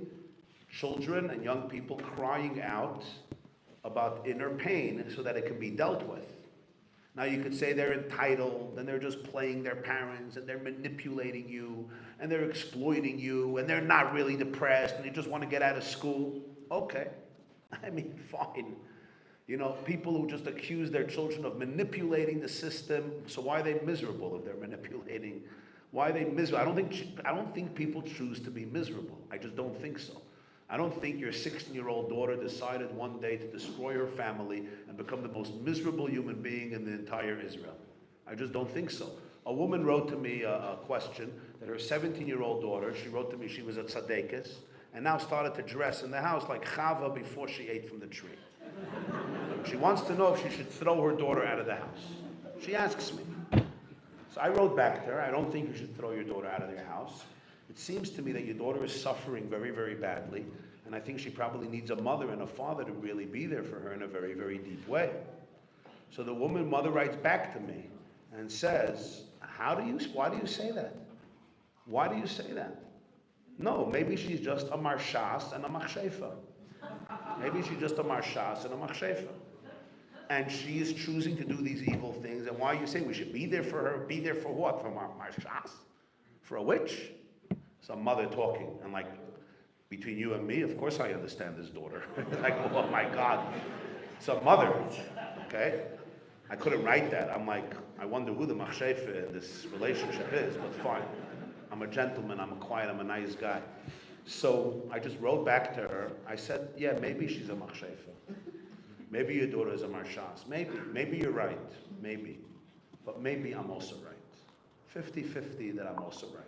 children and young people crying out about inner pain so that it can be dealt with. Now you could say they're entitled and they're just playing their parents and they're manipulating you and they're exploiting you and they're not really depressed and they just want to get out of school. Okay, I mean, fine. People who just accuse their children of manipulating the system. So why are they miserable if they're manipulating? Why are they miserable? I don't think people choose to be miserable. I just don't think so. I don't think your 16-year-old daughter decided one day to destroy her family and become the most miserable human being in the entire Israel. I just don't think so. A woman wrote to me a question that her 17-year-old daughter, she wrote to me she was a tzaddikus, and now started to dress in the house like Chava before she ate from the tree. She wants to know if she should throw her daughter out of the house. She asks me. So I wrote back to her, I don't think you should throw your daughter out of your house. It seems to me that your daughter is suffering very, very badly, and I think she probably needs a mother and a father to really be there for her in a very, very deep way. So the mother writes back to me and says, why do you say that? Why do you say that? No, maybe she's just a marshas and a machshefa. Maybe she's just a marshas and a machshefa. And she is choosing to do these evil things. And why are you saying we should be there for her? Be there for what? For marshas? For a witch? Some mother talking. And like, between you and me, of course I understand this daughter. Like, oh my God. Some mother. Okay? I couldn't write that. I'm like, I wonder who the machshefa in this relationship is, but fine. I'm a gentleman, I'm quiet, I'm a nice guy. So I just wrote back to her. I said, yeah, maybe she's a machshefa. Maybe your daughter is a marshas. Maybe you're right. Maybe. But maybe I'm also right. 50-50 that I'm also right.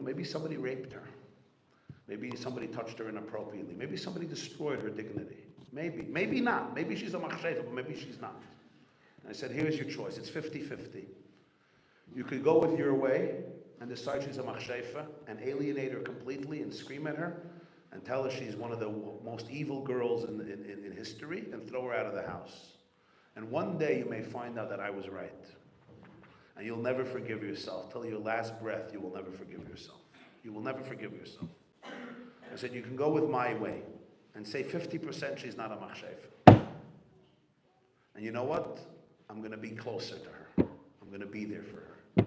Maybe somebody raped her. Maybe somebody touched her inappropriately. Maybe somebody destroyed her dignity. Maybe not. Maybe she's a machshefa, but maybe she's not. And I said, here's your choice. It's 50-50. You could go with your way and decide she's a machshefa and alienate her completely and scream at her and tell her she's one of the most evil girls in history and throw her out of the house. And one day you may find out that I was right. And you'll never forgive yourself. Till your last breath, you will never forgive yourself. You will never forgive yourself. I said, you can go with my way and say 50% she's not a machshefa. And you know what? I'm going to be closer to her. I'm going to be there for her.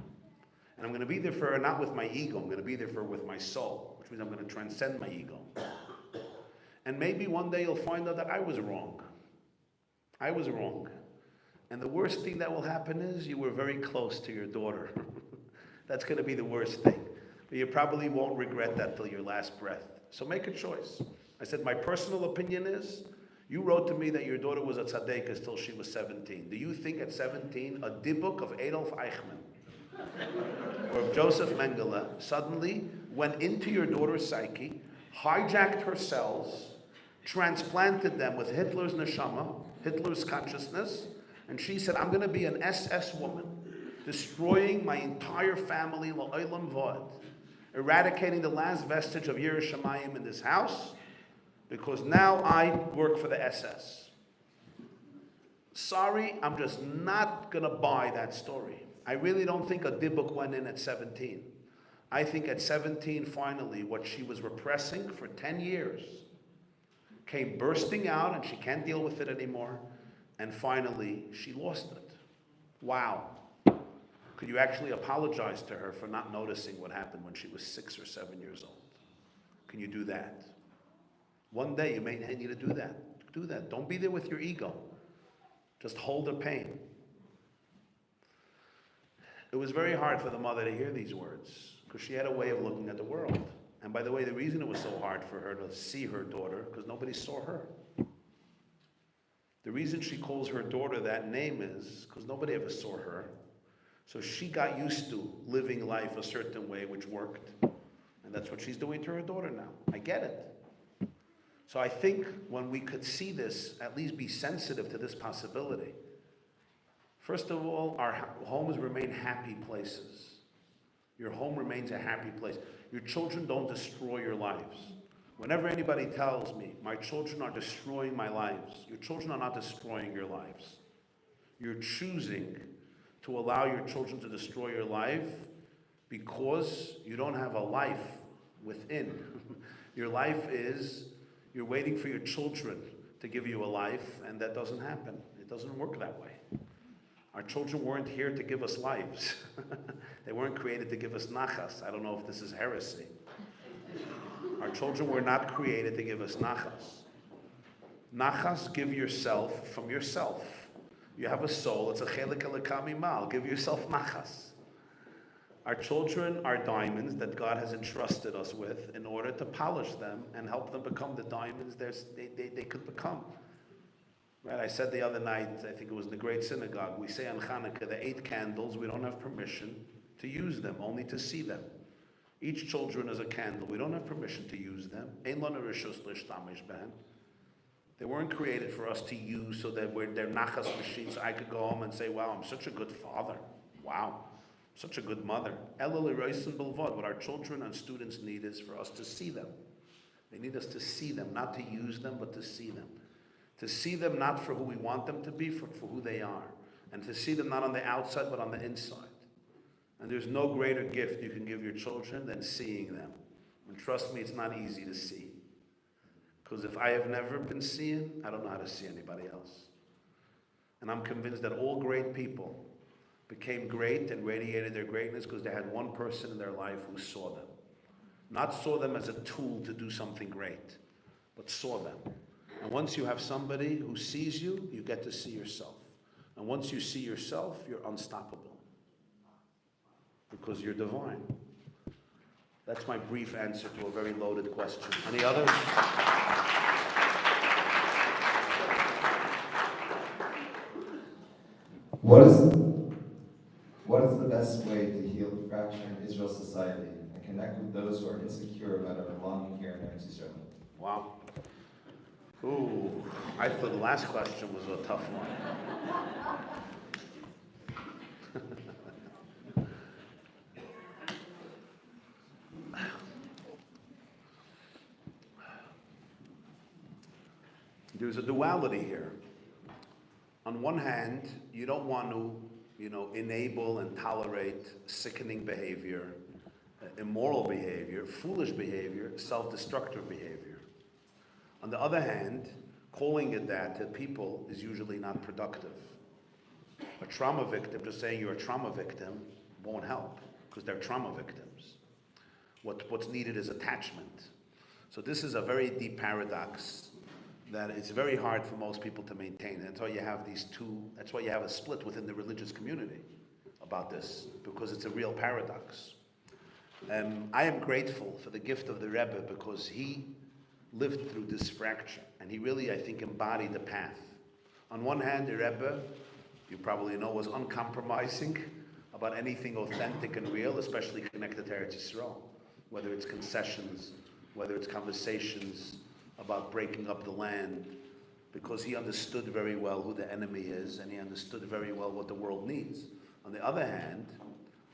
And I'm going to be there for her not with my ego. I'm going to be there for her with my soul, which means I'm going to transcend my ego. And maybe one day you'll find out that I was wrong. I was wrong. And the worst thing that will happen is you were very close to your daughter. That's going to be the worst thing. But you probably won't regret that till your last breath. So make a choice. I said, my personal opinion is, You wrote to me that your daughter was a tzaddikas till she was 17. Do you think at 17 a dibuk of Adolf Eichmann or of Joseph Mengele suddenly went into your daughter's psyche, hijacked her cells, transplanted them with Hitler's neshama, Hitler's consciousness, and she said, I'm going to be an SS woman, destroying my entire family, la'olam vod, eradicating the last vestige of Yiras Shamayim in this house, because now I work for the SS. Sorry, I'm just not going to buy that story. I really don't think a dibuk went in at 17. I think at 17, finally, what she was repressing for 10 years came bursting out, and she can't deal with it anymore, and finally, she lost it. Wow. Could you actually apologize to her for not noticing what happened when she was 6 or 7 years old? Can you do that? One day you may need to do that. Do that. Don't be there with your ego. Just hold her pain. It was very hard for the mother to hear these words because she had a way of looking at the world. And by the way, the reason it was so hard for her to see her daughter, because nobody saw her. The reason she calls her daughter that name is because nobody ever saw her. So she got used to living life a certain way, which worked. And that's what she's doing to her daughter now. I get it. So I think when we could see this, at least be sensitive to this possibility. First of all, our homes remain happy places. Your home remains a happy place. Your children don't destroy your lives. Whenever anybody tells me, my children are destroying my lives, your children are not destroying your lives. You're choosing to allow your children to destroy your life because you don't have a life within. Your life is, you're waiting for your children to give you a life, and that doesn't happen. It doesn't work that way. Our children weren't here to give us lives. They weren't created to give us nachas. I don't know if this is heresy. Our children were not created to give us nachas. Nachas, give yourself from yourself. You have a soul, it's a chelik elokam imal. Give yourself nachas. Our children are diamonds that God has entrusted us with in order to polish them and help them become the diamonds they could become. Right? I said the other night, I think it was in the Great Synagogue, we say on Chanukah, the 8 candles, we don't have permission to use them, only to see them. Each children is a candle. We don't have permission to use them. They weren't created for us to use so that they're nachas machines. I could go home and say, wow, I'm such a good father. Wow, such a good mother. What our children and students need is for us to see them. They need us to see them, not to use them, but to see them. To see them not for who we want them to be, for who they are. And to see them not on the outside, but on the inside. And there's no greater gift you can give your children than seeing them. And trust me, it's not easy to see. Because if I have never been seen, I don't know how to see anybody else. And I'm convinced that all great people became great and radiated their greatness because they had one person in their life who saw them. Not saw them as a tool to do something great, but saw them. And once you have somebody who sees you, you get to see yourself. And once you see yourself, you're unstoppable. Because you're divine. That's my brief answer to a very loaded question. Any others? What is the best way to heal the fracture in Israel society and connect with those who are insecure about our belonging here in Eretz Yisrael? Wow. Ooh, I thought the last question was a tough one. There's a duality here. On one hand, you don't want to, enable and tolerate sickening behavior, immoral behavior, foolish behavior, self-destructive behavior. On the other hand, calling it that to people is usually not productive. A trauma victim, just saying you're a trauma victim, won't help because they're trauma victims. What's needed is attachment. So this is a very deep paradox that it's very hard for most people to maintain. That's why you have that's why you have a split within the religious community about this, because it's a real paradox. I am grateful for the gift of the Rebbe because he lived through this fracture, and he really, I think, embodied the path. On one hand, the Rebbe, you probably know, was uncompromising about anything authentic and real, especially connected to Eretz Yisrael, whether it's concessions, whether it's conversations about breaking up the land, because he understood very well who the enemy is, and he understood very well what the world needs. On the other hand,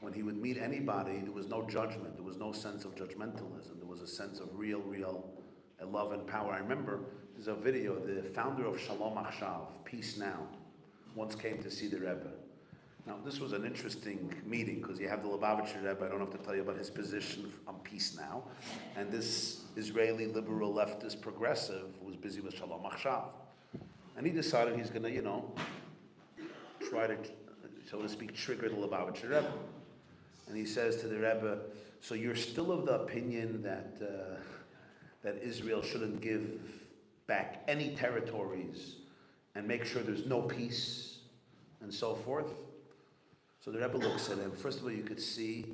when he would meet anybody, there was no judgment, there was no sense of judgmentalism, there was a sense of real love and power. I remember, there's a video, the founder of Shalom Achshav, Peace Now, once came to see the Rebbe. Now, this was an interesting meeting, because you have the Lubavitcher Rebbe, I don't have to tell you about his position on Peace Now, and this Israeli liberal leftist progressive who was busy with Shalom Achshav. And he decided he's going to, try to, so to speak, trigger the Lubavitcher Rebbe. And he says to the Rebbe, so you're still of the opinion that Israel shouldn't give back any territories and make sure there's no peace and so forth? So the Rebbe looks at him. First of all, you could see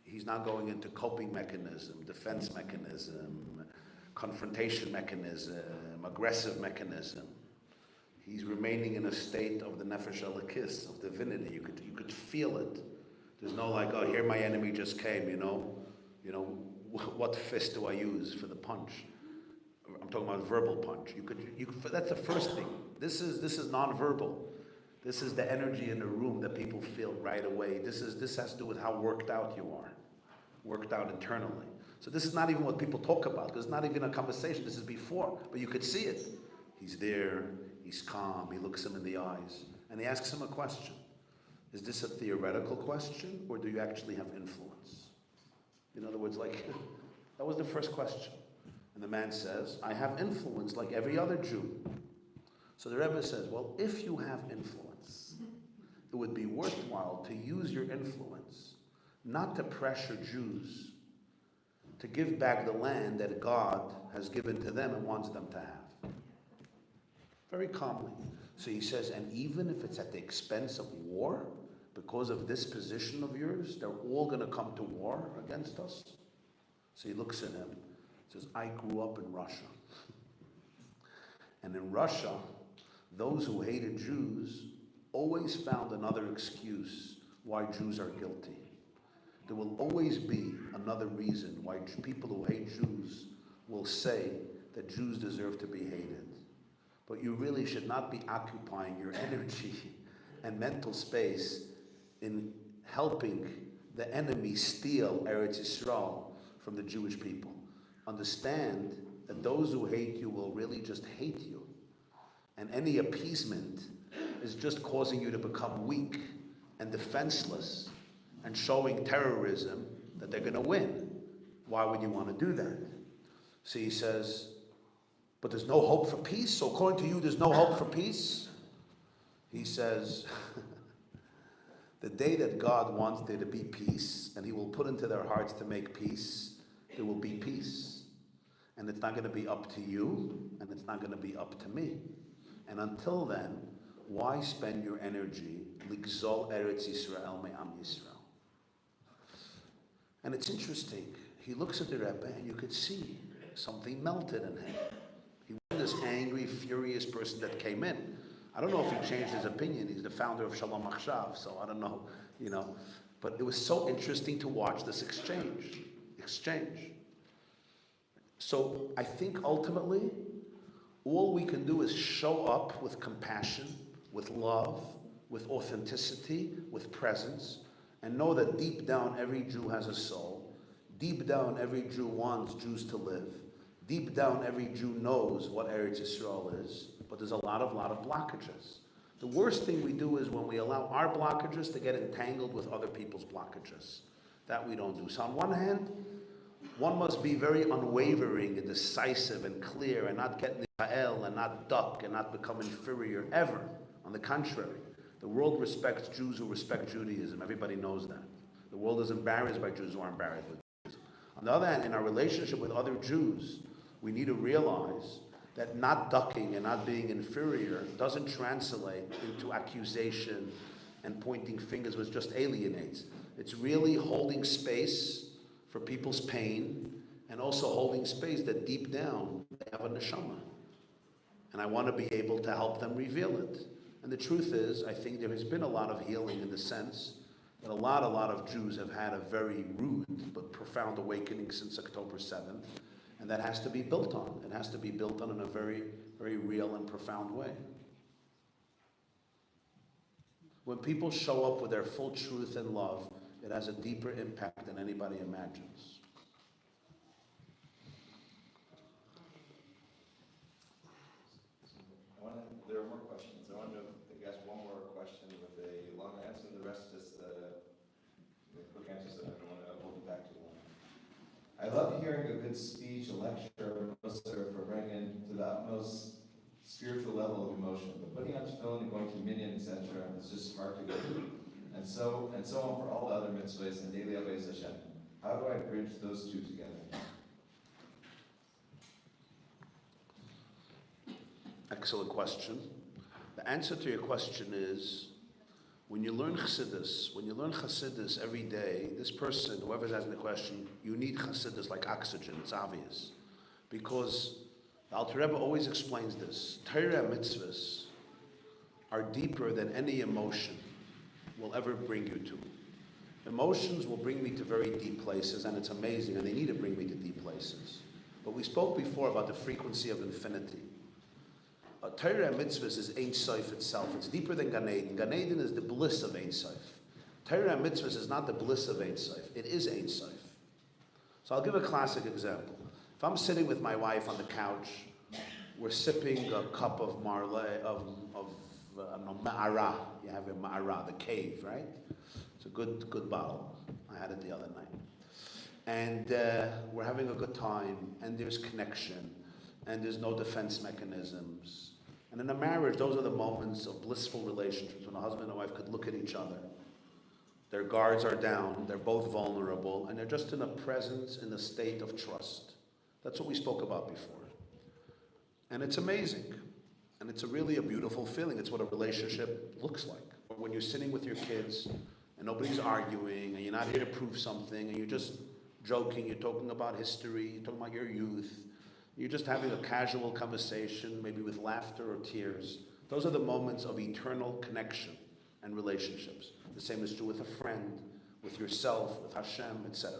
he's not going into coping mechanism, defense mechanism, confrontation mechanism, aggressive mechanism. He's remaining in a state of the nefesh elokis, of divinity. You could feel it. There's no like, oh, here my enemy just came, what fist do I use for the punch? I'm talking about verbal punch. That's the first thing. This is non-verbal. This is the energy in the room that people feel right away. This has to do with how worked out you are, worked out internally. So this is not even what people talk about, because it's not even a conversation. This is before, but you could see it. He's there, he's calm, he looks him in the eyes, and he asks him a question. Is this a theoretical question, or do you actually have influence? In other words, that was the first question. And the man says, I have influence like every other Jew. So the Rebbe says, well, if you have influence, it would be worthwhile to use your influence not to pressure Jews to give back the land that God has given to them and wants them to have. Very calmly. So he says, and even if it's at the expense of war, because of this position of yours, they're all going to come to war against us. So he looks at him, says, I grew up in Russia. And in Russia, those who hated Jews always found another excuse why Jews are guilty. There will always be another reason why people who hate Jews will say that Jews deserve to be hated. But you really should not be occupying your energy and mental space in helping the enemy steal Eretz Yisrael from the Jewish people. Understand that those who hate you will really just hate you. And any appeasement is just causing you to become weak and defenseless and showing terrorism that they're going to win. Why would you want to do that? So he says, but there's no hope for peace? So according to you, there's no hope for peace? He says, the day that God wants there to be peace, and he will put into their hearts to make peace, there will be peace. And it's not going to be up to you, and it's not going to be up to me. And until then, why spend your energy ligzol Eretz Yisrael me'am Yisrael? And it's interesting. He looks at the Rebbe, and you could see something melted in him. He wasn't this angry, furious person that came in. I don't know if he changed his opinion. He's the founder of Shalom Achshav, so I don't know, But it was so interesting to watch this exchange. So I think ultimately, all we can do is show up with compassion, with love, with authenticity, with presence, and know that deep down every Jew has a soul. Deep down every Jew wants Jews to live. Deep down every Jew knows what Eretz Yisrael is, but there's a lot of blockages. The worst thing we do is when we allow our blockages to get entangled with other people's blockages. That we don't do. So on one hand, one must be very unwavering and decisive and clear and not get nifa'el and not duck and not become inferior ever. On the contrary, the world respects Jews who respect Judaism. Everybody knows that. The world is embarrassed by Jews who are embarrassed by Judaism. On the other hand, in our relationship with other Jews, we need to realize that not ducking and not being inferior doesn't translate into accusation and pointing fingers, which just alienates. It's really holding space for people's pain and also holding space that deep down they have a neshama. And I want to be able to help them reveal it. And the truth is, I think there has been a lot of healing in the sense that a lot of Jews have had a very rude but profound awakening since October 7th, and that has to be built on. It has to be built on in a very, very real and profound way. When people show up with their full truth and love, it has a deeper impact than anybody imagines. There are more questions. I want to ask one more question with a long answer, and the rest just quick answers that I don't want to hold you back too long. I love hearing a good speech, a lecture, Farbrengen to the utmost spiritual level of emotion. But putting on tefillin and going to minyan, etc., is just hard to go through. And so on for all the other mitzvahs and daily avodas Hashem. How do I bridge those two together? Excellent question. The answer to your question is, when you learn Chassidus every day, this person, whoever's asking the question, you need Chassidus like oxygen, it's obvious. Because the Alter Rebbe always explains this. Torah mitzvahs are deeper than any emotion will ever bring you to. Emotions will bring me to very deep places, and it's amazing, and they need to bring me to deep places. But we spoke before about the frequency of infinity. Torah and mitzvahs is Ein Sof itself. It's deeper than Gan Eden. Gan Eden is the bliss of Ein Sof. Torah and mitzvahs is not the bliss of Ein Sof. It is Ein Sof. So I'll give a classic example. If I'm sitting with my wife on the couch, we're sipping a cup of Ma'ara. You have a Ma'ara, the cave, right? It's a good bottle. I had it the other night. And we're having a good time, and there's connection, and there's no defense mechanisms. And in a marriage, those are the moments of blissful relationships when a husband and a wife could look at each other. Their guards are down, they're both vulnerable, and they're just in a presence, in a state of trust. That's what we spoke about before. And it's amazing. And it's really a beautiful feeling. It's what a relationship looks like. Or when you're sitting with your kids, and nobody's arguing, and you're not here to prove something, and you're just joking, you're talking about history, you're talking about your youth, you're just having a casual conversation, maybe with laughter or tears. Those are the moments of eternal connection and relationships. The same is true with a friend, with yourself, with Hashem, etc.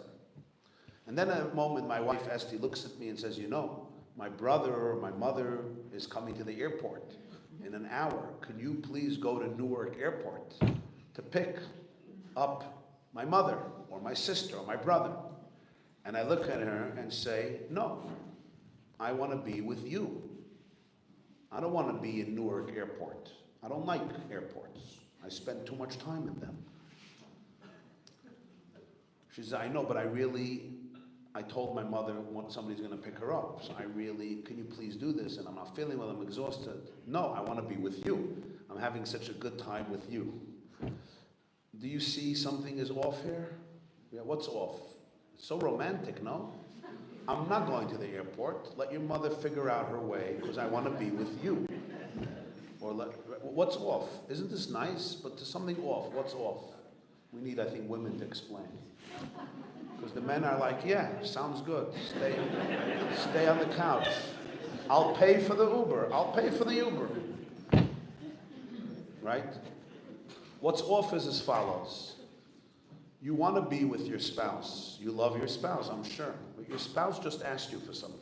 And then at a moment, my wife Esty looks at me and says, my brother or my mother is coming to the airport in an hour. Can you please go to Newark Airport to pick up my mother or my sister or my brother? And I look at her and say, no. I want to be with you. I don't want to be in Newark Airport. I don't like airports. I spend too much time in them. She says, I know, but I told my mother somebody's going to pick her up. So can you please do this? And I'm not feeling well, I'm exhausted. No, I want to be with you. I'm having such a good time with you. Do you see something is off here? Yeah, what's off? It's so romantic, no? I'm not going to the airport. Let your mother figure out her way because I want to be with you. Or what's off? Isn't this nice? But there's something off. What's off? We need, I think, women to explain. Because the men are like, yeah, sounds good. Stay on the couch. I'll pay for the Uber. I'll pay for the Uber. Right? What's off is as follows. You want to be with your spouse. You love your spouse, I'm sure. But your spouse just asked you for something.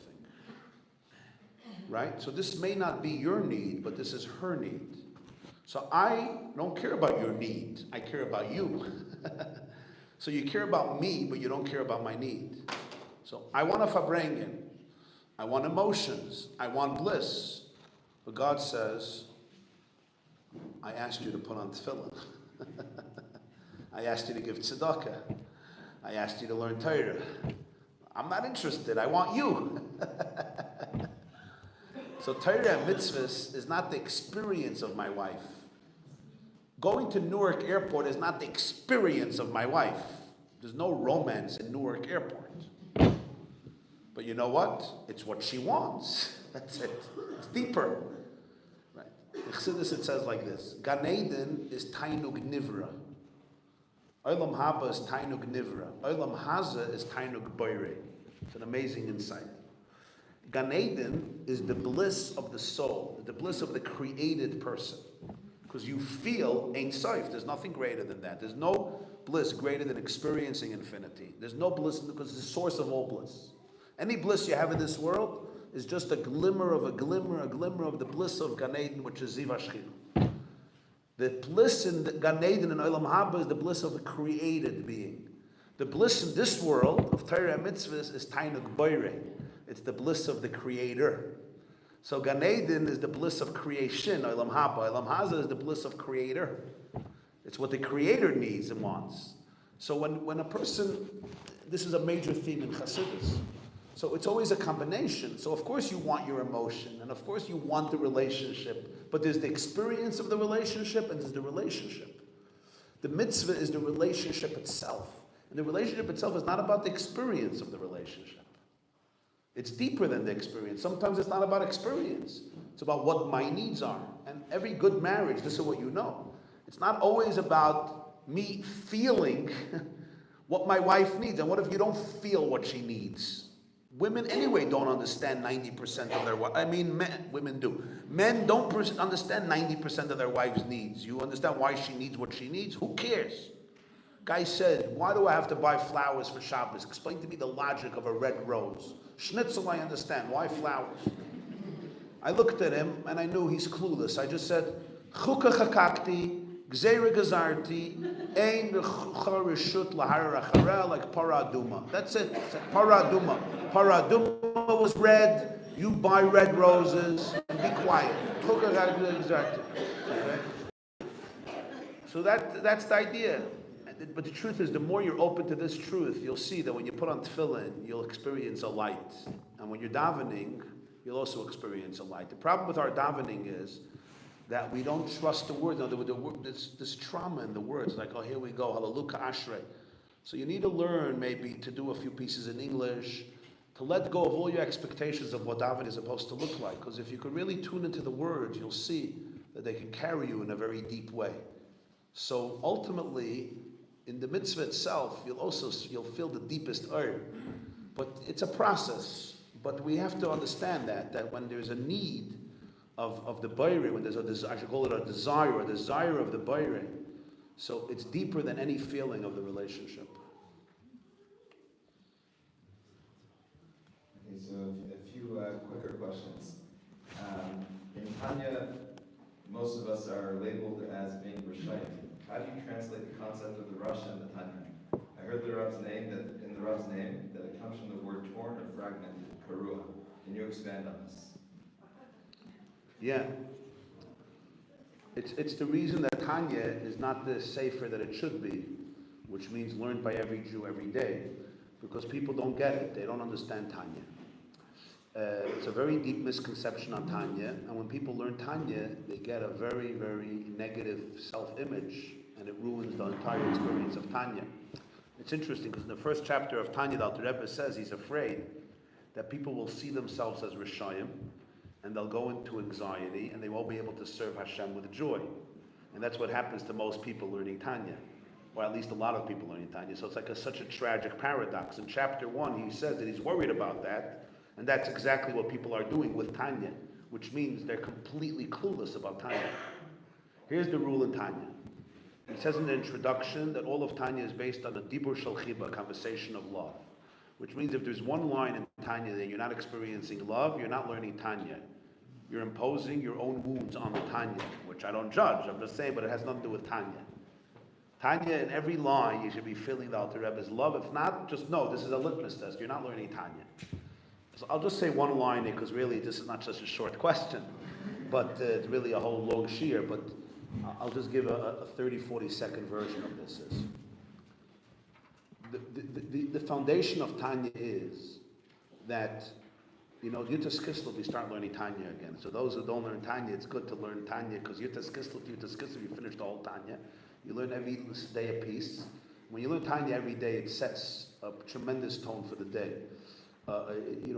Right? So this may not be your need, but this is her need. So I don't care about your need. I care about you. So you care about me, but you don't care about my need. So I want a Farbrengen. I want emotions. I want bliss. But God says, I asked you to put on tefillin. I asked you to give tzedakah. I asked you to learn Torah. I'm not interested. I want you. So Torah and mitzvahs is not the experience of my wife. Going to Newark Airport is not the experience of my wife. There's no romance in Newark Airport. But you know what? It's what she wants. That's it. It's deeper. Right. In Chassidus it says like this. Gan Eden is Tainug Nivra. Olam Haba is Tainug Nivra. Olam Haza is Tainug Boire. It's an amazing insight. Gan Eden is the bliss of the soul, the bliss of the created person. Because you feel Ein Sof. There's nothing greater than that. There's no bliss greater than experiencing infinity. There's no bliss because it's the source of all bliss. Any bliss you have in this world is just a glimmer of the bliss of Gan Eden, which is Ziv HaShechina. The bliss in the Gan Eden and Olam Haba is the bliss of the created being. The bliss in this world of Torah and mitzvahs is Tainuk Boire. It's the bliss of the creator. So Gan Eden is the bliss of creation, Olam Haba. Olam Haba is the bliss of creator. It's what the creator needs and wants. So when a person, this is a major theme in Chassidus. So it's always a combination. So of course you want your emotion, and of course you want the relationship, but there's the experience of the relationship and there's the relationship. The mitzvah is the relationship itself. And the relationship itself is not about the experience of the relationship. It's deeper than the experience. Sometimes it's not about experience. It's about what my needs are. And every good marriage, this is what you know. It's not always about me feeling what my wife needs. And what if you don't feel what she needs? Women anyway don't understand 90% of their wives. I mean, women do. Men don't understand 90% of their wives' needs. You understand why she needs what she needs? Who cares? Guy said, why do I have to buy flowers for Shabbos? Explain to me the logic of a red rose. Schnitzel, I understand. Why flowers? I looked at him and I knew he's clueless. I just said, Chanukah Chakakti, Gzeira Gazarti, Ein Reshut Lahara Rachareh, like Paraduma. That's it. Paraduma. Paraduma was red. You buy red roses. Be quiet. Chanukah Gazarti. Okay? So that's the idea. But the truth is, the more you're open to this truth, you'll see that when you put on tefillin, you'll experience a light. And when you're davening, you'll also experience a light. The problem with our davening is that we don't trust the word. No, this trauma in the words, like, oh, here we go, hallelujah, ashrei. So you need to learn maybe to do a few pieces in English, to let go of all your expectations of what davening is supposed to look like. Because if you could really tune into the words, you'll see that they can carry you in a very deep way. So ultimately, in the mitzvah itself, you'll feel the deepest oir. But it's a process. But we have to understand that when there's a need of the bayre, when there's a desire, I should call it a desire of the bayre, so it's deeper than any feeling of the relationship. Okay, so a few quicker questions. In Tanya, most of us are labeled as being Rishayim. How do you translate the concept of the Rasha and the Tanya? I heard in the Rav's name that it comes from the word torn or fragmented, karua. Can you expand on this? Yeah. It's the reason that Tanya is not the sefer that it should be, which means learned by every Jew every day, because people don't get it. They don't understand Tanya. It's a very deep misconception on Tanya, and when people learn Tanya, they get a very, very negative self-image, and it ruins the entire experience of Tanya. It's interesting because in the first chapter of Tanya, the Alter Rebbe says he's afraid that people will see themselves as Rishayim, and they'll go into anxiety, and they won't be able to serve Hashem with joy. And that's what happens to most people learning Tanya, or at least a lot of people learning Tanya. So it's like such a tragic paradox. In chapter 1, he says that he's worried about that, and that's exactly what people are doing with Tanya, which means they're completely clueless about Tanya. Here's the rule in Tanya. It says in the introduction that all of Tanya is based on a dibur shel chiba, conversation of love. Which means if there's one line in Tanya that you're not experiencing love, you're not learning Tanya. You're imposing your own wounds on the Tanya, which I don't judge, I'm just saying, but it has nothing to do with Tanya. Tanya, in every line, you should be feeling the Alter Rebbe's love. If not, just know this is a litmus test. You're not learning Tanya. So I'll just say one line here, because really this is not just a short question, but it's really a whole long shiur, but I'll just give a 30, 40 second version of this. The foundation of Tanya is that, Yud Tet Kislev, we start learning Tanya again. So those who don't learn Tanya, it's good to learn Tanya, because Yud Tet Kislev, you finish the whole Tanya. You learn every day a piece. When you learn Tanya every day, it sets a tremendous tone for the day.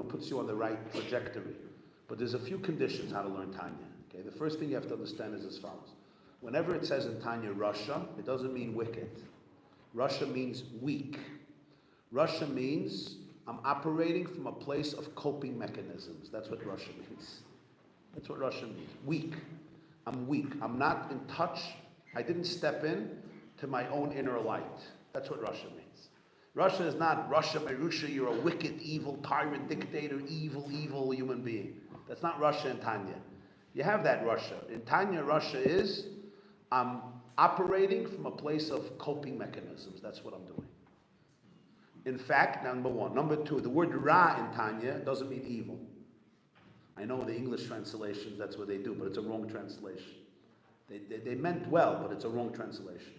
Puts you on the right trajectory. But there's a few conditions how to learn Tanya. Okay, the first thing you have to understand is as follows. Whenever it says in Tanya Rasha, it doesn't mean wicked. Rasha means weak. Rasha means I'm operating from a place of coping mechanisms. That's what Russia means. That's what Russia means. Weak. I'm weak. I'm not in touch. I didn't step in to my own inner light. That's what Russia means. Russia is not Russia, Merusha, you're a wicked, evil, tyrant, dictator, evil human being. That's not Russia in Tanya. You have that Russia. In Tanya, Russia is, I'm operating from a place of coping mechanisms. That's what I'm doing. In fact, number one. Number two, the word Ra in Tanya doesn't mean evil. I know the English translations, that's what they do, but it's a wrong translation. They meant well, but it's a wrong translation.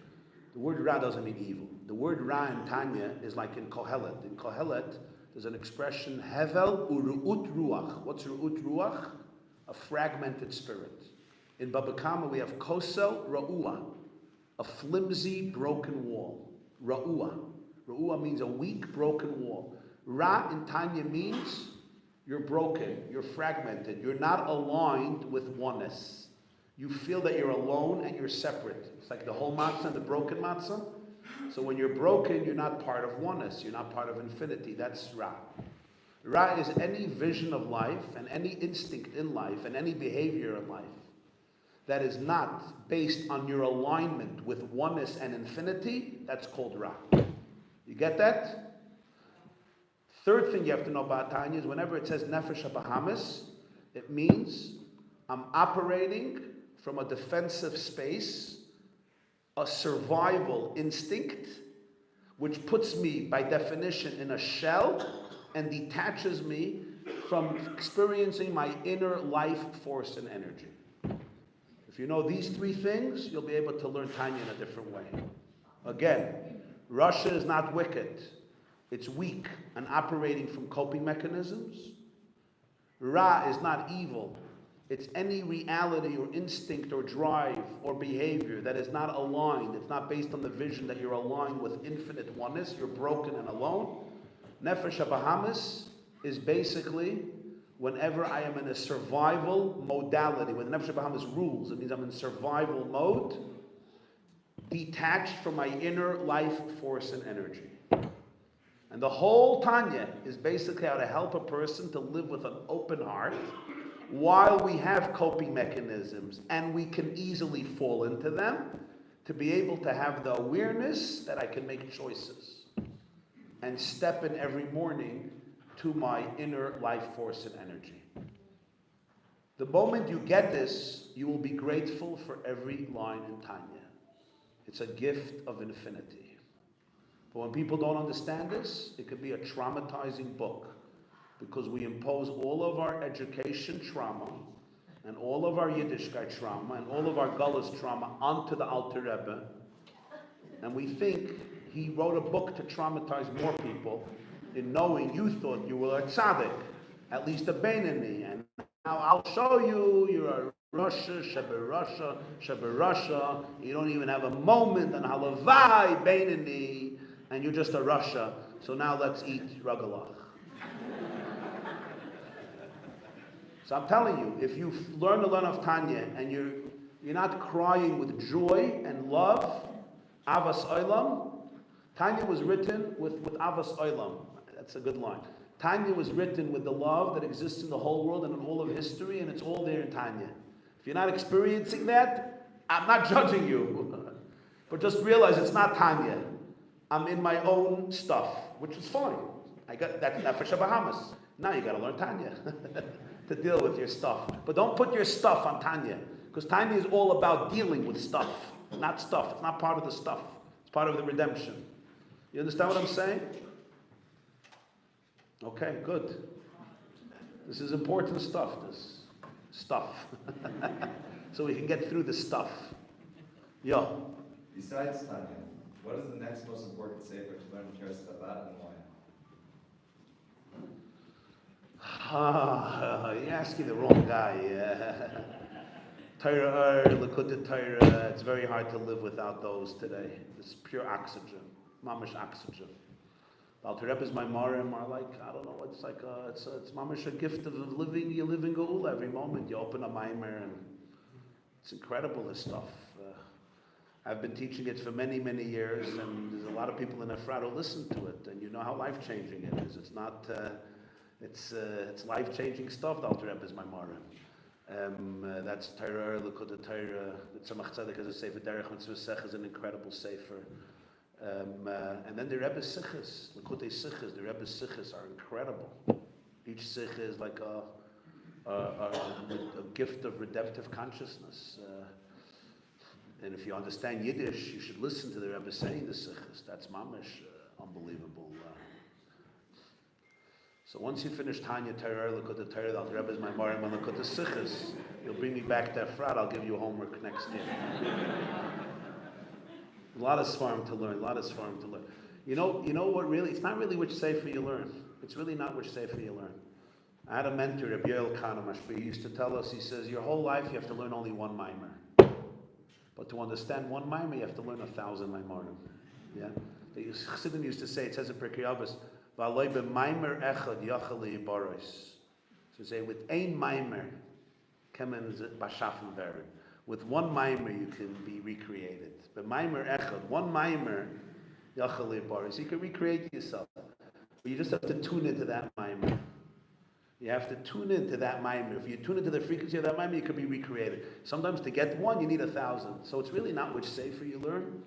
The word Ra doesn't mean evil. The word Ra in Tanya is like in Kohelet. In Kohelet, there's an expression, Hevel u'ru'ut ruach. What's ru'ut ruach? A fragmented spirit. In Baba Kama, we have Kosel Ra'ua, a flimsy, broken wall. Ra'ua. Ra'ua means a weak, broken wall. Ra in Tanya means you're broken, you're fragmented, you're not aligned with oneness. You feel that you're alone and you're separate. It's like the whole matzah and the broken matzah. So when you're broken, you're not part of oneness, you're not part of infinity. That's Ra. Ra is any vision of life and any instinct in life and any behavior in life that is not based on your alignment with oneness and infinity. That's called Ra. You get that? Third thing you have to know about Tanya is whenever it says Nefesh HaBahamis, it means I'm operating from a defensive space, a survival instinct, which puts me, by definition, in a shell and detaches me from experiencing my inner life force and energy. If you know these three things, you'll be able to learn Tanya in a different way. Again, Russia is not wicked. It's weak and operating from coping mechanisms. Ra is not evil. It's any reality or instinct or drive or behavior that is not aligned. It's not based on the vision that you're aligned with infinite oneness. You're broken and alone. Nefesh HaBahamis is basically whenever I am in a survival modality. When the Nefesh HaBahamis rules, it means I'm in survival mode, detached from my inner life force and energy. And the whole Tanya is basically how to help a person to live with an open heart while we have coping mechanisms and we can easily fall into them, to be able to have the awareness that I can make choices and step in every morning to my inner life force and energy. The moment you get this, you will be grateful for every line in Tanya. It's a gift of infinity. But when people don't understand this, it could be a traumatizing book, because we impose all of our education trauma and all of our Yiddishkeit trauma and all of our Gullus trauma onto the Alter Rebbe, and we think he wrote a book to traumatize more people, in knowing you thought you were a tzaddik, at least a Beinani, and now I'll show you you're a Russia, Russia, you don't even have a moment on Halavai Beinani, and you're just a Russia, so now let's eat Ragalach. So I'm telling you, if you learn a lot of Tanya and you're not crying with joy and love, Avas Olam, Tanya was written with Avas Olam. That's a good line. Tanya was written with the love that exists in the whole world and in all of history, and it's all there in Tanya. If you're not experiencing that, I'm not judging you. But just realize it's not Tanya. I'm in my own stuff, which is fine. I got that's Nefesh HaBahamis. Now you got to learn Tanya to deal with your stuff. But don't put your stuff on Tanya, because Tanya is all about dealing with stuff, not stuff. It's not part of the stuff. It's part of the redemption. You understand what I'm saying? Okay, good. This is important stuff, this stuff. So we can get through the stuff. Yo. Besides Tanya, what is the next most important sefer to learn Kiras Chabad and why? You're asking the wrong guy. Torah, Likkutei Torah, it's very hard to live without those today. It's pure oxygen, mamish oxygen. Alter Rebbe is my marim are like, I don't know, it's like it's mamish a gift of living. You live in Geula every moment. You open a maimer and it's incredible, this stuff. I've been teaching it for many, many years, and there's a lot of people in Efrat who listen to it, and you know how life-changing it is. It's not, it's life-changing stuff, the Alter Rebbe's Maimarim. That's Torah, Likkutei Torah, the Tzemach Tzedek is a Sefer Derech Mitzvah is an incredible Sefer. And then the Rebbe's Sichos, Likkutei Sichos, the Rebbe's Sichos are incredible. Each Sikh is like a gift of redemptive consciousness. And if you understand Yiddish, you should listen to the Rebbe saying the Sichos. That's mamish unbelievable. So once you finish Tanya Torah, Likkutei Torah, the Rebbe's Maimarim, and Likkutei Sichos, you'll bring me back to Efrat. I'll give you homework next year. A lot of Sfarim to learn. You know what really? It's not really which sefer you learn. It's really not which sefer you learn. I had a mentor, Rabbi Yoel Kahneman. He used to tell us. He says, your whole life you have to learn only one mimer. But to understand one mimer, you have to learn 1,000 maimarim. Yeah? The Chassidim used to say, it says in Pirkei Avos, V'aloi b'maimer echad yachal yibaros. So say, with ein mimer, kemen b'shafim verin. With one mimer, you can be recreated. B'maimer echad, one mimer, yachal yibaros. You can recreate yourself. But you just have to tune into that mimer. You have to tune into that mimer. If you tune into the frequency of that mimer, you can be recreated. Sometimes to get one, you need 1,000. So it's really not which sefer you learn.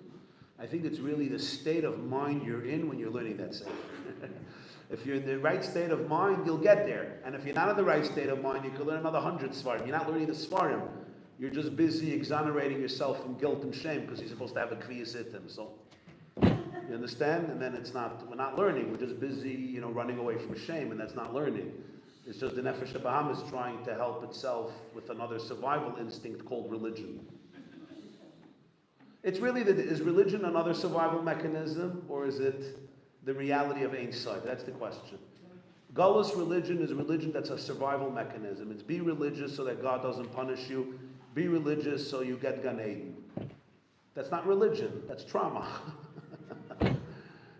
I think it's really the state of mind you're in when you're learning that sefer. If you're in the right state of mind, you'll get there. And if you're not in the right state of mind, you can learn another 100 svarim. You're not learning the svarim. You're just busy exonerating yourself from guilt and shame because you're supposed to have a kviyas itim. So, you understand? And then we're not learning. We're just busy, running away from shame, and that's not learning. It's just the Nefesh HaBahamis trying to help itself with another survival instinct called religion. It's really is religion another survival mechanism, or is it the reality of Ein Sof? That's the question. Galus religion is religion that's a survival mechanism. It's be religious so that God doesn't punish you. Be religious so you get Gan Eden. That's not religion. That's trauma.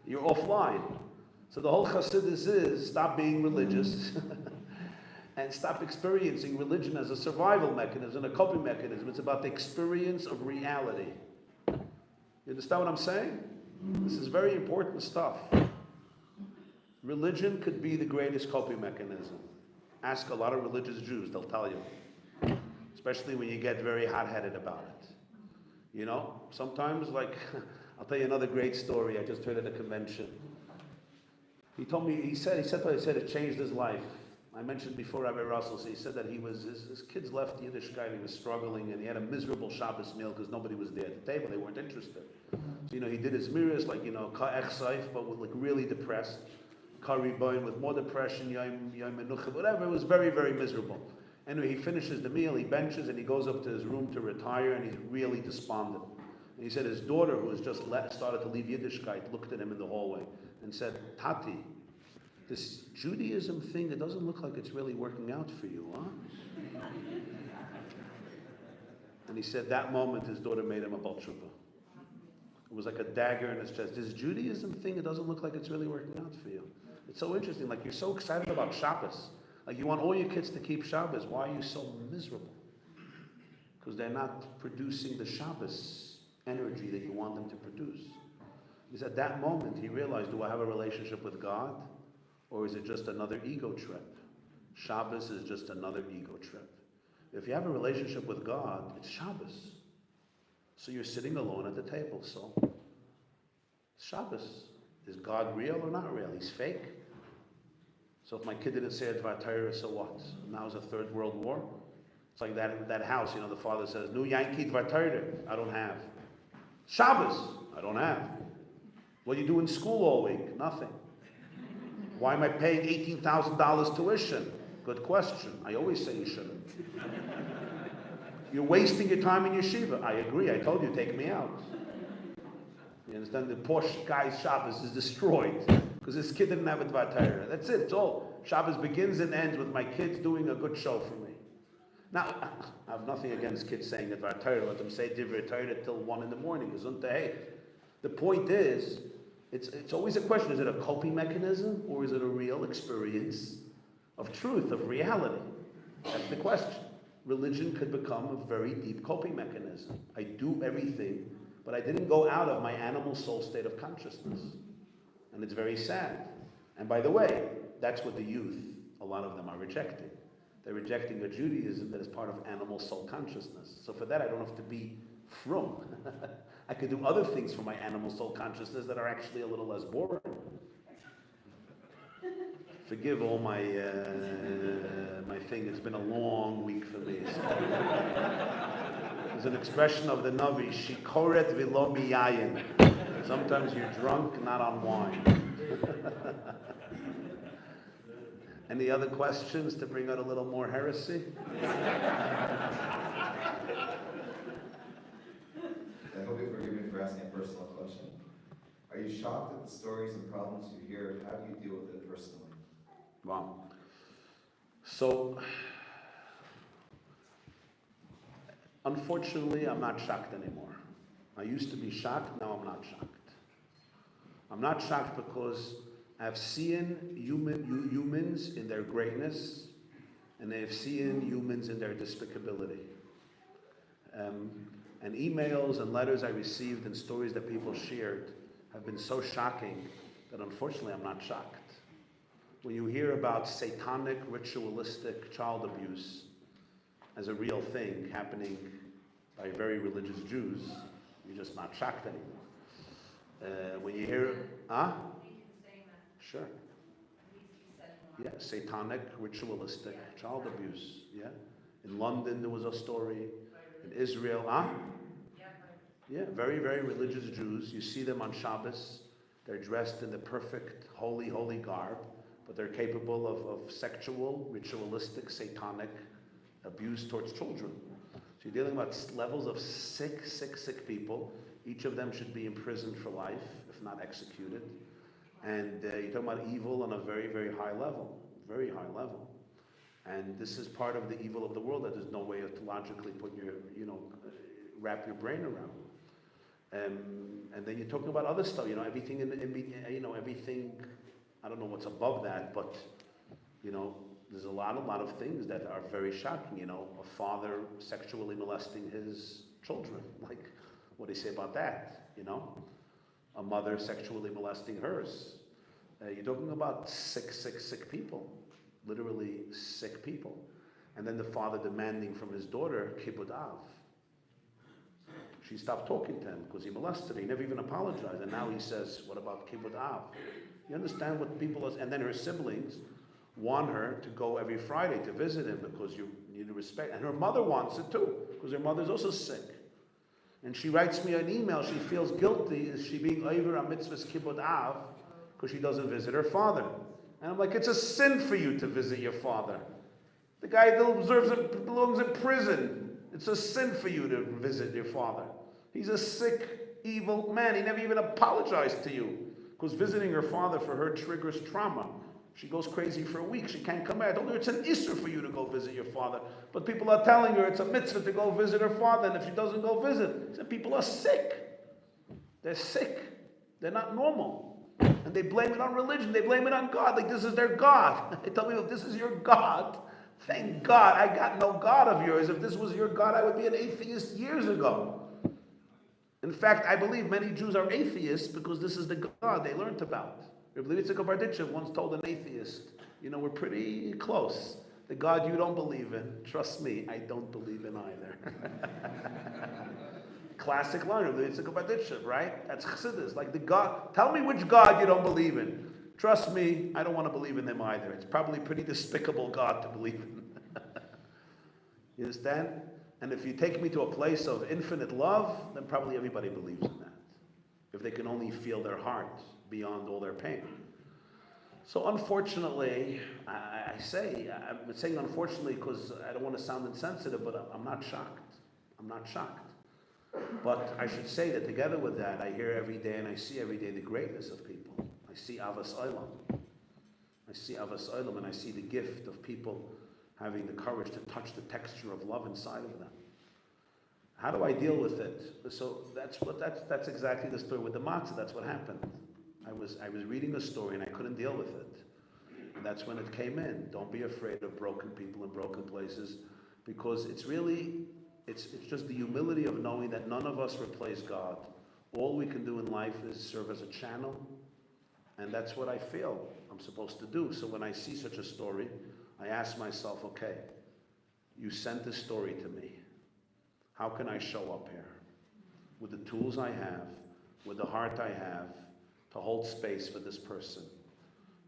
You're offline. So the whole Chassidus is stop being religious and stop experiencing religion as a survival mechanism, a coping mechanism. It's about the experience of reality. You understand what I'm saying? This is very important stuff. Religion could be the greatest coping mechanism. Ask a lot of religious Jews, they'll tell you. Especially when you get very hot-headed about it. Sometimes, I'll tell you another great story I just heard at a convention. He told me, he said it changed his life. I mentioned before Rabbi Russell, so he said that his kids left Yiddishkeit, he was struggling, and he had a miserable Shabbos meal because nobody was there at the table, they weren't interested. So, he did his mirrors, Ka'ech Saif, but really depressed. Kari Boin with more depression, Yom Menucha, whatever, it was very, very miserable. Anyway, he finishes the meal, he benches, and he goes up to his room to retire, and he's really despondent. And he said his daughter, who has just started to leave Yiddishkeit, looked at him in the hallway and said, Tati, this Judaism thing, it doesn't look like it's really working out for you, huh? And he said that moment his daughter made him a Baal Tshuva. It was like a dagger in his chest. This Judaism thing, it doesn't look like it's really working out for you. It's so interesting, you're so excited about Shabbos. You want all your kids to keep Shabbos. Why are you so miserable? Because they're not producing the Shabbos energy that you want them to produce. Because at that moment he realized, do I have a relationship with God? Or is it just another ego trip? Shabbos is just another ego trip. If you have a relationship with God, it's Shabbos. So you're sitting alone at the table. So Shabbos. Is God real or not real? He's fake. So if my kid didn't say Advar Torah, so what? Now is a third world war? It's like that house, the father says, New Yankee Advar Torah, I don't have. Shabbos, I don't have. What do you do in school all week? Nothing. Why am I paying $18,000 tuition? Good question. I always say you shouldn't. You're wasting your time in yeshiva. I agree. I told you, take me out. You understand? The Porsche guy's Shabbos is destroyed because this kid didn't have a Dvar Torah. That's it. It's all. Shabbos begins and ends with my kids doing a good show for me. Now, I have nothing against kids saying a Dvar Torah. Let them say Divrei Torah till 1 in the morning. The point is, it's always a question, is it a coping mechanism or is it a real experience of truth, of reality? That's the question. Religion could become a very deep coping mechanism. I do everything but I didn't go out of my animal soul state of consciousness. And it's very sad. And by the way, that's what the youth, a lot of them are rejecting. They're rejecting a Judaism that is part of animal soul consciousness. So for that, I don't have to be frum. I could do other things for my animal soul consciousness that are actually a little less boring. Forgive all my my thing. It's been a long week for me. So. There's an expression of the Navi, Shikoret v'lo miyayin. Sometimes you're drunk, not on wine. Any other questions to bring out a little more heresy? I hope you forgive me for asking a personal question. Are you shocked at the stories and problems you hear? How do you deal with it personally? Wow. So, unfortunately, I'm not shocked anymore. I used to be shocked, now I'm not shocked. I'm not shocked because I've seen humans in their greatness, and I've seen humans in their despicability. And emails and letters I received and stories that people shared have been so shocking that unfortunately I'm not shocked. When you hear about satanic, ritualistic child abuse as a real thing happening by very religious Jews, you're just not shocked anymore. When you hear, Sure. Yeah, satanic, ritualistic child abuse. Yeah. In London there was a story. In Israel, Yeah, very, very religious Jews. You see them on Shabbos. They're dressed in the perfect, holy, holy garb, but they're capable of sexual, ritualistic, satanic abuse towards children. So you're dealing about levels of sick people. Each of them should be imprisoned for life, if not executed. And you're talking about evil on a very, very high level. Very high level. And this is part of the evil of the world that there's no way to logically put your, wrap your brain around. And then you're talking about other stuff, everything everything, I don't know what's above that, but, there's a lot of things that are very shocking, a father sexually molesting his children. Like, what do you say about that, A mother sexually molesting hers. You're talking about sick people. Literally sick people. And then the father demanding from his daughter, kibbud av. She stopped talking to him because he molested her. He never even apologized. And now he says, what about kibbud av? You understand what people are... And then her siblings want her to go every Friday to visit him because you need to respect. And her mother wants it too because her mother's also sick. And she writes me an email. She feels guilty. Is she being over on mitzvah's kibbud av because she doesn't visit her father? And I'm like, it's a sin for you to visit your father. The guy belongs in prison. It's a sin for you to visit your father. He's a sick, evil man. He never even apologized to you because visiting her father for her triggers trauma. She goes crazy for a week. She can't come back. I told her it's an issur for you to go visit your father. But people are telling her it's a mitzvah to go visit her father. And if she doesn't go visit, she said, people are sick. They're sick. They're not normal. And they blame it on religion. They blame it on God. Like this is their God. They tell me, if this is your God, thank God I got no God of yours. If this was your God, I would be an atheist years ago. In fact, I believe many Jews are atheists because this is the God they learned about. Rabbi Yitzchak once told an atheist, we're pretty close. The God you don't believe in, trust me, I don't believe in either. Classic line of the Yitzchak, right? That's Chassidus. Like the God, tell me which God you don't believe in. Trust me, I don't want to believe in him either. It's probably a pretty despicable God to believe in. You understand? And if you take me to a place of infinite love, then probably everybody believes in that. If they can only feel their heart beyond all their pain. So unfortunately, I'm saying unfortunately because I don't want to sound insensitive, but I'm not shocked. I'm not shocked. But I should say that together with that, I hear every day and I see every day the greatness of people. I see Avas Olam. I see Avas Olam and I see the gift of people having the courage to touch the texture of love inside of them. How do I deal with it? So that's exactly the story with the matzah. That's what happened. I was reading a story and I couldn't deal with it. And that's when it came in. Don't be afraid of broken people in broken places, because it's just the humility of knowing that none of us replace God. All we can do in life is serve as a channel, and that's what I feel I'm supposed to do. So when I see such a story, I ask myself, okay, you sent this story to me. How can I show up here? With the tools I have, with the heart I have, to hold space for this person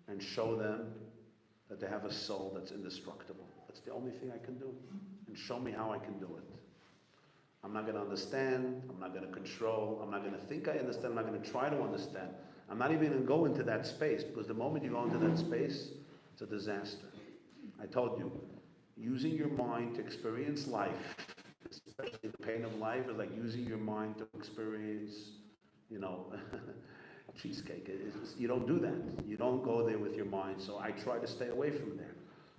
and show them that they have a soul that's indestructible. That's the only thing I can do. And show me how I can do it. I'm not going to understand. I'm not going to control. I'm not going to think I understand. I'm not going to try to understand. I'm not even going to go into that space, because the moment you go into that space, it's a disaster. I told you, using your mind to experience life, especially the pain of life, is like using your mind to experience, cheesecake. You don't do that. You don't go there with your mind. So I try to stay away from there.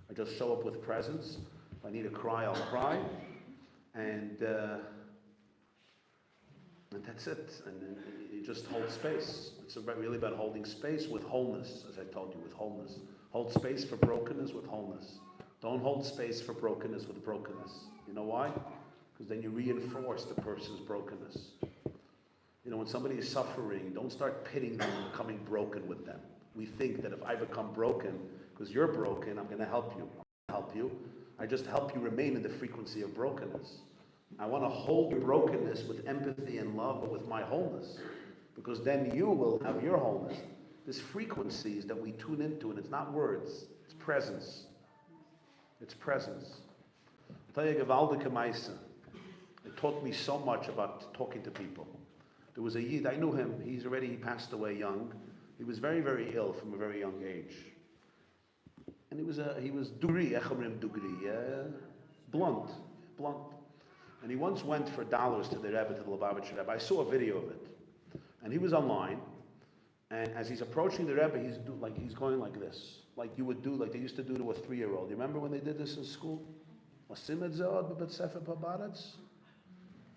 I just show up with presence. If I need to cry, I'll cry. And that's it. And then you just hold space. It's really about holding space with wholeness, as I told you, with wholeness. Hold space for brokenness with wholeness. Don't hold space for brokenness with brokenness. You know why? Because then you reinforce the person's brokenness. When somebody is suffering, don't start pitting them and becoming broken with them. We think that if I become broken, because you're broken, I'm going to help you. I just help you remain in the frequency of brokenness. I want to hold your brokenness with empathy and love, but with my wholeness. Because then you will have your wholeness. This frequencies that we tune into, and it's not words, it's presence. It's presence. I'll tell you a gewaldige Meise. It taught me so much about talking to people. There was a Yid, I knew him, he passed away young. He was very, very ill from a very young age. And he was dugri, blunt. And he once went for dollars to the Rebbe, to the Lubavitcher Rebbe. I saw a video of it. And he was online, and as he's approaching the Rebbe, he's going like this. Like you would do, like they used to do to a 3-year-old. You remember when they did this in school?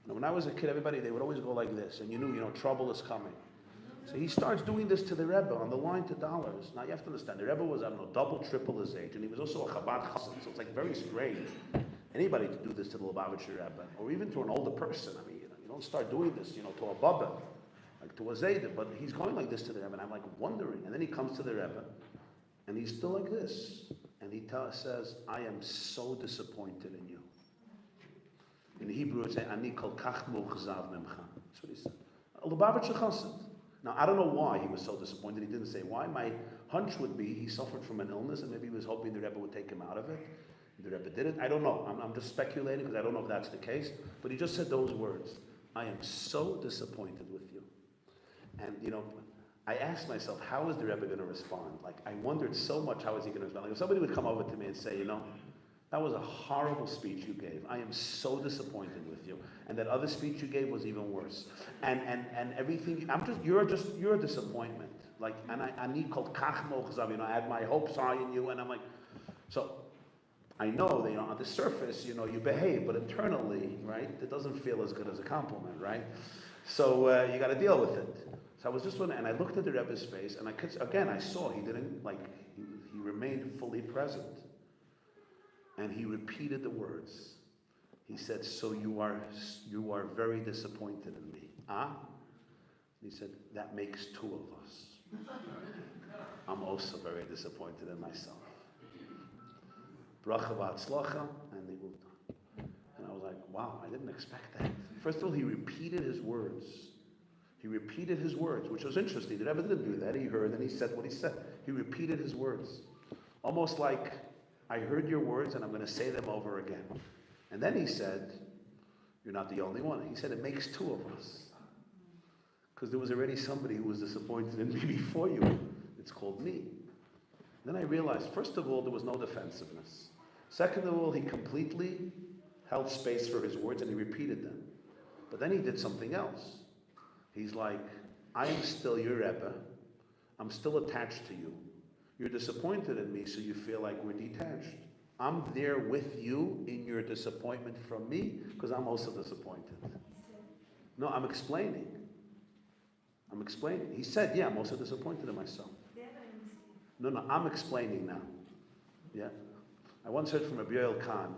When I was a kid, they would always go like this, and you knew, trouble is coming. So he starts doing this to the Rebbe on the line to dollars. Now you have to understand, the Rebbe was, double, triple his age, and he was also a Chabad Chassid, so it's like very strange. Anybody to do this to the Lubavitcher Rebbe, or even to an older person. I mean, you don't start doing this, to a Baba, like to a Zayda, but he's going like this to the Rebbe, and I'm like wondering. And then he comes to the Rebbe, and he's still like this, and he says, I am so disappointed in you. In Hebrew, it's Ani kol kach mu'chazav memcha. That's what he said. A Lubavitcher Chassid. Now, I don't know why he was so disappointed. He didn't say why. My hunch would be he suffered from an illness, and maybe he was hoping the Rebbe would take him out of it. The Rebbe did it. I don't know. I'm just speculating because I don't know if that's the case. But he just said those words. I am so disappointed with you. And, I asked myself, how is the Rebbe going to respond? Like, I wondered so much, how is he going to respond? Like, if somebody would come over to me and say, that was a horrible speech you gave. I am so disappointed with you. And that other speech you gave was even worse. And everything, you're a disappointment. Like, and I need called kach mochazav, I had my hopes high in you, and I'm like, so I know that, on the surface, you behave, but internally, right, it doesn't feel as good as a compliment, right? So you got to deal with it. So I was just wondering, and I looked at the Rebbe's face, and I saw he didn't, he remained fully present. And he repeated the words. He said, so you are very disappointed in me. And he said, that makes two of us. I'm also very disappointed in myself. Bracha v'atzlacha, and they moved on. And I was like, wow, I didn't expect that. First of all, he repeated his words. Which was interesting. The Rebbe didn't do that. He heard and he said what he said. He repeated his words. Almost like, I heard your words and I'm going to say them over again. And then he said, you're not the only one. He said, it makes two of us. Because there was already somebody who was disappointed in me before you. It's called me. Then I realized, first of all, there was no defensiveness. Second of all, he completely held space for his words and he repeated them. But then he did something else. He's like, I am still your Rebbe. I'm still attached to you. You're disappointed in me, so you feel like we're detached. I'm there with you in your disappointment from me, because I'm also disappointed. No, I'm explaining. He said, yeah, I'm also disappointed in myself. No, I'm explaining now. Yeah. I once heard from a Yoel Khan.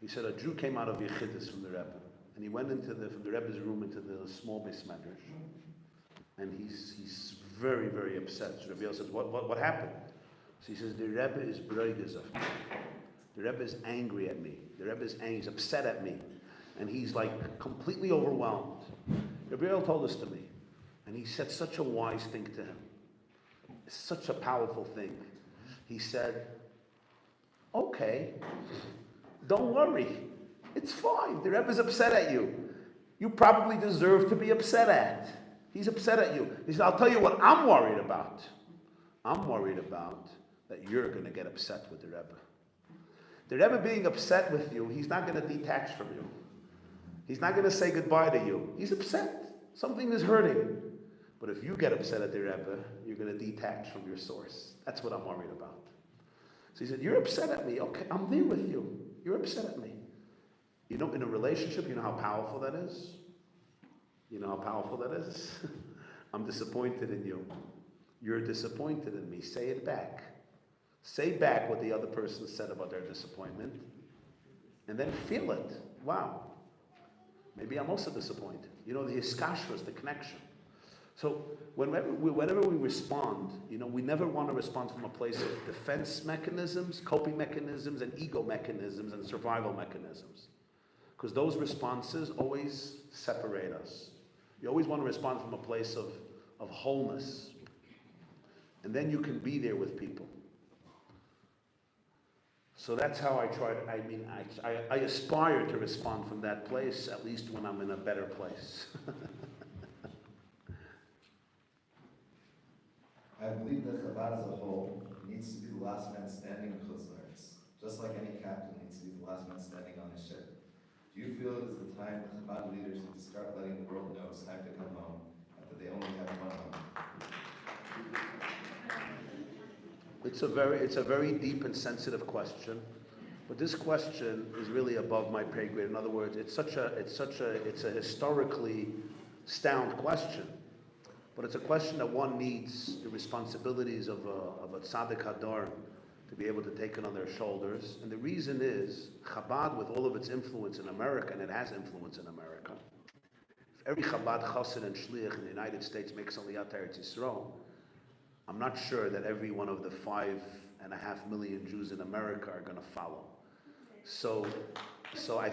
He said a Jew came out of Yechidus from the Rebbe. And he went from the Rebbe's room into the small base medrash. And he's very, very upset. So Rabbi says, what happened? So he says, the Rebbe is broides of me. The Rebbe is angry at me. The Rebbe is angry, he's upset at me. And he's like completely overwhelmed. Rabbi told this to me. And he said such a wise thing to him. It's such a powerful thing. He said, okay, don't worry. It's fine. The Rebbe is upset at you. You probably deserve to be upset at. He's upset at you. He said, I'll tell you what I'm worried about. I'm worried about that you're going to get upset with the Rebbe. The Rebbe being upset with you, he's not going to detach from you. He's not going to say goodbye to you. He's upset. Something is hurting. But if you get upset at the Rebbe, you're going to detach from your source. That's what I'm worried about. So he said, you're upset at me. Okay, I'm there with you. You're upset at me. You know, in a relationship, you know how powerful that is? You know how powerful that is? I'm disappointed in you. You're disappointed in me. Say it back. Say back what the other person said about their disappointment. And then feel it. Wow. Maybe I'm also disappointed. You know, the hiskashras, the connection. So whenever we respond, you know, we never want to respond from a place of defense mechanisms, coping mechanisms, and ego mechanisms, and survival mechanisms. Because those responses always separate us. You always want to respond from a place of wholeness. And then you can be there with people. So that's how I try to, I aspire to respond from that place, at least when I'm in a better place. I believe that Chabad as a whole needs to be the last man standing in Chutz La'aretz, just like any captain needs to be the last man standing on his ship. Do you feel it is the time that Chabad leaders need to start letting the world know it's time to come home, and that they only have one home? It's a very deep and sensitive question, but this question is really above my pay grade. In other words, it's a historically sound question, but it's a question that one needs the responsibilities of a tzaddik hadar to be able to take it on their shoulders. And the reason is Chabad, with all of its influence in America, and it has influence in America. If every Chabad chassid and shliach in the United States makes aliyah to Eretz Yisrael, I'm not sure that every one of the 5.5 million Jews in America are going to follow. So I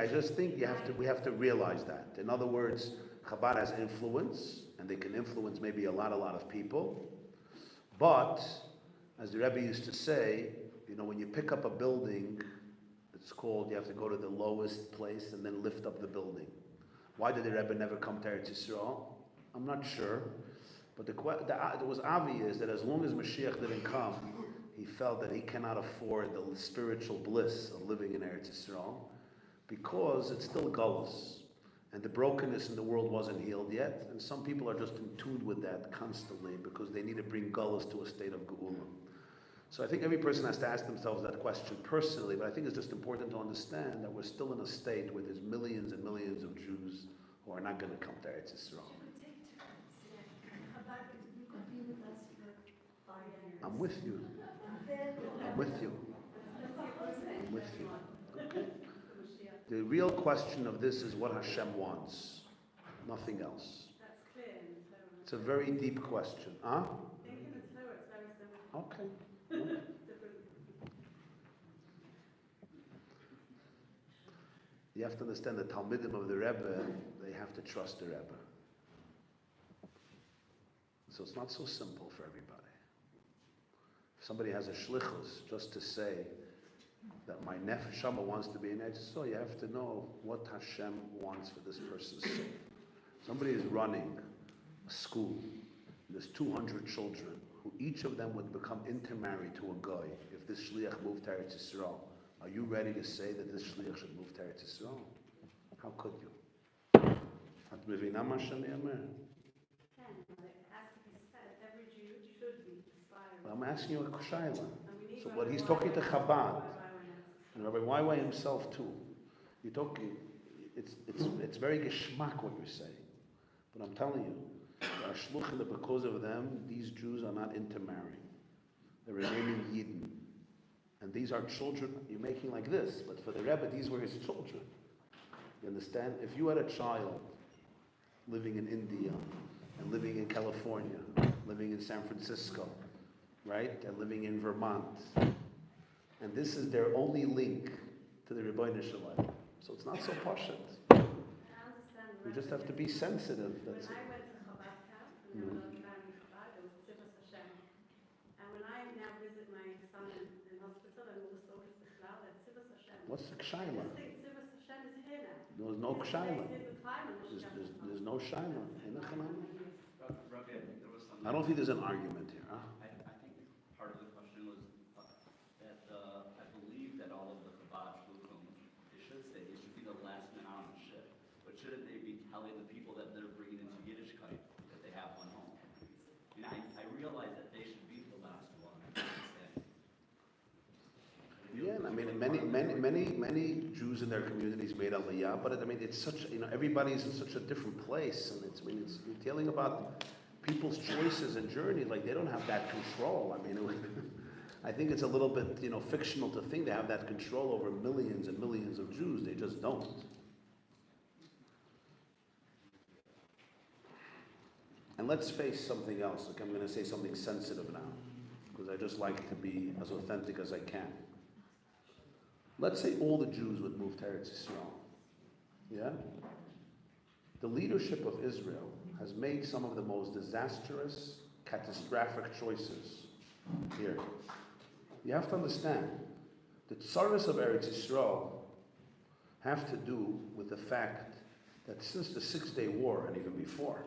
just think we have to realize that. In other words, Chabad has influence, and they can influence maybe a lot of people. But as the Rebbe used to say, you know, when you pick up a building, it's called, you have to go to the lowest place and then lift up the building. Why did the Rebbe never come to Eretz Yisrael? I'm not sure. But it was obvious that as long as Mashiach didn't come, he felt that he cannot afford the spiritual bliss of living in Eretz Yisrael, because it's still galus, and the brokenness in the world wasn't healed yet, and some people are just in tune with that constantly because they need to bring galus to a state of geula. So I think every person has to ask themselves that question personally, but I think it's just important to understand that we're still in a state where there's millions and millions of Jews who are not going to come to Eretz Yisrael. I'm with you. I'm with you. I'm with you. Okay. The real question of this is what Hashem wants, nothing else. That's clear in the Torah. It's a very deep question. Huh? I think in the Torah it's very simple. Okay. Different. You have to understand the Talmidim of the Rebbe, they have to trust the Rebbe. So it's not so simple for everybody. If somebody has a shlichus just to say that my nefesh wants to be in Eretz Yisrael, you have to know what Hashem wants for this person's soul. Somebody is running a school, and there's 200 children, who each of them would become intermarried to a guy if this shliach moved to Eretz Yisrael. Are you ready to say that this shliach should move to Eretz Yisrael? How could you? At mevina ma shani omer? I'm asking you a shaila. So what he's talking to Chabad, and Rabbi YY himself too. You're talking, it's very geschmack what you're saying. But I'm telling you, there are shluchim that because of them, these Jews are not intermarrying. They're remaining Yidden. And these are children, you're making like this, but for the Rebbe, these were his children. You understand? If you had a child living in India and living in California, living in San Francisco, right? And living in Vermont, and this is their only link to the Rebbeinu Shalom. So it's not so pashut. I understand. We just have to be sensitive. When That's it. I went to Chabad camp, and there were a lot of Chabad, there was Tzivos Hashem. And when I now visit my son in hospital, and all the soldiers to Cloud, that's Tzivos Hashem. What's the I kshaila? just think Tzivos Hashem is here now. There's no kshaila. Here's the time and the There's no shaila. Rabbi, there was something. I don't think there's an argument here. Huh? I think part of the question was that I believe that all of the Chabad shluchim, they should be the last men on the ship. But shouldn't they be telling the people that they're bringing into Yiddishkeit that they have one home? I realize that they should be the last one. Yeah, I mean, many Jews in their communities made Aliyah, but I mean, it's such, everybody's in such a different place, and you're dealing about people's choices and journey, like they don't have that control. I mean, I think it's a little bit, fictional to think they have that control over millions and millions of Jews. They just don't. And let's face something else. Like, I'm going to say something sensitive now, because I just like to be as authentic as I can. Let's say all the Jews would move to Eretz Yisrael. Yeah? The leadership of Israel has made some of the most disastrous, catastrophic choices here. You have to understand, the tsaras of Eretz Yisrael have to do with the fact that since the 6-Day War, and even before,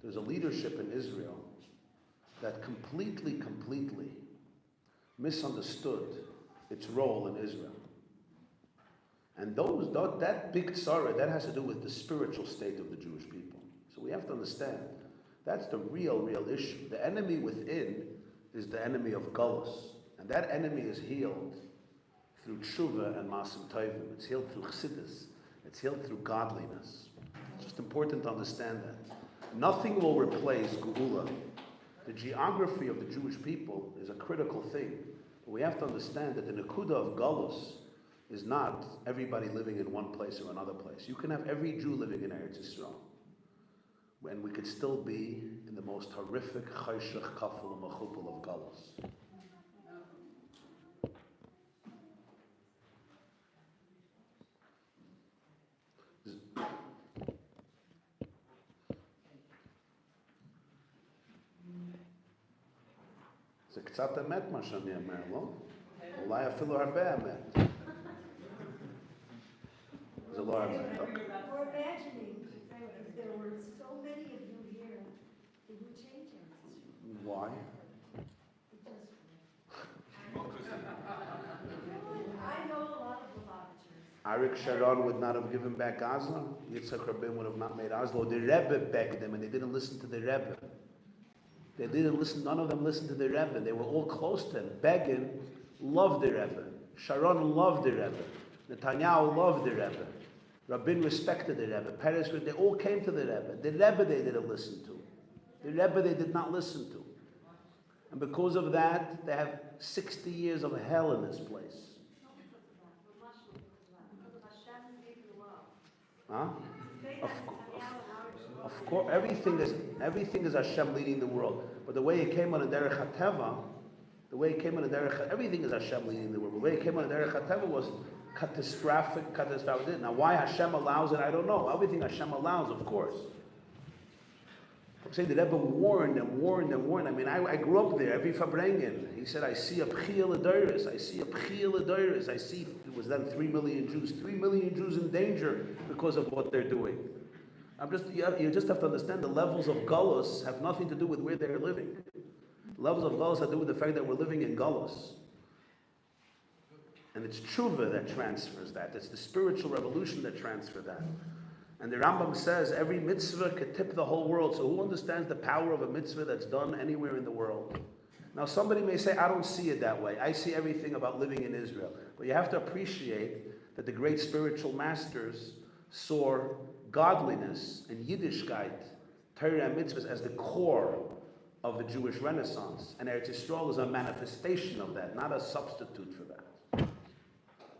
there's a leadership in Israel that completely misunderstood its role in Israel. And that big tzara, that has to do with the spiritual state of the Jewish people. So we have to understand, that's the real issue. The enemy within is the enemy of Galus. And that enemy is healed through tshuva and masim tovim. It's healed through chassidus. It's healed through godliness. It's just important to understand that. Nothing will replace geula. The geography of the Jewish people is a critical thing. But we have to understand that the nekuda of Galus is not everybody living in one place or another place. You can have every Jew living in Eretz Yisrael, and we could still be in the most horrific chayshach kafel and machupel of Galus. זה קצת אמת מה שאני אומר, לא? אולי אפילו הרבה אמת. זה לא הרבה. We're imagining if there were so many of you here, it would change everything. Why? I know a lot of Lubavitchers. Arik Sharon would not have given back Gaza. Yitzhak Rabin would have not made Oslo. The Rebbe begged them, and they didn't listen to the Rebbe. They didn't listen. None of them listened to the Rebbe. They were all close to him. Begin loved the Rebbe. Sharon loved the Rebbe. Netanyahu loved the Rebbe. Rabin respected the Rebbe. Peres, they all came to the Rebbe. The Rebbe they didn't listen to. The Rebbe they did not listen to. And because of that, they have 60 years of hell in this place. Huh? Of course, everything is Hashem leading the world. But the way it came on a derech hateva, everything is Hashem leading the world. The way it came on a derech hateva was catastrophic. Now, why Hashem allows it, I don't know. Everything Hashem allows, of course. I'm saying the Rebbe warned and warned and warned. I mean, I grew up there, every Farbrengen. He said, I see a p'chiyah l'doros. I see a p'chiyah l'doros. I see, it was then 3 million Jews. 3 million Jews in danger because of what they're doing. You just have to understand the levels of Galus have nothing to do with where they're living. The levels of Galus have to do with the fact that we're living in Galus. And it's tshuva that transfers that. It's the spiritual revolution that transfers that. And the Rambam says every mitzvah could tip the whole world. So who understands the power of a mitzvah that's done anywhere in the world? Now somebody may say, I don't see it that way. I see everything about living in Israel. But you have to appreciate that the great spiritual masters saw godliness and Yiddishkeit, Torah and mitzvahs as the core of the Jewish Renaissance. And Eretz Yisrael is a manifestation of that, not a substitute for that.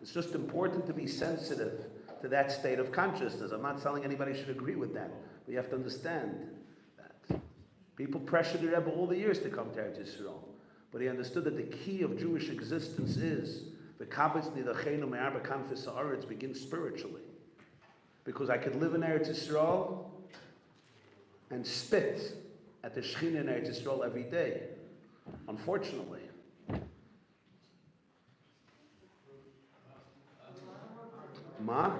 It's just important to be sensitive to to that state of consciousness. I'm not telling anybody should agree with that. But you have to understand that. People pressured the Rebbe all the years to come to Eretz Yisrael. But he understood that the key of Jewish existence is the Chabad nidachenu me'arba kanfis ha'aretz begins spiritually. Because I could live in Eretz Yisrael and spit at the Shekhinah in Eretz Yisrael every day. Unfortunately. Ma?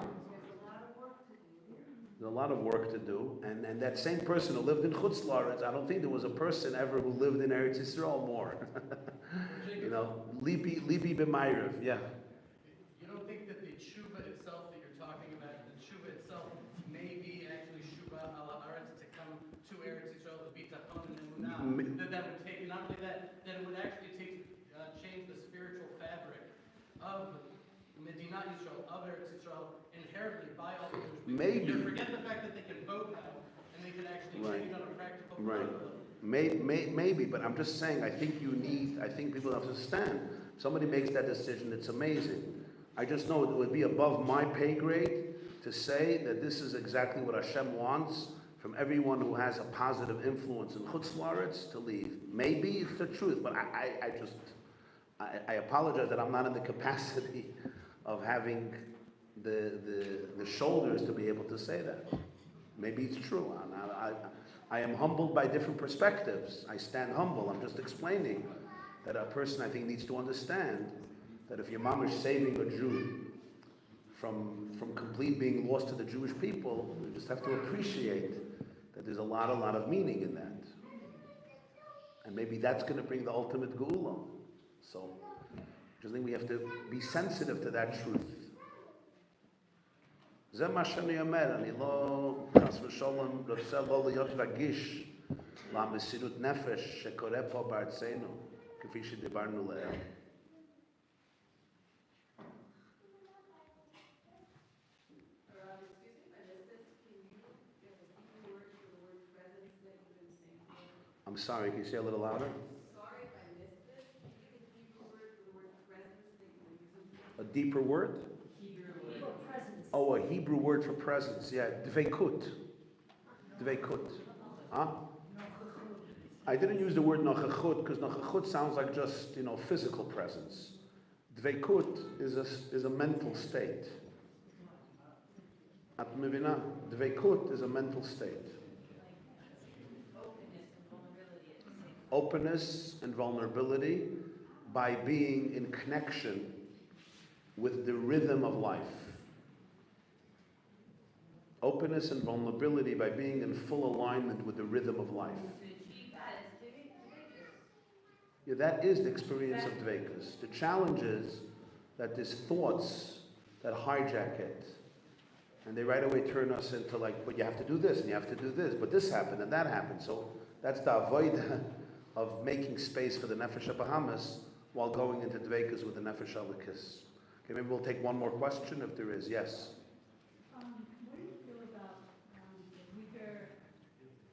There's a lot of work to do, and that same person who lived in Chutz La'aretz, I don't think there was a person ever who lived in Eretz Yisrael more. You know, libi b'mayrev, yeah. You don't think that the tshuva itself that you're talking about, the tshuva itself may be actually tshuva ala aretz to come to Eretz Yisrael, the bitachon and emunah, that would take, not only that it would actually change the spiritual fabric of Medinat Yisrael, of Eretz Yisrael, inherently by all the Jewish people. Maybe. You forget the fact that they can vote now, and they can actually change on a practical level. Maybe, but I'm just saying, I think people have to understand. Somebody makes that decision, it's amazing. I just know it would be above my pay grade to say that this is exactly what Hashem wants from everyone who has a positive influence in Chutz La'aretz to leave. Maybe it's the truth, but I apologize that I'm not in the capacity of having the shoulders to be able to say that. Maybe it's true. I am humbled by different perspectives. I stand humble. I'm just explaining that a person, I think, needs to understand that if your mom is saving a Jew from complete being lost to the Jewish people, you just have to appreciate that there's a lot of meaning in that. And maybe that's going to bring the ultimate geula. So I just think we have to be sensitive to that truth. זה מה שאני אומר, אני לא, חס ושלום, רוצה לא להיות רגיש למסירות נפש שקורה פה בארצנו, כפי שדיברנו לעיל. I'm sorry, can you say a little louder? Sorry if I missed this. Can you give a Hebrew word for the word presence that you were using? A deeper word? For presence. Oh, a Hebrew word for presence, yeah, dveikut. Dveikut. Huh? I didn't use the word nochachut because nochachut sounds like just, physical presence. Dveikut is a mental state. At mivina, dveikut is a mental state. Openness and vulnerability by being in connection with the rhythm of life. Openness and vulnerability by being in full alignment with the rhythm of life. Yeah, that is the experience of Dveikus. The challenge is that there's thoughts that hijack it. And they right away turn us into but you have to do this and you have to do this, but this happened and that happened. So that's the avodah of making space for the Nefesh HaBahamas while going into Dveikus with the Nefesh HaLekis. Okay, maybe we'll take one more question if there is. Yes? What do you feel about the weaker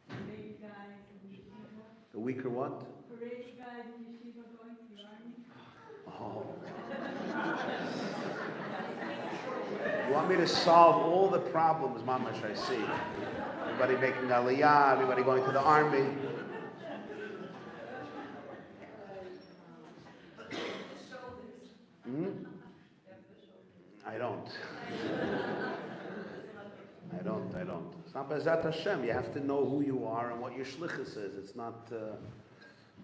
parade guys in yeshiva? The weaker what? Parade guys in yeshiva going to the army? Oh. You want me to solve all the problems, Mamash, I see. Everybody making aliyah, everybody going to the army. I don't. It's not Bezat Hashem. You have to know who you are and what your shlichus is. It's not,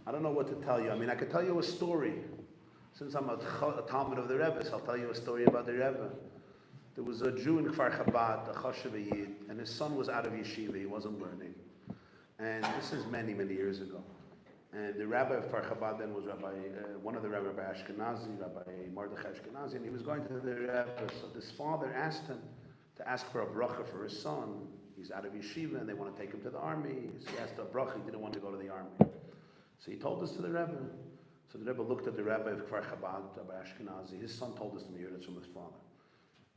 I don't know what to tell you. I mean, I could tell you a story. Since I'm a Talmud of the Rebbe, so I'll tell you a story about the Rebbe. There was a Jew in Kfar Chabad, a Chanukah Yid, and his son was out of yeshiva. He wasn't learning. And this is many, many years ago. And the rabbi of Kfar Chabad then was one of the Rabbi Ashkenazi, Rabbi Mordechai Ashkenazi, and he was going to the Rebbe. So this father asked him to ask for a bracha for his son. He's out of yeshiva and they want to take him to the army. So he asked a bracha, he didn't want to go to the army. So he told this to the Rebbe. So the Rebbe looked at the Rabbi of Kfar Chabad, Rabbi Ashkenazi. His son told this to me, heard it from his father.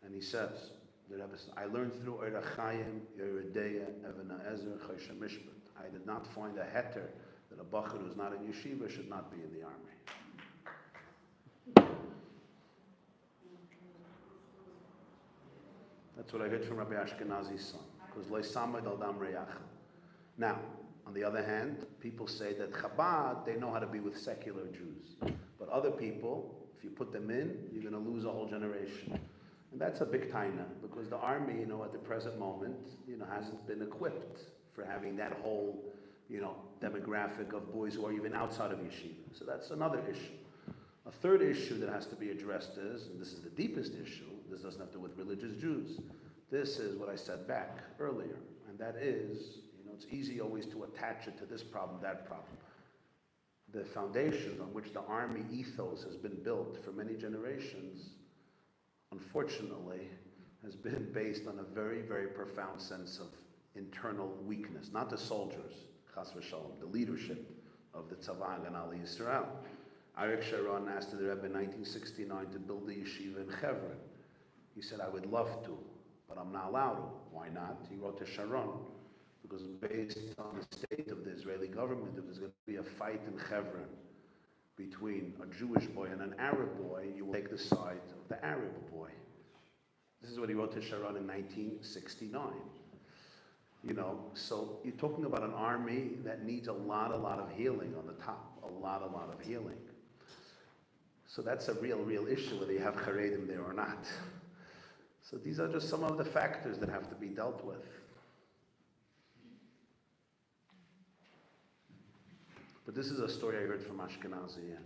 And he says, the Rebbe says, I learned through Eira Chaim, Yeridea, Even Ezer, Choshe Mishpat. I did not find a heter that a bachur who's not in yeshiva should not be in the army. That's what I heard from Rabbi Ashkenazi's son. Because lo samed al dam reyachim. Now, on the other hand, people say that Chabad, they know how to be with secular Jews. But other people, if you put them in, you're going to lose a whole generation. And that's a big taina, because the army, at the present moment, hasn't been equipped for having that whole, demographic of boys who are even outside of yeshiva. So that's another issue. A third issue that has to be addressed is, and this is the deepest issue, this doesn't have to do with religious Jews. This is what I said back earlier, and that is, it's easy always to attach it to this problem, that problem. The foundations on which the army ethos has been built for many generations, unfortunately, has been based on a very, very profound sense of internal weakness. Not the soldiers, chas v'shalom, the leadership of the Tzava Haganah Yisrael. Arik Sharon asked the Rebbe in 1969 to build the yeshiva in Hebron. He said, I would love to, but I'm not allowed to. Why not? He wrote to Sharon, because based on the state of the Israeli government, if there's going to be a fight in Hebron between a Jewish boy and an Arab boy, you will take the side of the Arab boy. This is what he wrote to Sharon in 1969. So you're talking about an army that needs a lot of healing on the top, a lot of healing. So that's a real issue, whether you have Haredim there or not. So these are just some of the factors that have to be dealt with. But this is a story I heard from Ashkenazi.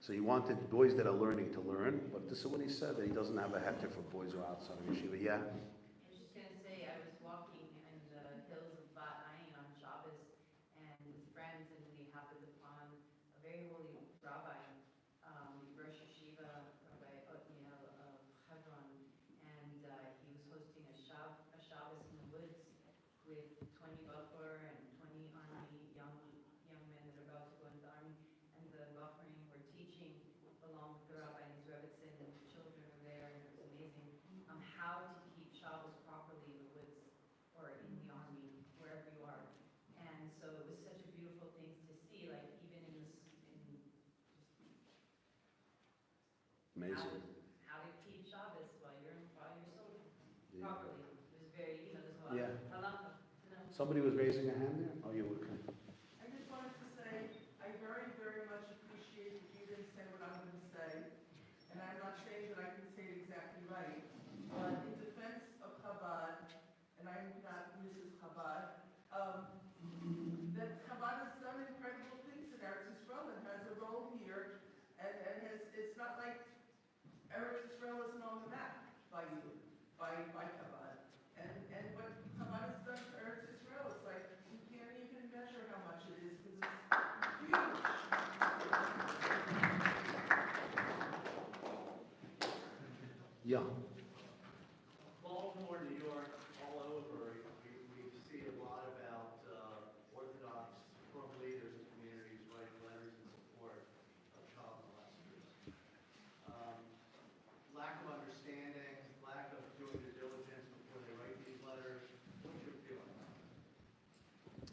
So he wanted boys that are learning to learn, but this is what he said, that he doesn't have a heter for boys who are outside of yeshiva. Yeah? I was just going to say, I was walking in the hills of Bat Ayin on Shabbos and with friends, and we happened upon a very holy rabbi, Rosh Yeshiva, Rabbi Otniel of Hebron, and he was hosting a Shabbos in the woods with 20 Bachur and 20 army young men that are about to go into the army, and the Bachrim were teaching along with the rabbi and his rebbitzin, and the children were there, and it was amazing, how to keep Shabbos properly in the woods or in the army, wherever you are. And so it was such a beautiful thing to see, like even in this, Amazing. how to keep Shabbos while you're soldier Yeah. properly. It was very, there's a lot Yeah. of halacha to know. Somebody was raising a hand there? Oh, you were. I just wanted to say, I very, very much appreciate that you didn't say what I'm going to say, and I'm not saying that I can say it exactly right, but in defense of Chabad, and I'm not Mrs. Chabad, that Chabad has done incredible things in Eretz Yisrael and has a role here, and it's not like Eretz Yisrael isn't on the map by you, by Chabad. And what Chabad has done for Eretz Yisrael, it's like, you can't even measure how much it is, because it's huge. Yeah. Baltimore, New York, all over, we see a lot about Orthodox from leaders in communities writing letters in support of child molesters. Lack of understanding, lack of doing due diligence before they write these letters. What's your feeling on that?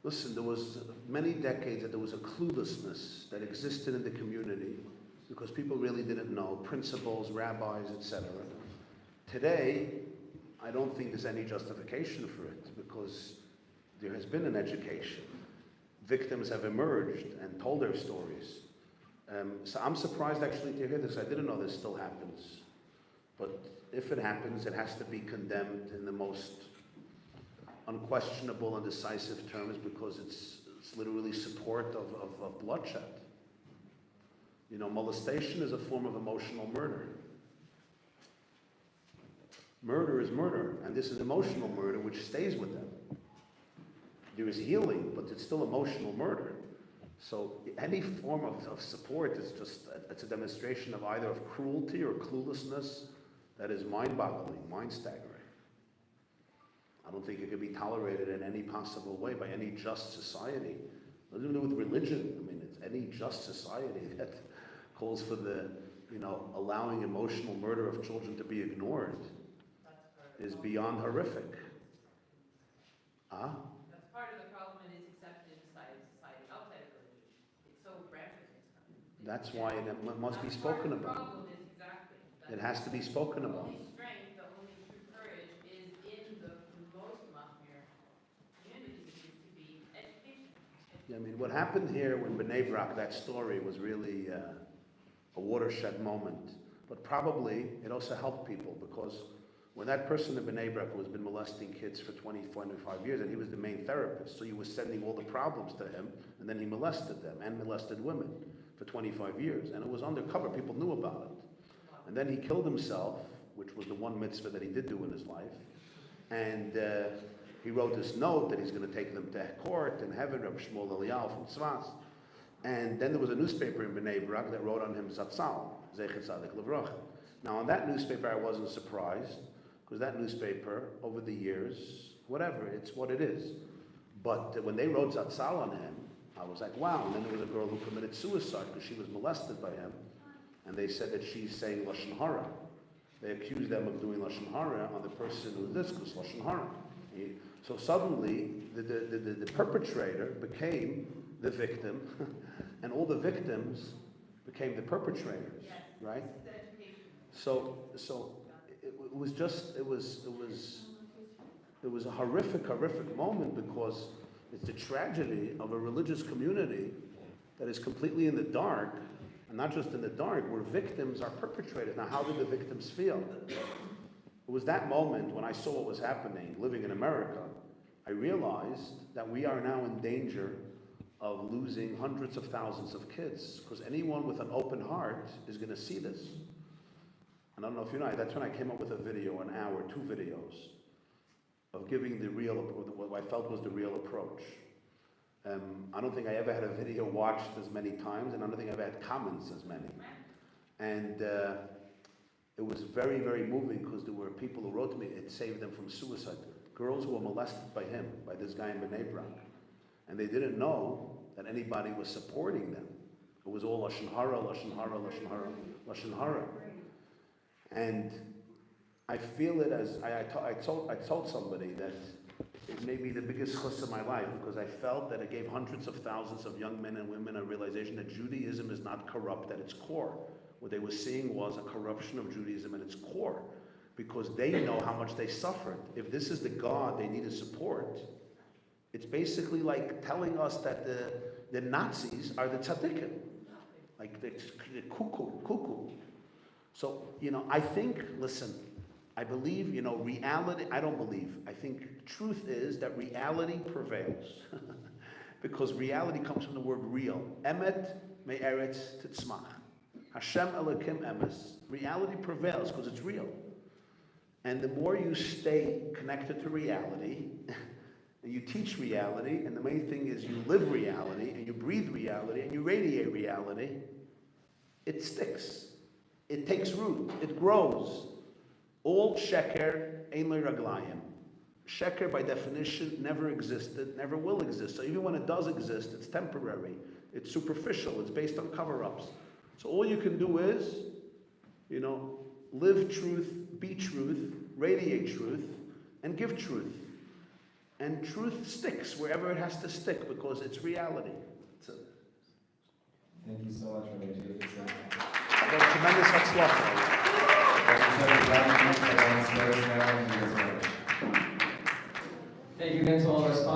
Listen, there was many decades that there was a cluelessness that existed in the community because people really didn't know, principals, rabbis, etc. Today, I don't think there's any justification for it because there has been an education. Victims have emerged and told their stories. So I'm surprised actually to hear this. I didn't know this still happens. But if it happens, it has to be condemned in the most unquestionable and decisive terms because it's literally support of bloodshed. Molestation is a form of emotional murder. Murder is murder, and this is emotional murder which stays with them. There is healing, but it's still emotional murder. So any form of support is it's a demonstration of either of cruelty or cluelessness that is mind-boggling, mind-staggering. I don't think it could be tolerated in any possible way by any just society. Nothing to do with religion. I mean, it's any just society that calls for the, allowing emotional murder of children to be ignored is beyond horrific. That's part of the problem, and it's accepted inside society, outside of religion. It's so rampant. That's why it must be spoken about. The problem is exactly. It has to be spoken The about. only strength, the only true courage is in the most Mahmir communities, it needs to be education. Yeah, I mean, what happened here when B'nai Brak, that story was really a watershed moment. But probably it also helped people, because when that person in B'nai Brak who has been molesting kids for 20, 25 years, and he was the main therapist, so he was sending all the problems to him, and then he molested them and molested women for 25 years. And it was undercover, people knew about it. And then he killed himself, which was the one mitzvah that he did do in his life. And he wrote this note that he's going to take them to court in heaven, Reb Shmuel Eliyahu from Tzvas. And then there was a newspaper in B'nai Brak that wrote on him Zatzal, Zecher Tzadik Levracha. Now on that newspaper I wasn't surprised, because that newspaper, over the years, whatever, it's what it is. But when they wrote Zatzal on him, I was like, wow. And then there was a girl who committed suicide because she was molested by him. And they said that she's saying Lashon Hara. They accused them of doing Lashon Hara on the person who did this, because Lashon Hara. So suddenly, the perpetrator became the victim, and all the victims became the perpetrators, Yes. right? This is education. So it was just, it was a horrific moment, because it's the tragedy of a religious community that is completely in the dark, and not just in the dark, where victims are perpetrators. Now, how did the victims feel? It was that moment when I saw what was happening, living in America, I realized that we are now in danger of losing hundreds of thousands of kids, because anyone with an open heart is going to see this. And I don't know if you know, that's when I came up with a video, an hour, 2 videos, of giving the real, what I felt was the real approach. I don't think I ever had a video watched as many times, and I don't think I've had comments as many. And it was very, very moving, because there were people who wrote to me, it saved them from suicide. Girls who were molested by him, by this guy in B'nai Brak. And they didn't know that anybody was supporting them. It was all Lashon Hara, Lashon Hara, Lashon Hara, Lashon Hara. And I feel it as, I told somebody that it may be the biggest chus of my life, because I felt that it gave hundreds of thousands of young men and women a realization that Judaism is not corrupt at its core. What they were seeing was a corruption of Judaism at its core, because they know how much they suffered. If this is the God they need to support, it's basically like telling us that the Nazis are the tzaddikim, like the cuckoo. So, I think, listen, I believe, reality, I don't believe. I think truth is that reality prevails. Because reality comes from the word real. Emet me'eretz titzmach. Hashem Elokim emes. Reality prevails because it's real. And the more you stay connected to reality, and you teach reality, and the main thing is you live reality, and you breathe reality, and you radiate reality, it sticks. It takes root. It grows. All sheker ein lo raglayim. Sheker, by definition, never existed, never will exist. So even when it does exist, it's temporary. It's superficial. It's based on cover-ups. So all you can do is, live truth, be truth, radiate truth, and give truth. And truth sticks wherever it has to stick, because it's reality. Thank you so much, Rabbi Jacobson. Tremendous hatzlacha. Thank you again to all of our sponsors.